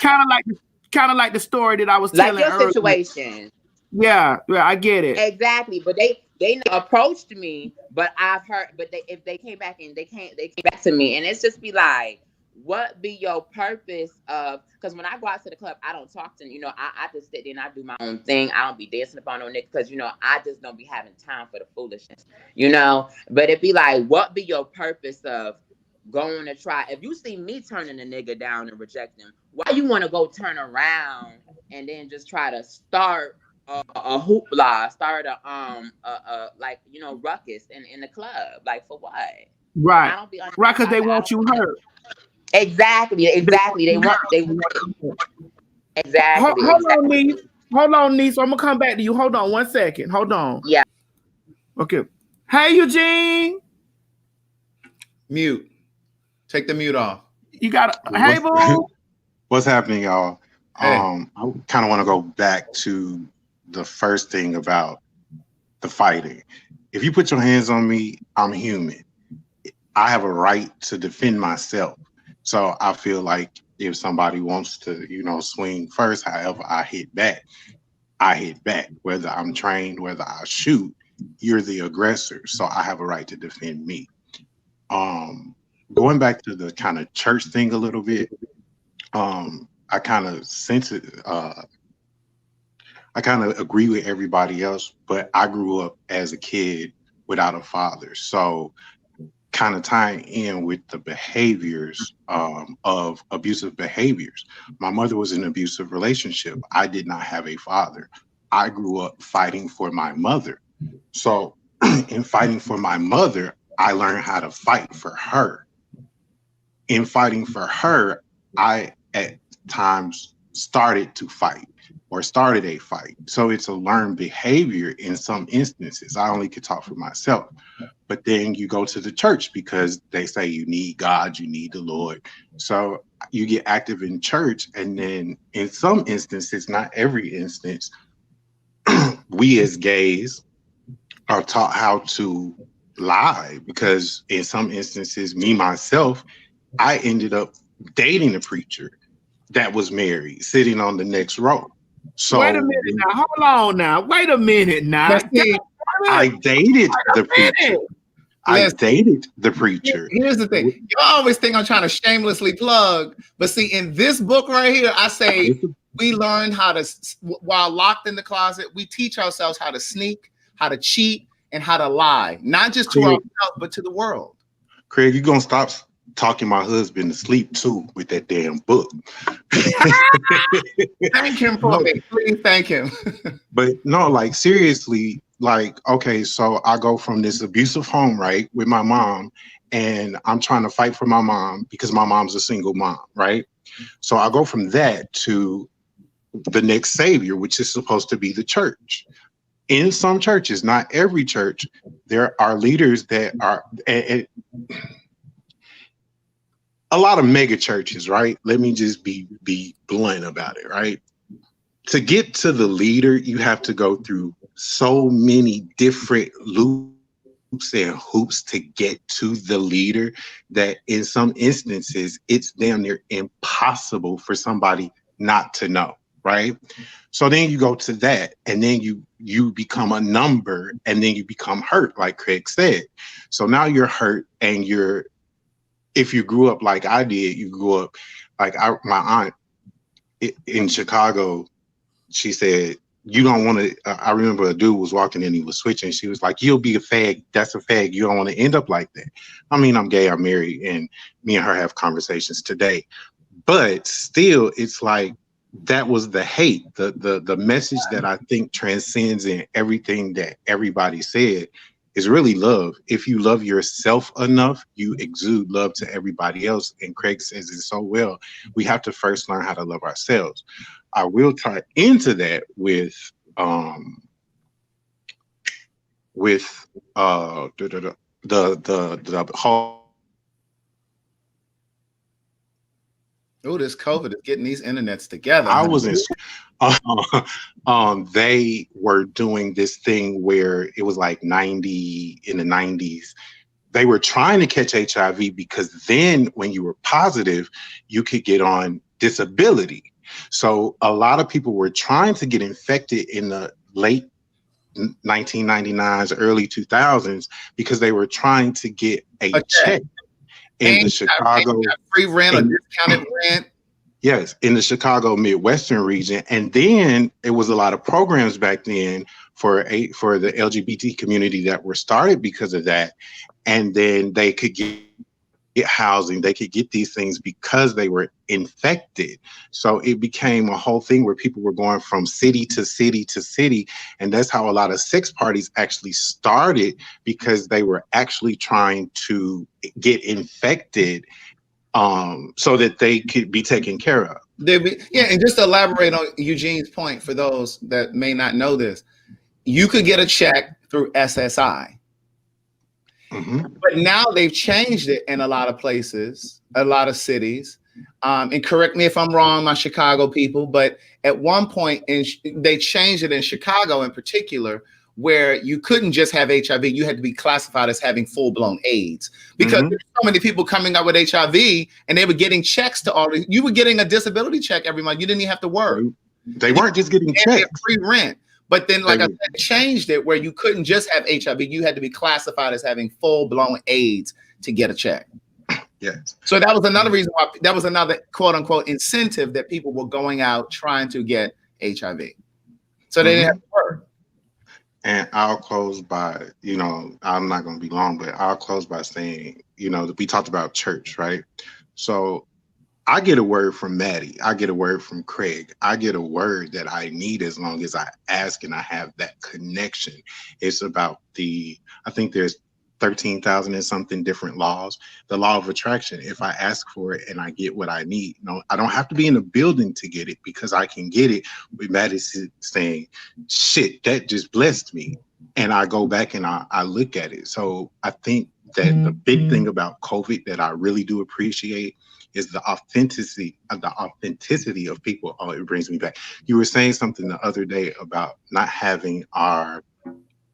Kind of like the story that I was like telling your earlier. situation. Yeah, I get it. Exactly, but they never approached me, but I've heard. But if they came back and they came back to me, and it's just be like, what be your purpose of? Because when I go out to the club, I don't talk to, I just sit there and I do my own thing. I don't be dancing upon no nigga, because I just don't be having time for the foolishness. But it be like, what be your purpose of going to try? If you see me turning a nigga down and rejecting him, why you want to go turn around and then just try to start a hoopla, start like ruckus in the club, like for what? And Right, I don't be right, because understanding. they I want don't you hurt. exactly. They want They you want they hurt. exactly Hold on, exactly. niece. Hold on, niece. I'm gonna come back to you. Hold on 1 second. Hold on. Yeah. Okay. Hey, Eugene. Mute. Take the mute off. You got a hey, What's boo. what's happening, y'all? Hey. I kind of want to go back to the first thing about the fighting. If you put your hands on me, I'm human. I have a right to defend myself. So I feel like if somebody wants to, swing first, however I hit back, Whether I'm trained, whether I shoot, you're the aggressor. So I have a right to defend me. Going back to the kind of church thing a little bit, I kind of sense it. I kind of agree with everybody else, but I grew up as a kid without a father. So kind of tying in with the behaviors of abusive behaviors. My mother was in an abusive relationship. I did not have a father. I grew up fighting for my mother. So in fighting for my mother, I learned how to fight for her. In fighting for her, I at times started to fight or started a fight. So it's a learned behavior in some instances. I only could talk for myself. But then you go to the church because they say you need God, you need the Lord. So you get active in church. And then in some instances, not every instance, we as gays are taught how to lie, because in some instances, me, myself, I ended up dating a preacher that was married, sitting on the next row. So Wait a minute now. Hold on now. Wait a minute now. I dated the preacher. I Listen, dated the preacher. Here's the thing. You always think I'm trying to shamelessly plug, but see, in this book right here, I say we learn how to, while locked in the closet, we teach ourselves how to sneak, how to cheat, and how to lie, not just to ourselves, but to the world. Craig, you're gonna stop talking my husband to sleep too with that damn book. Thank him for me. Please thank him. But no, like seriously, like, okay, so I go from this abusive home, right, with my mom, and I'm trying to fight for my mom because my mom's a single mom, right? So I go from that to the next savior, which is supposed to be the church. In some churches, not every church, there are leaders that are a lot of mega churches, right? Let me just be blunt about it, right? To get to the leader, you have to go through so many different loops and hoops to get to the leader that in some instances, it's damn near impossible for somebody not to know, right? So then you go to that, and then you become a number, and then you become hurt, like Craig said. So now you're hurt, and if you grew up like I did, you grew up like my aunt in Chicago, she said, you don't want to, I remember a dude was walking in, he was switching. She was like, you'll be a fag. That's a fag. You don't want to end up like that. I mean, I'm gay, I'm married, and me and her have conversations today. But still, it's like, that was the hate, the message that I think transcends in everything that everybody said is really love. If you love yourself enough, you exude love to everybody else. And Craig says it so well. We have to first learn how to love ourselves. I will tie into that with the whole. Oh, this COVID is getting these internets together. I was in. They were doing this thing where it was like 90 in the 90s. They were trying to catch HIV because then when you were positive, you could get on disability. So a lot of people were trying to get infected in the late 1999s, early 2000s, because they were trying to get a check in the Chicago free rent or discounted rent. Yes, in the Chicago Midwestern region. And then there was a lot of programs back then for the LGBT community that were started because of that. And then they could get housing, they could get these things because they were infected. So it became a whole thing where people were going from city to city to city. And that's how a lot of sex parties actually started, because they were actually trying to get infected so that they could be taken care of. And just to elaborate on Eugene's point, for those that may not know this, you could get a check through SSI. Mm-hmm. But now they've changed it in a lot of places, a lot of cities. And correct me if I'm wrong, my Chicago people, but at one point they changed it in Chicago in particular, where you couldn't just have HIV, you had to be classified as having full-blown AIDS, because there's so many people coming out with HIV and they were getting checks to all. You were getting a disability check every month. You didn't even have to work. They weren't just getting checks. Free rent. But then, like I said, changed it where you couldn't just have HIV. You had to be classified as having full-blown AIDS to get a check. Yes. So that was another reason why, that was another quote-unquote incentive that people were going out trying to get HIV. So they didn't have to work. And I'll close by, I'm not going to be long, but I'll close by saying, we talked about church, right? So I get a word from Maddie. I get a word from Craig. I get a word that I need as long as I ask and I have that connection. It's about I think there's 13,000 and something different laws. The law of attraction. If I ask for it and I get what I need, I don't have to be in a building to get it, because I can get it with Maddie saying, shit, that just blessed me. And I go back and I look at it. So I think that the big thing about COVID that I really do appreciate is the authenticity of people. Oh, it brings me back. You were saying something the other day about not having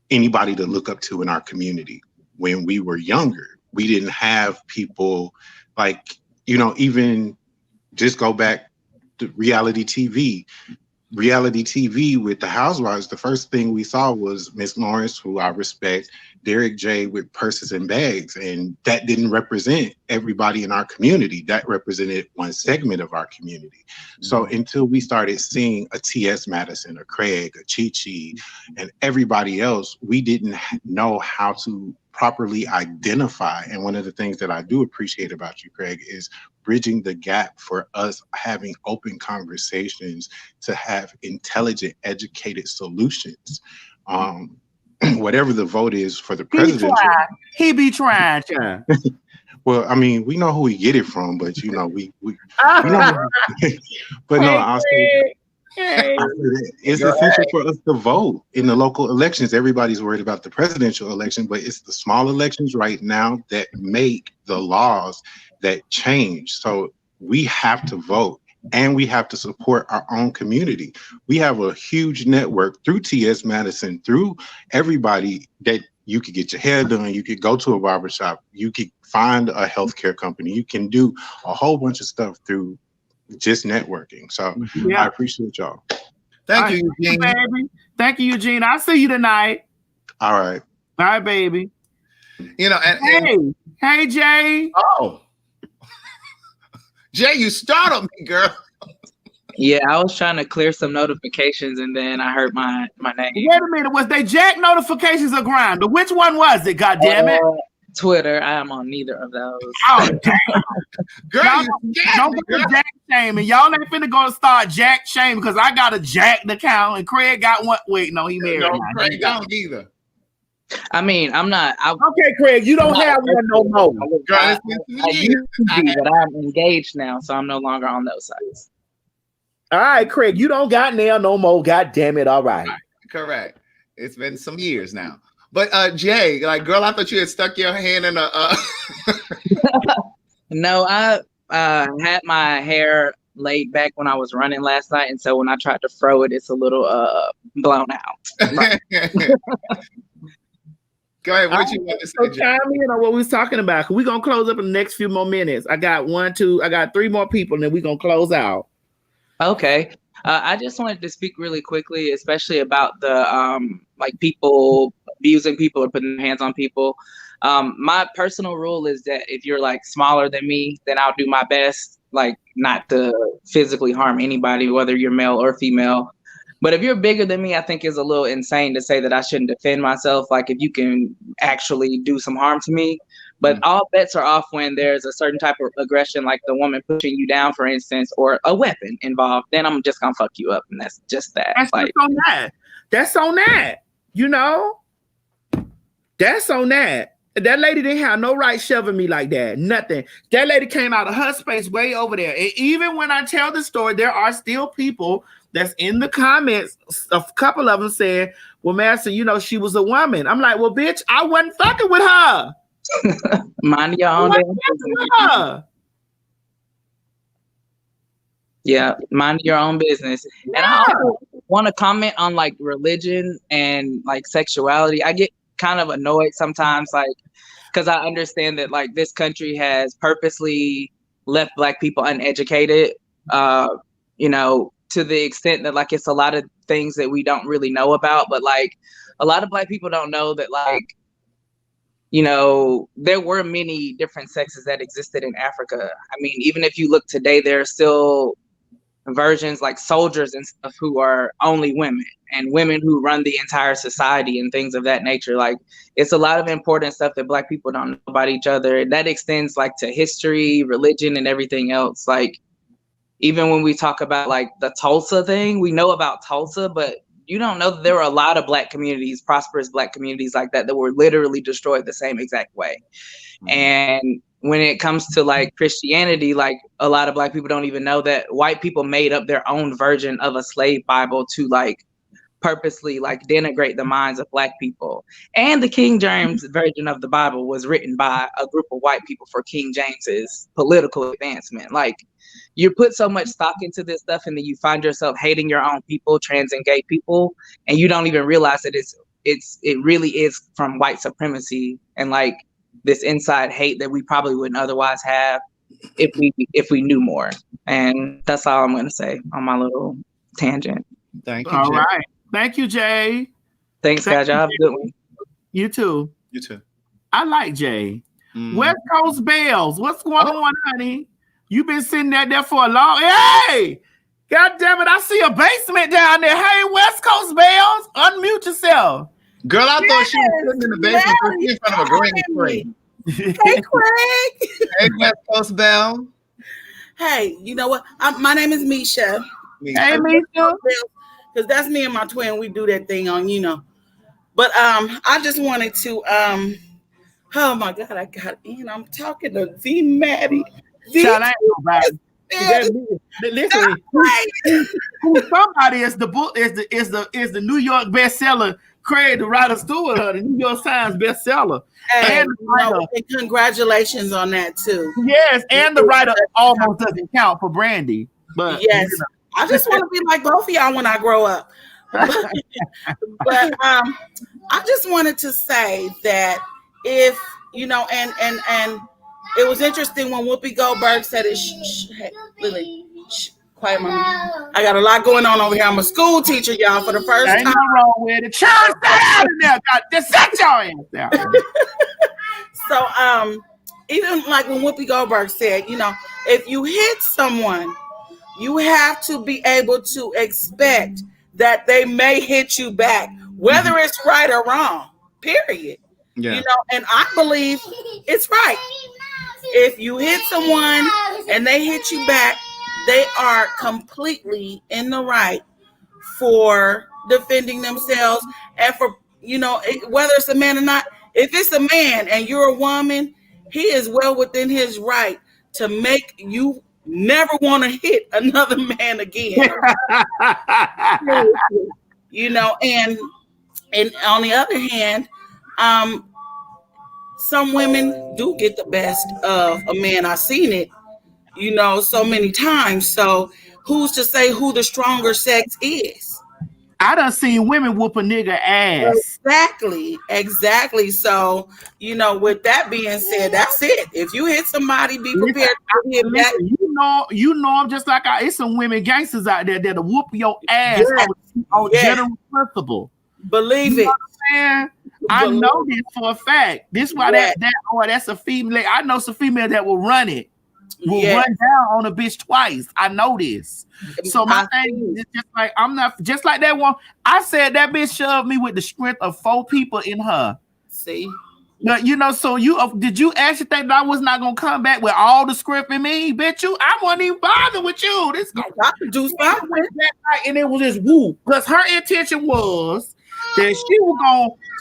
anybody to look up to in our community. When we were younger, we didn't have people like, even just go back to reality TV with the Housewives. The first thing we saw was Miss Lawrence, who I respect, Derek J with purses and bags. And that didn't represent everybody in our community. That represented one segment of our community. So until we started seeing a T.S. Madison, a Craig, a Chi-Chi, and everybody else, we didn't know how to properly identify. And one of the things that I do appreciate about you, Craig, is bridging the gap for us having open conversations to have intelligent, educated solutions. Whatever the vote is for the presidential. He be trying. Well, I mean, we know who we get it from, but we know. But no, I'll say it's essential for us to vote in the local elections. Everybody's worried about the presidential election, but it's the small elections right now that make the laws that change. So we have to vote, and we have to support our own community. We have a huge network through T.S. Madison, through everybody, that you could get your hair done, you could go to a barbershop, you could find a healthcare company, you can do a whole bunch of stuff through just networking. So I appreciate y'all. Thank you, Eugene. Baby. Thank you, Eugene. I'll see you tonight. All right. All right, baby. Hey, Jay. Oh. Jay, you startled me, girl. Yeah, I was trying to clear some notifications and then I heard my name. Wait a minute, was they Jack notifications or Grindr? Which one was it? God damn it! Twitter. I am on neither of those. Oh damn, girl! Don't go to Jack shaming. Y'all ain't finna go start Jack shaming because I got a Jacked account and Craig got one. Wait, no, he married. No, Craig don't either. I mean, I'm not. Okay, Craig, you don't have one no more. I used to be, but I'm engaged now, so I'm no longer on those sites. All right, Craig, you don't got nail no more. God damn it! All right. Correct. It's been some years now. But Jay, like, girl, I thought you had stuck your hand in a. No, I had my hair laid back when I was running last night, and so when I tried to fro it, it's a little blown out. Right. Go ahead. What you want to say? So chime in on what we was talking about. We're gonna close up in the next few more minutes. I got 3 more people, and then we're gonna close out. Okay. I just wanted to speak really quickly, especially about the like people abusing people or putting hands on people. My personal rule is that if you're like smaller than me, then I'll do my best, like not to physically harm anybody, whether you're male or female. But if you're bigger than me, I think it's a little insane to say that I shouldn't defend myself. Like if you can actually do some harm to me. But all bets are off when there's a certain type of aggression, like the woman pushing you down, for instance, or a weapon involved. Then I'm just gonna fuck you up, and that's just that. That's like on that. That's on that. You know, that's on that. That lady didn't have no right shoving me like that. Nothing. That lady came out of her space way over there. And even when I tell the story, there are still people that's in the comments. A couple of them said, "Well, Master, you know, she was a woman." I'm like, "Well, bitch, I wasn't fucking with her." Mind your own business. Yeah, mind your own business. And I also want to comment on like religion and like sexuality. I get kind of annoyed sometimes, like, because I understand that like this country has purposely left Black people uneducated, you know, to the extent that like it's a lot of things that we don't really know about. But like a lot of Black people don't know that like, you know, there were many different sexes that existed in Africa. I mean, even if you look today, there are still versions like soldiers and stuff who are only women, and women who run the entire society and things of that nature. Like it's a lot of important stuff that Black people don't know about each other. That extends like to history, religion, and everything else. Like even when we talk about like the Tulsa thing, we know about Tulsa, but you don't know that there were a lot of Black communities, prosperous Black communities like that were literally destroyed the same exact way. And when it comes to like Christianity, like a lot of Black people don't even know that white people made up their own version of a slave Bible to like purposely like denigrate the minds of Black people. And the King James version of the Bible was written by a group of white people for King James's political advancement. Like, you put so much stock into this stuff and then you find yourself hating your own people, trans and gay people, and you don't even realize that it really is from white supremacy and like this inside hate that we probably wouldn't otherwise have if we knew more. And that's all I'm gonna say on my little tangent. Thank you, All Jay. right. Thank you, Jay. Thanks, guys. Y'all have a good one. You too. You too. I like Jay. West Coast Bells. What's going on, honey? You been sitting there for a long. Hey! God damn it, I see a basement down there. Hey, West Coast Bells, unmute yourself. Girl, I thought she was sitting in the basement in front of a green screen. Hey, Craig. Hey, West Coast Bell. Hey, you know what? My name is Misha. Hey, Misha. Because that's me and my twin. We do that thing on, you know. But I just wanted to, oh my God, I got in. I'm talking to V Maddie. Child, I ain't nobody. Listen, who somebody is the New York bestseller, Craig the writer Stewart, the New York Times bestseller. Hey, and congratulations on that too. Yes, and the writer almost doesn't count for Brandy. But yes, you know. I just want to be like both of y'all when I grow up. But I just wanted to say that if you know, and it was interesting when Whoopi Goldberg said it. Hey, Lily, quiet, mama. I got a lot going on over here. I'm a school teacher, y'all, for the first time. Ain't nothing wrong with it. Church, stay out of there. God, just set your ass down. So, even like when Whoopi Goldberg said, you know, if you hit someone, you have to be able to expect that they may hit you back, whether it's right or wrong. Period. Yeah. You know, and I believe it's right. If you hit someone and they hit you back, they are completely in the right for defending themselves and for, you know, whether it's a man or not. If it's a man and you're a woman, he is well within his right to make you never want to hit another man again. You know, and on the other hand, some women do get the best of a man. I've seen it, you know, so many times. So who's to say who the stronger sex is? I done seen women whoop a nigga ass. Exactly. So, you know, with that being said, that's it. If you hit somebody, be prepared to hit back. You know, I'm just like it's some women gangsters out there that'll whoop your ass on general principle. Believe it. Man, I know this for a fact. This why that's a female. I know some female that will run it. Will run down on a bitch twice. I know this. So my thing is just like I'm not just like that one. I said that bitch shoved me with the strength of 4 people in her. See, but you know, so did you actually think that I was not gonna come back with all the script in me? Bitch, I wasn't even bothered with you. This I could do something. And it was just woo. Because her intention was that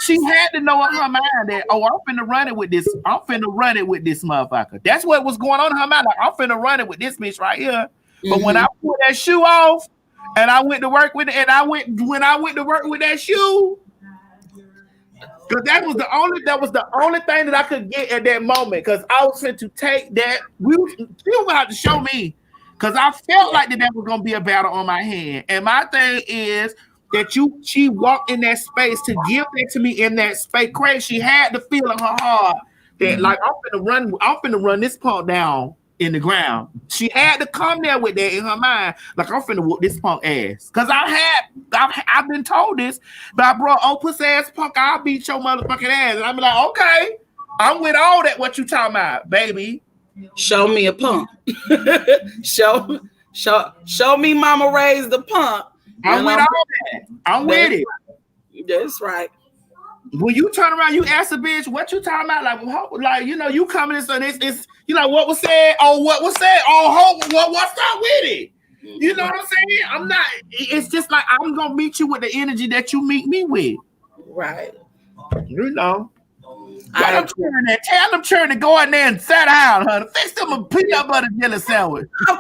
she had to know in her mind that, I'm finna run it with this. I'm finna run it with this motherfucker. That's what was going on in her mind. Like, I'm finna run it with this bitch right here. But when I pulled that shoe off and I went to work with it, and when I went to work with that shoe, because that was the only thing that I could get at that moment. Because I was fit to take that. She was gonna have to show me. Because I felt like that was gonna be a battle on my hand. And my thing is that she walked in that space to give that to me in that space. Crazy. She had the feel in her heart that like I'm finna run this punk down in the ground. She had to come there with that in her mind, like I'm finna whoop this punk ass. Cause I've been told this, but I brought pussy ass punk, I'll beat your motherfucking ass. And I'm like, okay, I'm with all that. What you talking about, baby? Show me a punk. show me mama raised the punk. I'm with all that. I'm with it. That's right. When you turn around, you ask a bitch, what you talking about? Like, you coming in, so it's what was said? Oh, what was said? Oh, what's up with it? You know what I'm saying? I'm not, it's just like, I'm going to meet you with the energy that you meet me with. Right. Tell them children to go in there and sit down, honey. Fix them a peanut butter jelly sandwich. Girl,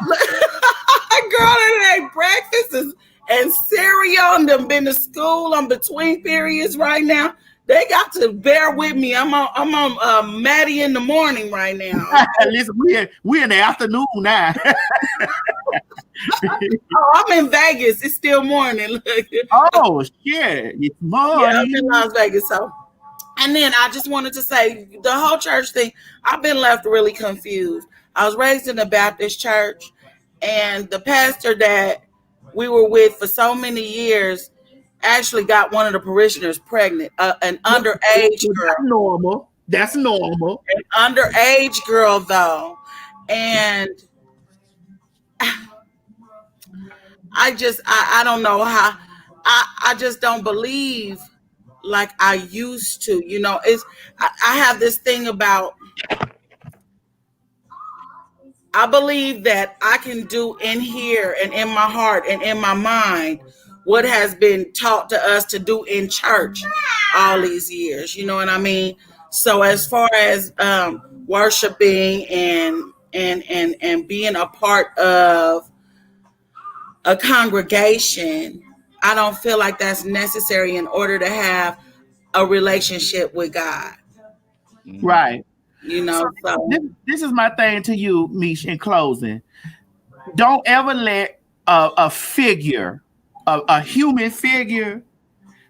it ain't breakfast and cereal, and them been to school. I'm between periods right now. They got to bear with me. I'm on Maddie in the morning right now. Listen, we in the afternoon now. I'm in Vegas. It's still morning. Oh shit! It's morning. Yeah, I'm in Las Vegas. So, and then I just wanted to say the whole church thing. I've been left really confused. I was raised in a Baptist church, and the pastor that we were with for so many years actually got one of the parishioners pregnant, an underage girl. That's normal. An underage girl, though. And I don't know how, I just don't believe like I used to. I have this thing about, I believe that I can do in here and in my heart and in my mind what has been taught to us to do in church all these years. You know what I mean? So as far as worshiping and being a part of a congregation, I don't feel like that's necessary in order to have a relationship with God. Right. So this is my thing to you, Mish, in closing. Don't ever let a figure, a human figure,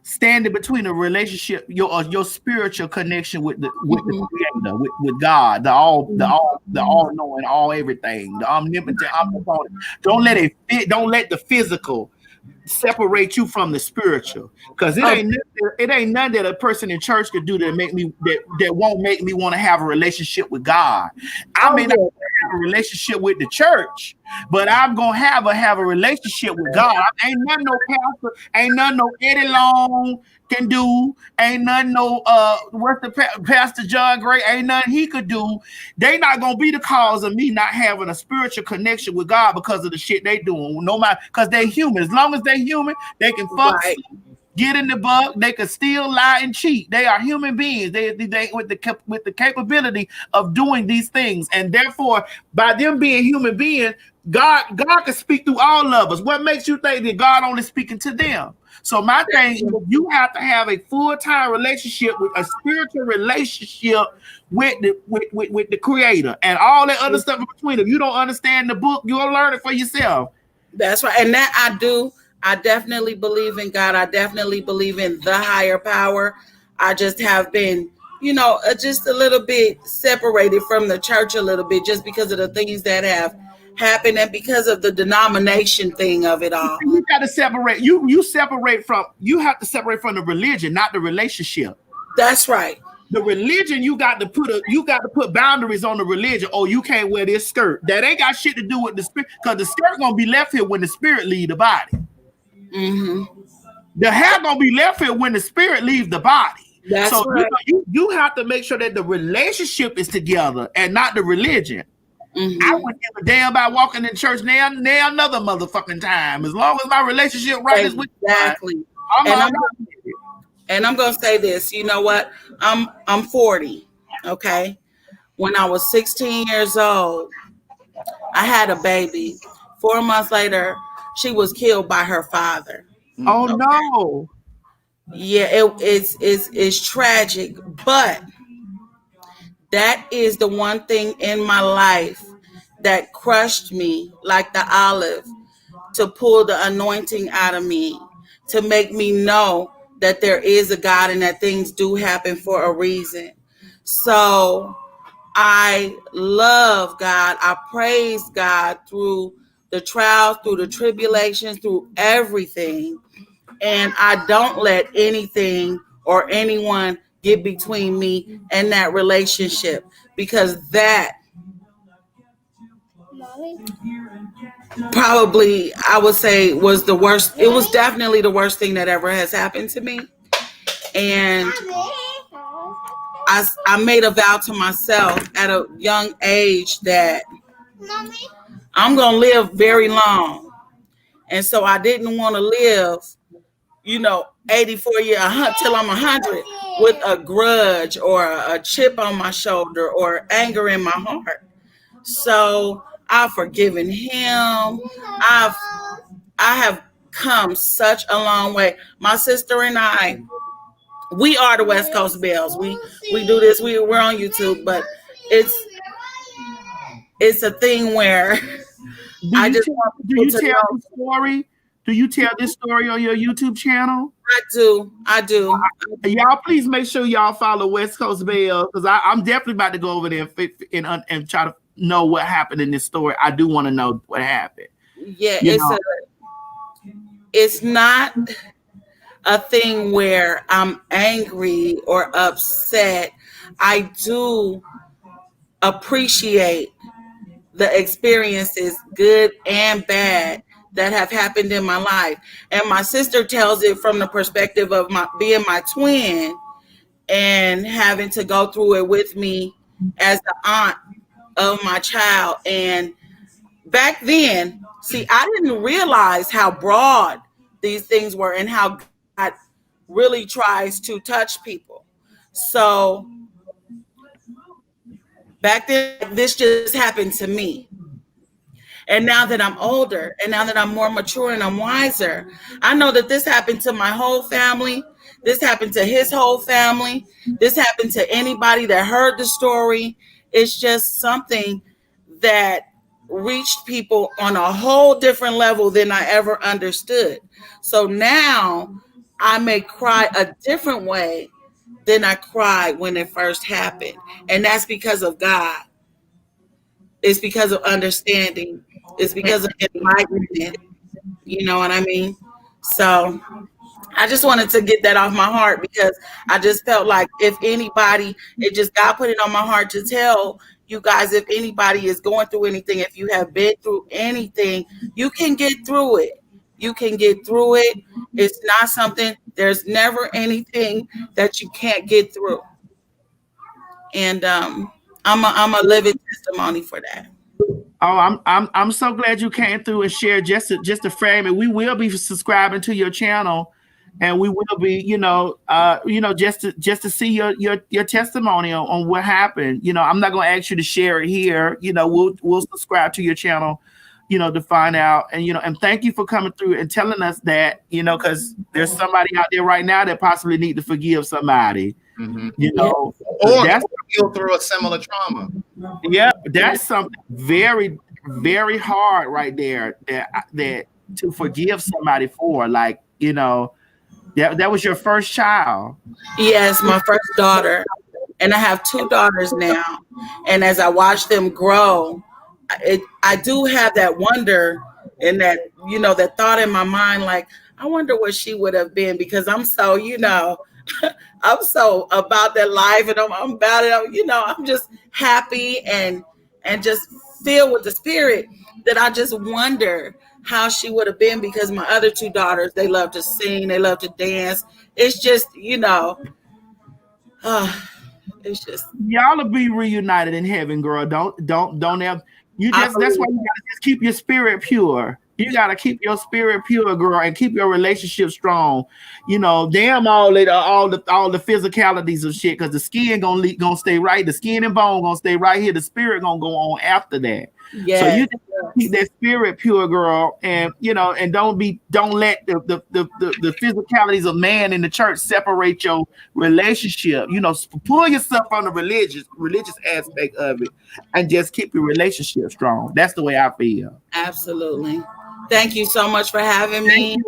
stand in between a relationship, your spiritual connection with the Creator, with God, the all knowing, all everything, the omnipotent, omnipotent. Don't let the physical separate you from the spiritual, because it ain't nothing that a person in church could do that won't make me want to have a relationship with God. I may not have a relationship with the church, but I'm gonna have a relationship with God. Ain't nothing no pastor, ain't nothing no Eddie Long can do, ain't nothing no what's the Pastor John Gray, ain't nothing he could do. They not gonna be the cause of me not having a spiritual connection with God because of the shit they doing. No matter, because they human. As long as they human, they can fuck, get in the bug, they can steal, lie, and cheat. They are human beings. They with the capability of doing these things, and therefore, by them being human beings, God can speak through all of us. What makes you think that God only speaking to them? So my thing is, you have to have a full-time relationship, with a spiritual relationship with the Creator, and all that other stuff in between. If you don't understand the book, you'll learn it for yourself. That's right, and that I do. I definitely believe in God. I definitely believe in the higher power. I just have been, just a little bit separated from the church a little bit, just because of the things that have happened and because of the denomination thing of it all. You got to separate. You have to separate from the religion, not the relationship. That's right. The religion, you got to put boundaries on the religion. Oh, you can't wear this skirt. That ain't got shit to do with the spirit, because the skirt gonna be left here when the spirit leave the body. Mm-hmm. The hair gonna be left here when the spirit leaves the body. That's so right. You have to make sure that the relationship is together and not the religion. Mm-hmm. I wouldn't give a damn about walking in church now another motherfucking time. As long as my relationship is with exactly. And I'm gonna say this. You know what? I'm 40. Okay. When I was 16 years old, I had a baby. 4 months later, she was killed by her father. Oh no. Yeah, it's tragic, but that is the one thing in my life that crushed me like the olive, to pull the anointing out of me, to make me know that there is a God and that things do happen for a reason. So I love God. I praise God through the trials, through the tribulations, through everything. And I don't let anything or anyone get between me and that relationship, because that probably, I would say, was the worst. It was definitely the worst thing that ever has happened to me. And I made a vow to myself at a young age that I'm going to live very long. And so I didn't want to live, 84 years till I'm 100 with a grudge or a chip on my shoulder or anger in my heart. So I've forgiven him. I have come such a long way. My sister and I, we are the West Coast Bells. We do this. We're on YouTube, but it's a thing where I just want people to know. The story? Do you tell this story on your YouTube channel? I do. Y'all, please make sure y'all follow West Coast Bells, because I'm definitely about to go over there and try to know what happened in this story. I do want to know what happened. Yeah, it's not a thing where I'm angry or upset. I do appreciate the experiences, good and bad, that have happened in my life. And my sister tells it from the perspective of being my twin and having to go through it with me as the aunt of my child. And back then, see, I didn't realize how broad these things were and how God really tries to touch people. So back then, this just happened to me. And now that I'm older, and now that I'm more mature and I'm wiser, I know that this happened to my whole family. This happened to his whole family. This happened to anybody that heard the story. It's just something that reached people on a whole different level than I ever understood. So now I may cry a different way than I cried when it first happened. And that's because of God. It's because of understanding. It's because of enlightenment. You know what I mean? So I just wanted to get that off my heart, because I just felt like if anybody, God put it on my heart to tell you guys, if anybody is going through anything, if you have been through anything, you can get through it. You can get through it. It's not something, there's never anything that you can't get through. And I'm a living testimony for that. Oh, I'm so glad you came through and shared just to frame it. We will be subscribing to your channel, and we will be, just to see your testimony on what happened. I'm not gonna ask you to share it here. We'll subscribe to your channel, to find out. And thank you for coming through and telling us that, because there's somebody out there right now that possibly need to forgive somebody. Mm-hmm. Or that's go through a similar trauma. Yeah, that's something very, very hard right there. That to forgive somebody for, that was your first child. Yes, my first daughter, and I have two daughters now. And as I watch them grow, I do have that wonder and that that thought in my mind, like, I wonder what she would have been, because I'm so I'm so about that life, and I'm about it. I'm just happy and just filled with the spirit, that I just wonder how she would have been, because my other two daughters, they love to sing, they love to dance. It's just, it's just, y'all will be reunited in heaven, girl. Don't have that's why you gotta just keep your spirit pure. You gotta keep your spirit pure, girl, and keep your relationship strong. Damn all the physicalities of shit, because the skin gonna stay right. The skin and bone gonna stay right here. The spirit gonna go on after that. Yes. So you just keep that spirit pure, girl, and and don't let the physicalities of man in the church separate your relationship. Pull yourself on the religious aspect of it, and just keep your relationship strong. That's the way I feel. Absolutely. Thank you so much for having me.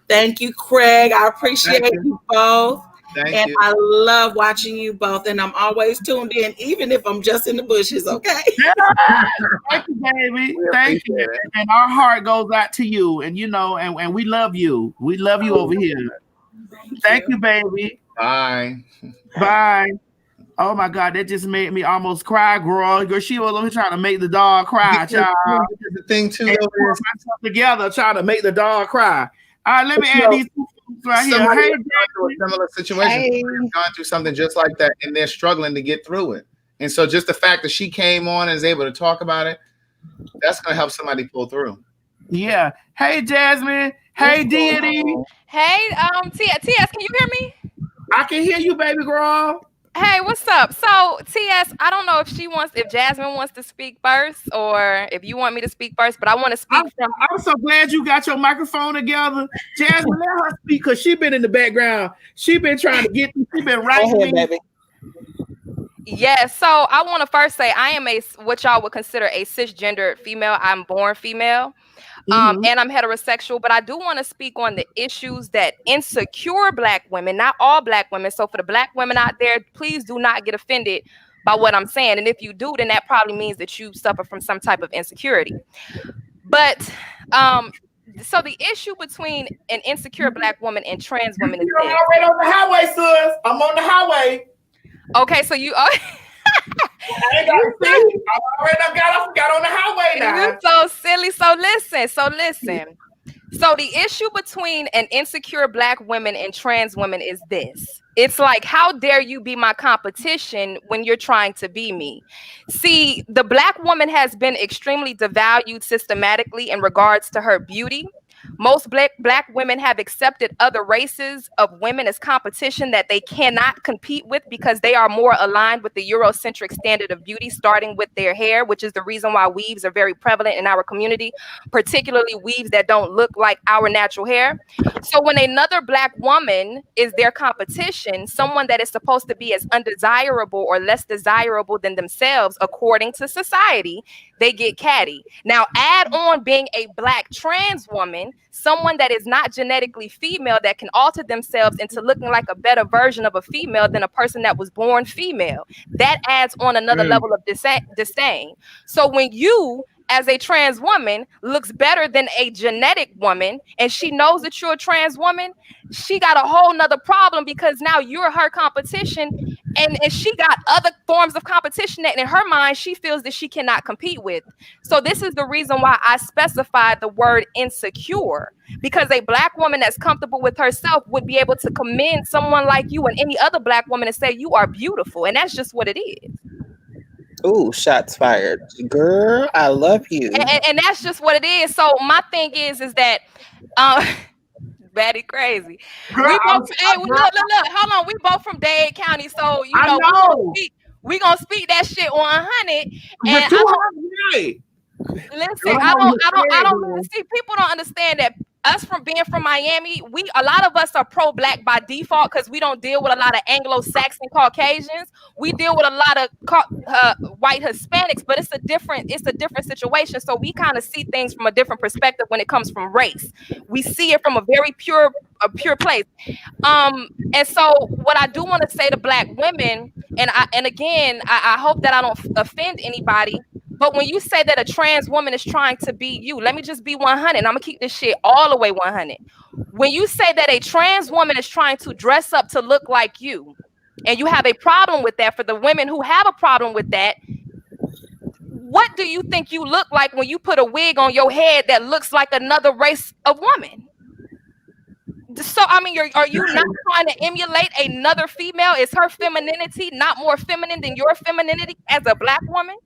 Thank you, Craig. I appreciate you both. Thank you. I love watching you both, and I'm always tuned in, even if I'm just in the bushes, okay? Thank you, baby. Thank you. And our heart goes out to you, and and we love you. We love you over here. Thank you, baby. Bye. Bye. Oh my God, that just made me almost cry, girl. She was over here trying to make the dog cry, child. The thing too, myself together, trying to make the dog cry. All right, let me add these right here. Somebody Hey, has gone through a similar situation. Hey. Somebody has gone through something just like that, and they're struggling to get through it. And so, just the fact that she came on and is able to talk about it, that's going to help somebody pull through. yeah. Hey, Jasmine. Hey, Deity. Hey, TS, can you hear me? I can hear you, baby girl. Hey, what's up? So, TS, I don't know if Jasmine wants to speak first she if you want me to speak first, but I want to speak I'm so glad you got your microphone together. Jasmine, let her speak because she been in the background. She been trying to get me. She been writing me. baby. Yeah, so I want to first say I am what y'all would consider a cisgendered female. I'm born female. And I'm heterosexual, but I do want to speak on the issues that insecure Black women, not all Black women. So for the Black women out there, please do not get offended by what I'm saying. And if you do, then that probably means that you suffer from some type of insecurity. But so the issue between an insecure Black woman and trans women is I'm already on the highway, sis. I'm on the highway. Okay, so you I ain't got to see. I already got on the highway now. You're so silly. So listen. So the issue between an insecure Black woman and trans women is this. It's like, how dare you be my competition when you're trying to be me? See, the Black woman has been extremely devalued systematically in regards to her beauty. Most black women have accepted other races of women as competition that they cannot compete with because they are more aligned with the Eurocentric standard of beauty, starting with their hair, which is the reason why weaves are very prevalent in our community, particularly weaves that don't look like our natural hair. So when another Black woman is their competition, someone that is supposed to be as undesirable or less desirable than themselves, according to society, they get catty. Now, add on being a Black trans woman, someone that is not genetically female that can alter themselves into looking like a better version of a female than a person that was born female. That adds on another level of disdain. So when you, as a trans woman, looks better than a genetic woman, and she knows that you're a trans woman, she got a whole nother problem because now you're her competition, and she got other forms of competition that in her mind she feels that she cannot compete with. So this is the reason why I specified the word insecure, because a Black woman that's comfortable with herself would be able to commend someone like you and any other Black woman and say you are beautiful, and that's just what it is. Ooh, shots fired. Girl, I love you. And that's just what it is. So my thing is that Maddie crazy. Girl, Look, hold on. We both from Dade County, so you know, we gonna speak that shit 100. And listen, I don't see, people don't understand that us from being from Miami, a lot of us are pro-Black by default because we don't deal with a lot of Anglo-Saxon Caucasians. We deal with a lot of white Hispanics, but it's a different situation. So we kind of see things from a different perspective when it comes from race. We see it from a very pure place. And so what I do want to say to Black women, and again, I hope that I don't offend anybody, but when you say that a trans woman is trying to be you, let me just be 100. I'm gonna keep this shit all the way 100. When you say that a trans woman is trying to dress up to look like you, and you have a problem with that, for the women who have a problem with that, what do you think you look like when you put a wig on your head that looks like another race of woman? So, I mean, are you not trying to emulate another female? Is her femininity not more feminine than your femininity as a Black woman?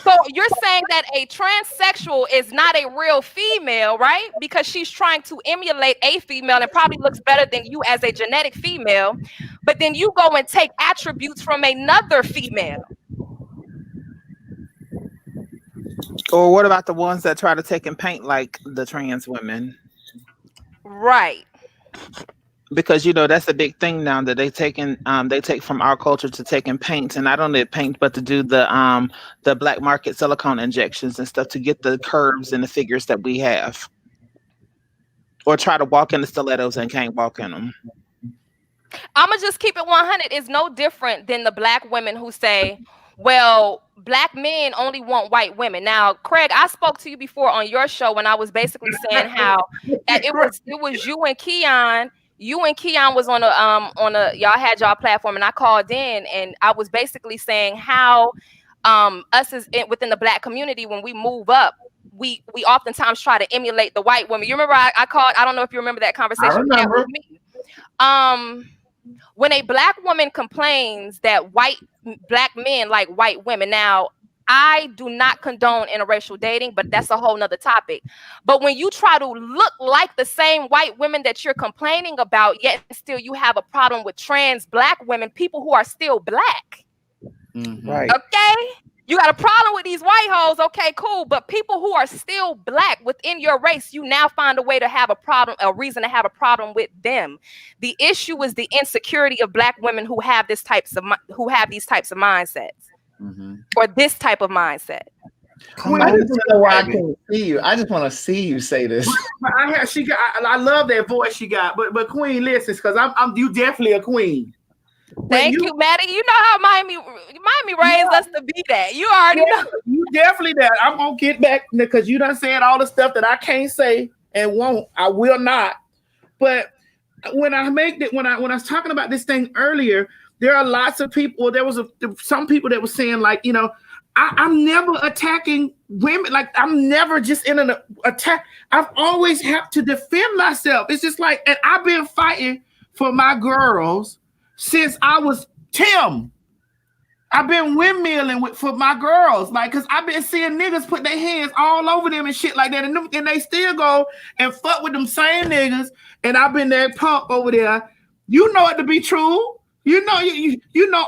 So you're saying that a transsexual is not a real female, right? Because she's trying to emulate a female and probably looks better than you as a genetic female. But then you go and take attributes from another female. Or what about the ones that try to take and paint like the trans women? Right. Because you know that's a big thing now that they take from our culture to take and paint, and not only paint but to do the black market silicone injections and stuff to get the curves and the figures that we have, or try to walk in the stilettos and can't walk in them. I'ma just keep it 100. It's no different than the Black women who say, well, Black men only want white women. Now, Craig, I spoke to you before on your show when I was basically saying how it was you and Keon. You and Keon was on a y'all had y'all platform, and I called in, and I was basically saying how us within the Black community, when we move up, we oftentimes try to emulate the white woman. You remember I called, I don't know if you remember that conversation I we had remember. with me. When a black woman complains that black men like white women, now I do not condone interracial dating, but that's a whole nother topic. But when you try to look like the same white women that you're complaining about, yet still you have a problem with trans black women, people who are still black. Right. Okay? You got a problem with these white hoes, okay, cool. But people who are still black within your race, you now find a way to have a problem, a reason to have a problem with them. The issue is the insecurity of black women who have these types of mindsets, or this type of mindset. Queen, I just know why I can't see you. I just want to see you say this. But I love that voice she got. But Queen, listen, because I'm you definitely a queen. Thank you, Maddie. You know how Miami raised us to be that. You already know. You definitely that. I'm gonna get back because you done said all the stuff that I can't say and won't. I will not. But when I was talking about this thing earlier, there are lots of people. There was some people that were saying, like, you know, I'm never attacking women. Like, I'm never just in an attack. I've always had to defend myself. It's just like, and I've been fighting for my girls since I was 10. I've been windmilling for my girls, like, cause I've been seeing niggas put their hands all over them and shit like that, and they still go and fuck with them same niggas. And I've been that punk over there. You know it to be true. You know, you know,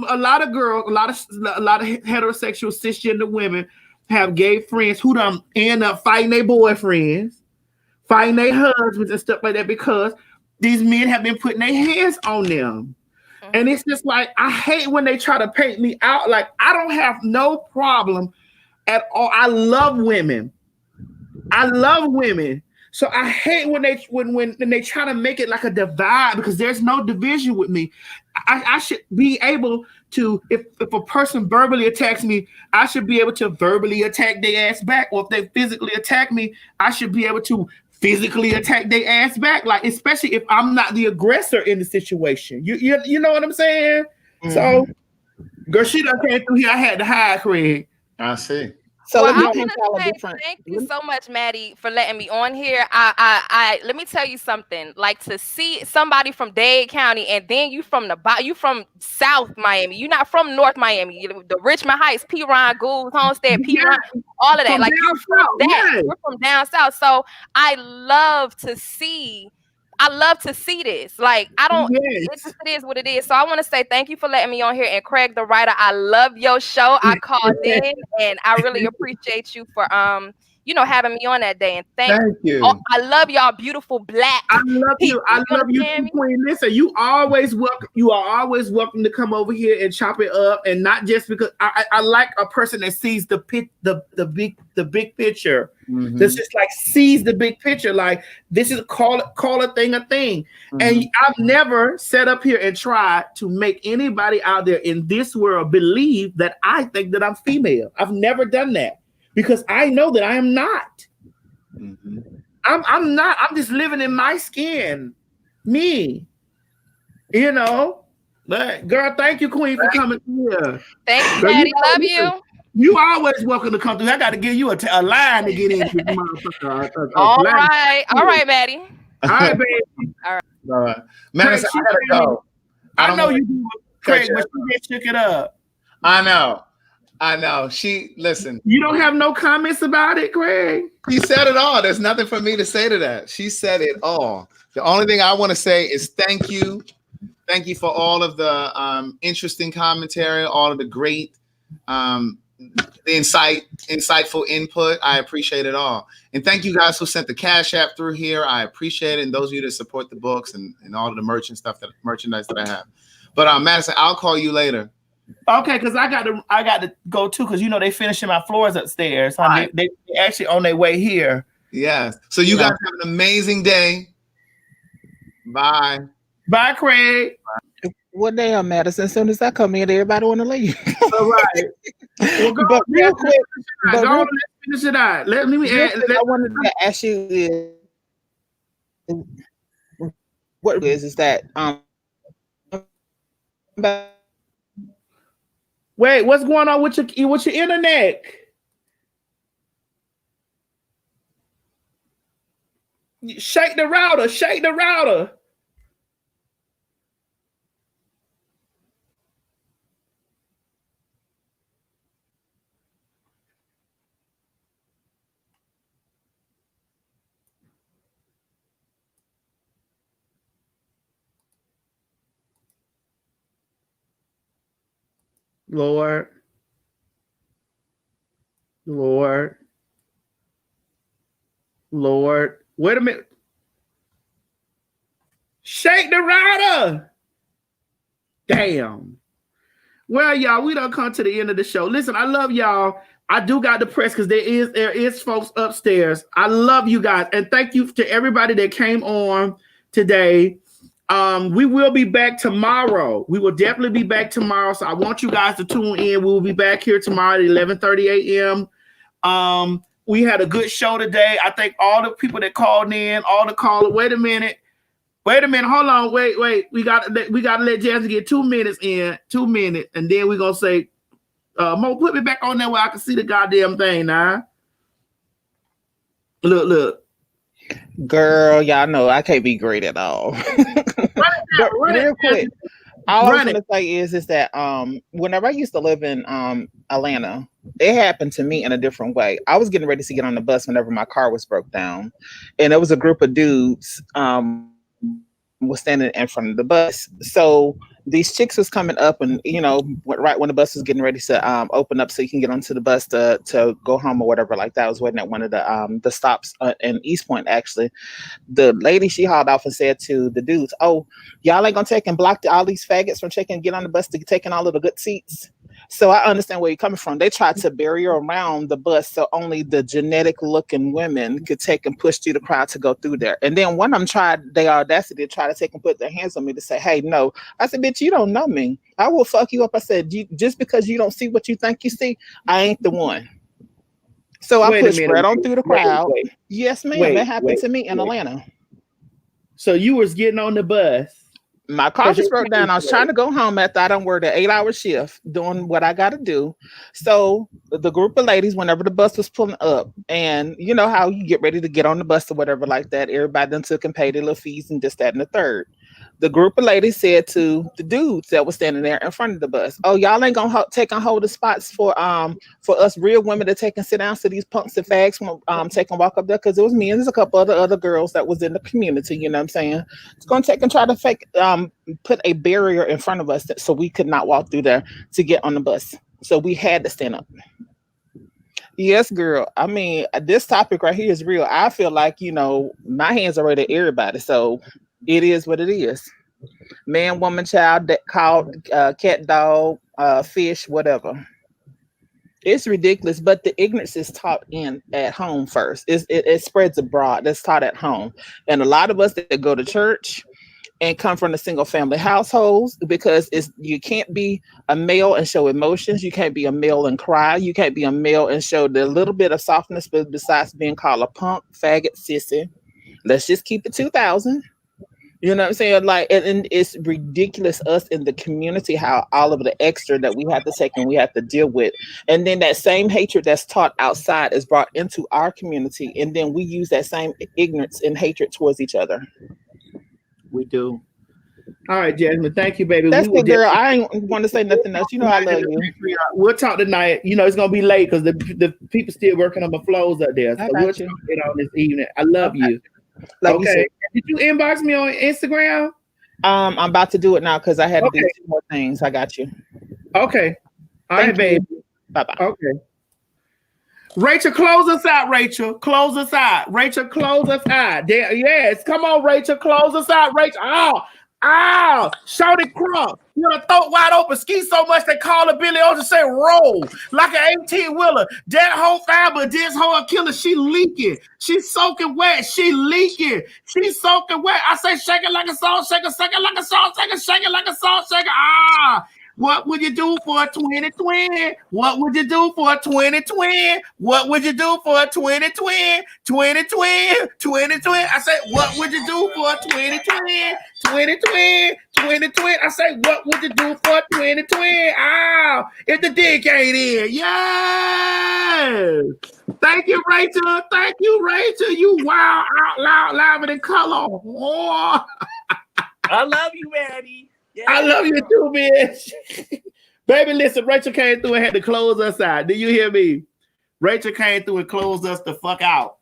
a lot of girls, a lot of heterosexual cisgender women have gay friends who done end up fighting their boyfriends, fighting their husbands and stuff like that because these men have been putting their hands on them. And it's just like, I hate when they try to paint me out. Like, I don't have no problem at all. I love women. So I hate when they try to make it like a divide, because there's no division with me. I should be able to, if a person verbally attacks me, I should be able to verbally attack their ass back. Or if they physically attack me, I should be able to physically attack their ass back. Like, especially if I'm not the aggressor in the situation. You know what I'm saying? Mm-hmm. So, girl, she done came through here. I had to hide, Craig. I see. So well, I want to say thank you so much, Maddie, for letting me on here. I let me tell you something. Like, to see somebody from Dade County, and then you from South Miami. You're not from North Miami. The Richmond Heights, P. Ron, Gould, Homestead, P. Ron, all of that. Like, you're from that. Yeah. We're from down south. So I love to see this. Like, I don't, it is what it is. So I want to say thank you for letting me on here. And Craig the writer, I love your show. I called in and I really appreciate you for having me on that day. And thank you. Oh, I love y'all beautiful black. I love you. I love you, Queen. Listen, you are always welcome to come over here and chop it up. And not just because I like a person that sees the big picture. Mm-hmm. That's just like sees the big picture. Like, this is call a thing a thing. Mm-hmm. And I've never sat up here and tried to make anybody out there in this world believe that I think that I'm female. I've never done that, because I know that I am not. Mm-hmm. I'm not. I'm just living in my skin. Me. You know. But girl, thank you, Queen, for coming here. Thank you, Daddy. Love you. You always welcome to come through. I got to give you a line to get into this motherfucker. All right, Maddie. All right, baby. All right. Man, I gotta go. I know you do, Craig, but she just shook it up. I know. Listen. You don't have no comments about it, Craig? She said it all. There's nothing for me to say to that. She said it all. The only thing I want to say is thank you. Thank you for all of the interesting commentary, all of the great insightful input. I appreciate it all. And thank you guys who sent the Cash App through here. I appreciate it. And those of you that support the books and all of the merchandise that I have. But Madison, I'll call you later. Okay, because I got to go too, because they finishing my floors upstairs. Right. They actually on their way here. Yes. So you guys have an amazing day. Bye. Bye, Craig. Bye. What damn, Madison? As soon as I come in, everybody want to leave. All right. Well, but real quick, let's finish it out. Let me add. I wanted to ask you what is that? Wait, what's going on with your internet? Shake the router. Shake the router. Lord. Lord. Lord. Wait a minute. Shake the router. Damn. Well, y'all, we done come to the end of the show. Listen, I love y'all. I do got the press because there is folks upstairs. I love you guys. And thank you to everybody that came on today. We will be back tomorrow. We will definitely be back tomorrow. So I want you guys to tune in. We will be back here tomorrow at 11:30 a.m. We had a good show today. I thank all the people that called in, all the callers. Wait a minute. Hold on. Wait. We got to let Jasmine get 2 minutes in. 2 minutes. And then we're going to say, Mo, put me back on there where I can see the goddamn thing now. Look. Girl, y'all know I can't be great at all. But real quick, all I was gonna say is that whenever I used to live in Atlanta, it happened to me in a different way. I was getting ready to get on the bus whenever my car was broke down, and there was a group of dudes was standing in front of the bus. So these chicks was coming up, and right when the bus was getting ready to open up so you can get onto the bus to go home or whatever like that. I was waiting at one of the stops in East Point. Actually, the lady, she hauled off and said to the dudes, "Oh, y'all ain't gonna take and block all these faggots from get on the bus to taking all of the good seats." So I understand where you're coming from. They tried to barrier around the bus so only the genetic looking women could take and push through the crowd to go through there. And then one of them tried their audacity to try to take and put their hands on me to say, "Hey, no." I said, "Bitch, you don't know me. I will fuck you up." I said, "Just because you don't see what you think you see, I ain't the one." So I pushed right on through the crowd. Yes, ma'am. That happened to me in Atlanta. So you was getting on the bus. My car just broke down. I was trying to go home after I done worked an 8-hour shift doing what I got to do. So the group of ladies, whenever the bus was pulling up, and you know how you get ready to get on the bus or whatever like that, everybody then took and paid their little fees and this, that, and the third. The group of ladies said to the dudes that was standing there in front of the bus, "Oh, y'all ain't gonna take and hold the spots for us real women to take and sit down so these punks and fags from take and walk up there," because it was me and there's a couple other girls that was in the community. You know what I'm saying? It's gonna take and try to put a barrier in front of us so we could not walk through there to get on the bus. So we had to stand up. Yes, girl. I mean, this topic right here is real. I feel like, my hands are ready at everybody. So it is what it is. Man, woman, child, that called cat, dog, fish, whatever. It's ridiculous, but the ignorance is taught at home first. It spreads abroad. That's taught at home. And a lot of us that go to church and come from a single family households, because you can't be a male and show emotions. You can't be a male and cry. You can't be a male and show the little bit of softness, but besides being called a punk, faggot, sissy. Let's just keep it 2000. You know what I'm saying? Like, and it's ridiculous us in the community, how all of the extra that we have to take and we have to deal with. And then that same hatred that's taught outside is brought into our community. And then we use that same ignorance and hatred towards each other. We do. All right, Jasmine. Thank you, baby. That's it, girl. I ain't want to say nothing else. You know I love you. We'll talk tonight. It's gonna be late because the people still working on my flows up there. So we'll talk it on this evening. I love you. Okay. Did you inbox me on Instagram? I'm about to do it now because I had to do 2 more things. I got you. Okay. All right, baby. Bye-bye. Okay. Rachel, close us out, Rachel. Close us out. Rachel, close us out. Yes, come on, Rachel. Close us out, Rachel. Oh, Shorty Crump. You know, throat wide open, ski so much they call her Billy Ocean, say roll like an 18-wheeler. That whole fiber, this whole killer, she leaking. She's soaking wet. She leaking. She's soaking wet. I say shake it like a salt shaker, shake it like a salt shaker, shake it like a salt shaker. What would you do for 2020? What would you do for 2020? What would you do for 2020? 2020, 2020. I say, what would you do for 2020? 2020, 2020. I say, what would you do for 2020? Ah, if the dick ain't in. Yes. Thank you, Rachel. Thank you, Rachel. You wild, out loud, loud in color. Oh. I love you, Maddie. Yeah. I love you too, bitch. Baby, listen, Rachel came through and had to close us out. Do you hear me? Rachel came through and closed us the fuck out.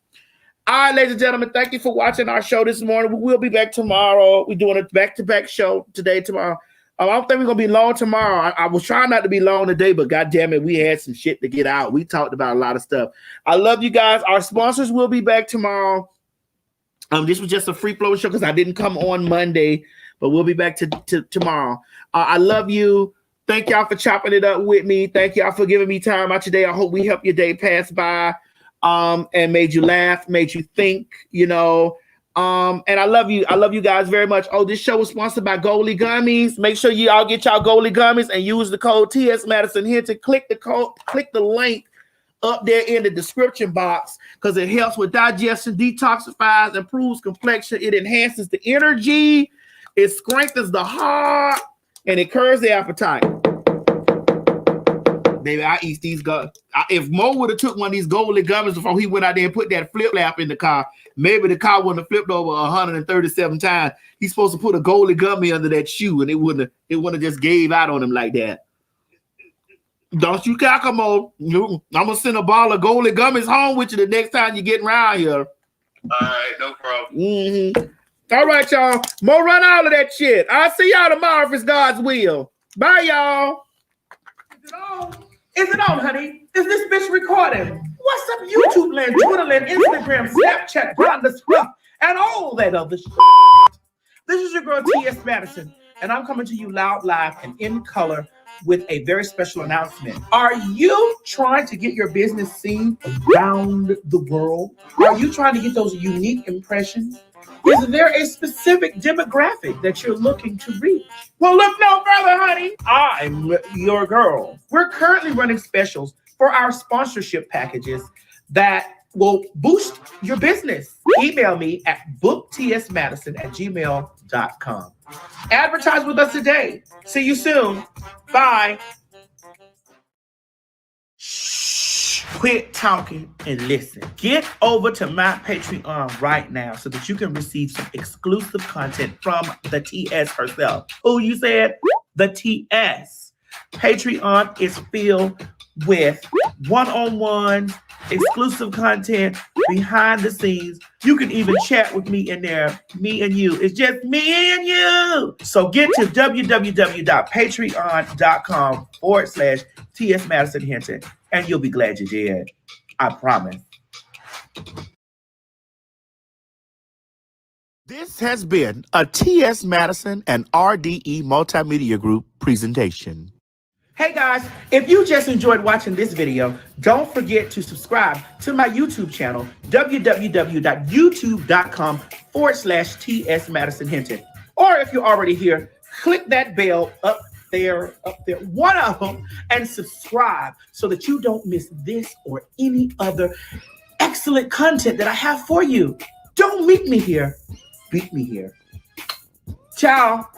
All right, ladies and gentlemen, thank you for watching our show this morning. We will be back tomorrow. We're doing a back-to-back show today, tomorrow. I don't think we're going to be long tomorrow. I was trying not to be long today, but goddamn it, we had some shit to get out. We talked about a lot of stuff. I love you guys. Our sponsors will be back tomorrow. This was just a free flow show because I didn't come on Monday, but we'll be back to tomorrow. I love you. Thank y'all for chopping it up with me. Thank y'all for giving me time out today. I hope we helped your day pass by and made you laugh, made you think, you know. And I love you. I love you guys very much. Oh, this show was sponsored by Goli Gummies. Make sure you all get y'all Goli Gummies and use the code TS Madison here to click the link up there in the description box because it helps with digestion, detoxifies, improves complexion. It enhances the energy. It strengthens the heart and it curbs the appetite. Baby, I eat these gummies. If Mo would have took one of these Goli Gummies before he went out there and put that flip flap in the car, maybe the car wouldn't have flipped over 137 times. He's supposed to put a Goli Gummy under that shoe, and it wouldn't have just gave out on him like that. Don't you cackle, Mo. I'm gonna send a ball of Goli Gummies home with you the next time you get around here. All right, no problem. Mm-hmm. All right, y'all. Mo, run all of that shit. I'll see y'all tomorrow if it's God's will. Bye, y'all. Is it on? Is it on, honey? Is this bitch recording? What's up, YouTube land, Twitter land, Instagram, Snapchat, Grindr, Scruff, and all that other shit? This is your girl, T.S. Madison, and I'm coming to you loud, live, and in color with a very special announcement. Are you trying to get your business seen around the world? Are you trying to get those unique impressions? Is there a specific demographic that you're looking to reach? Well, look no further, honey. I'm your girl. We're currently running specials for our sponsorship packages that will boost your business. Email me at booktsmadison@gmail.com. Advertise with us today. See you soon. Bye. Shh. Quit talking and listen. Get over to my Patreon right now so that you can receive some exclusive content from the TS herself. Who you said? The TS. Patreon is filled with one-on-one exclusive content behind the scenes. You can even chat with me in there. Me and you. It's just me and you. So get to www.patreon.com/TS Madison Hinton and you'll be glad you did. I promise. This has been a TS Madison and RDE Multimedia Group presentation. Hey guys, if you just enjoyed watching this video, don't forget to subscribe to my YouTube channel, www.youtube.com/TS Madison Hinton. Or if you're already here, click that bell up there, one of them, and subscribe so that you don't miss this or any other excellent content that I have for you. Don't meet me here, beat me here. Ciao.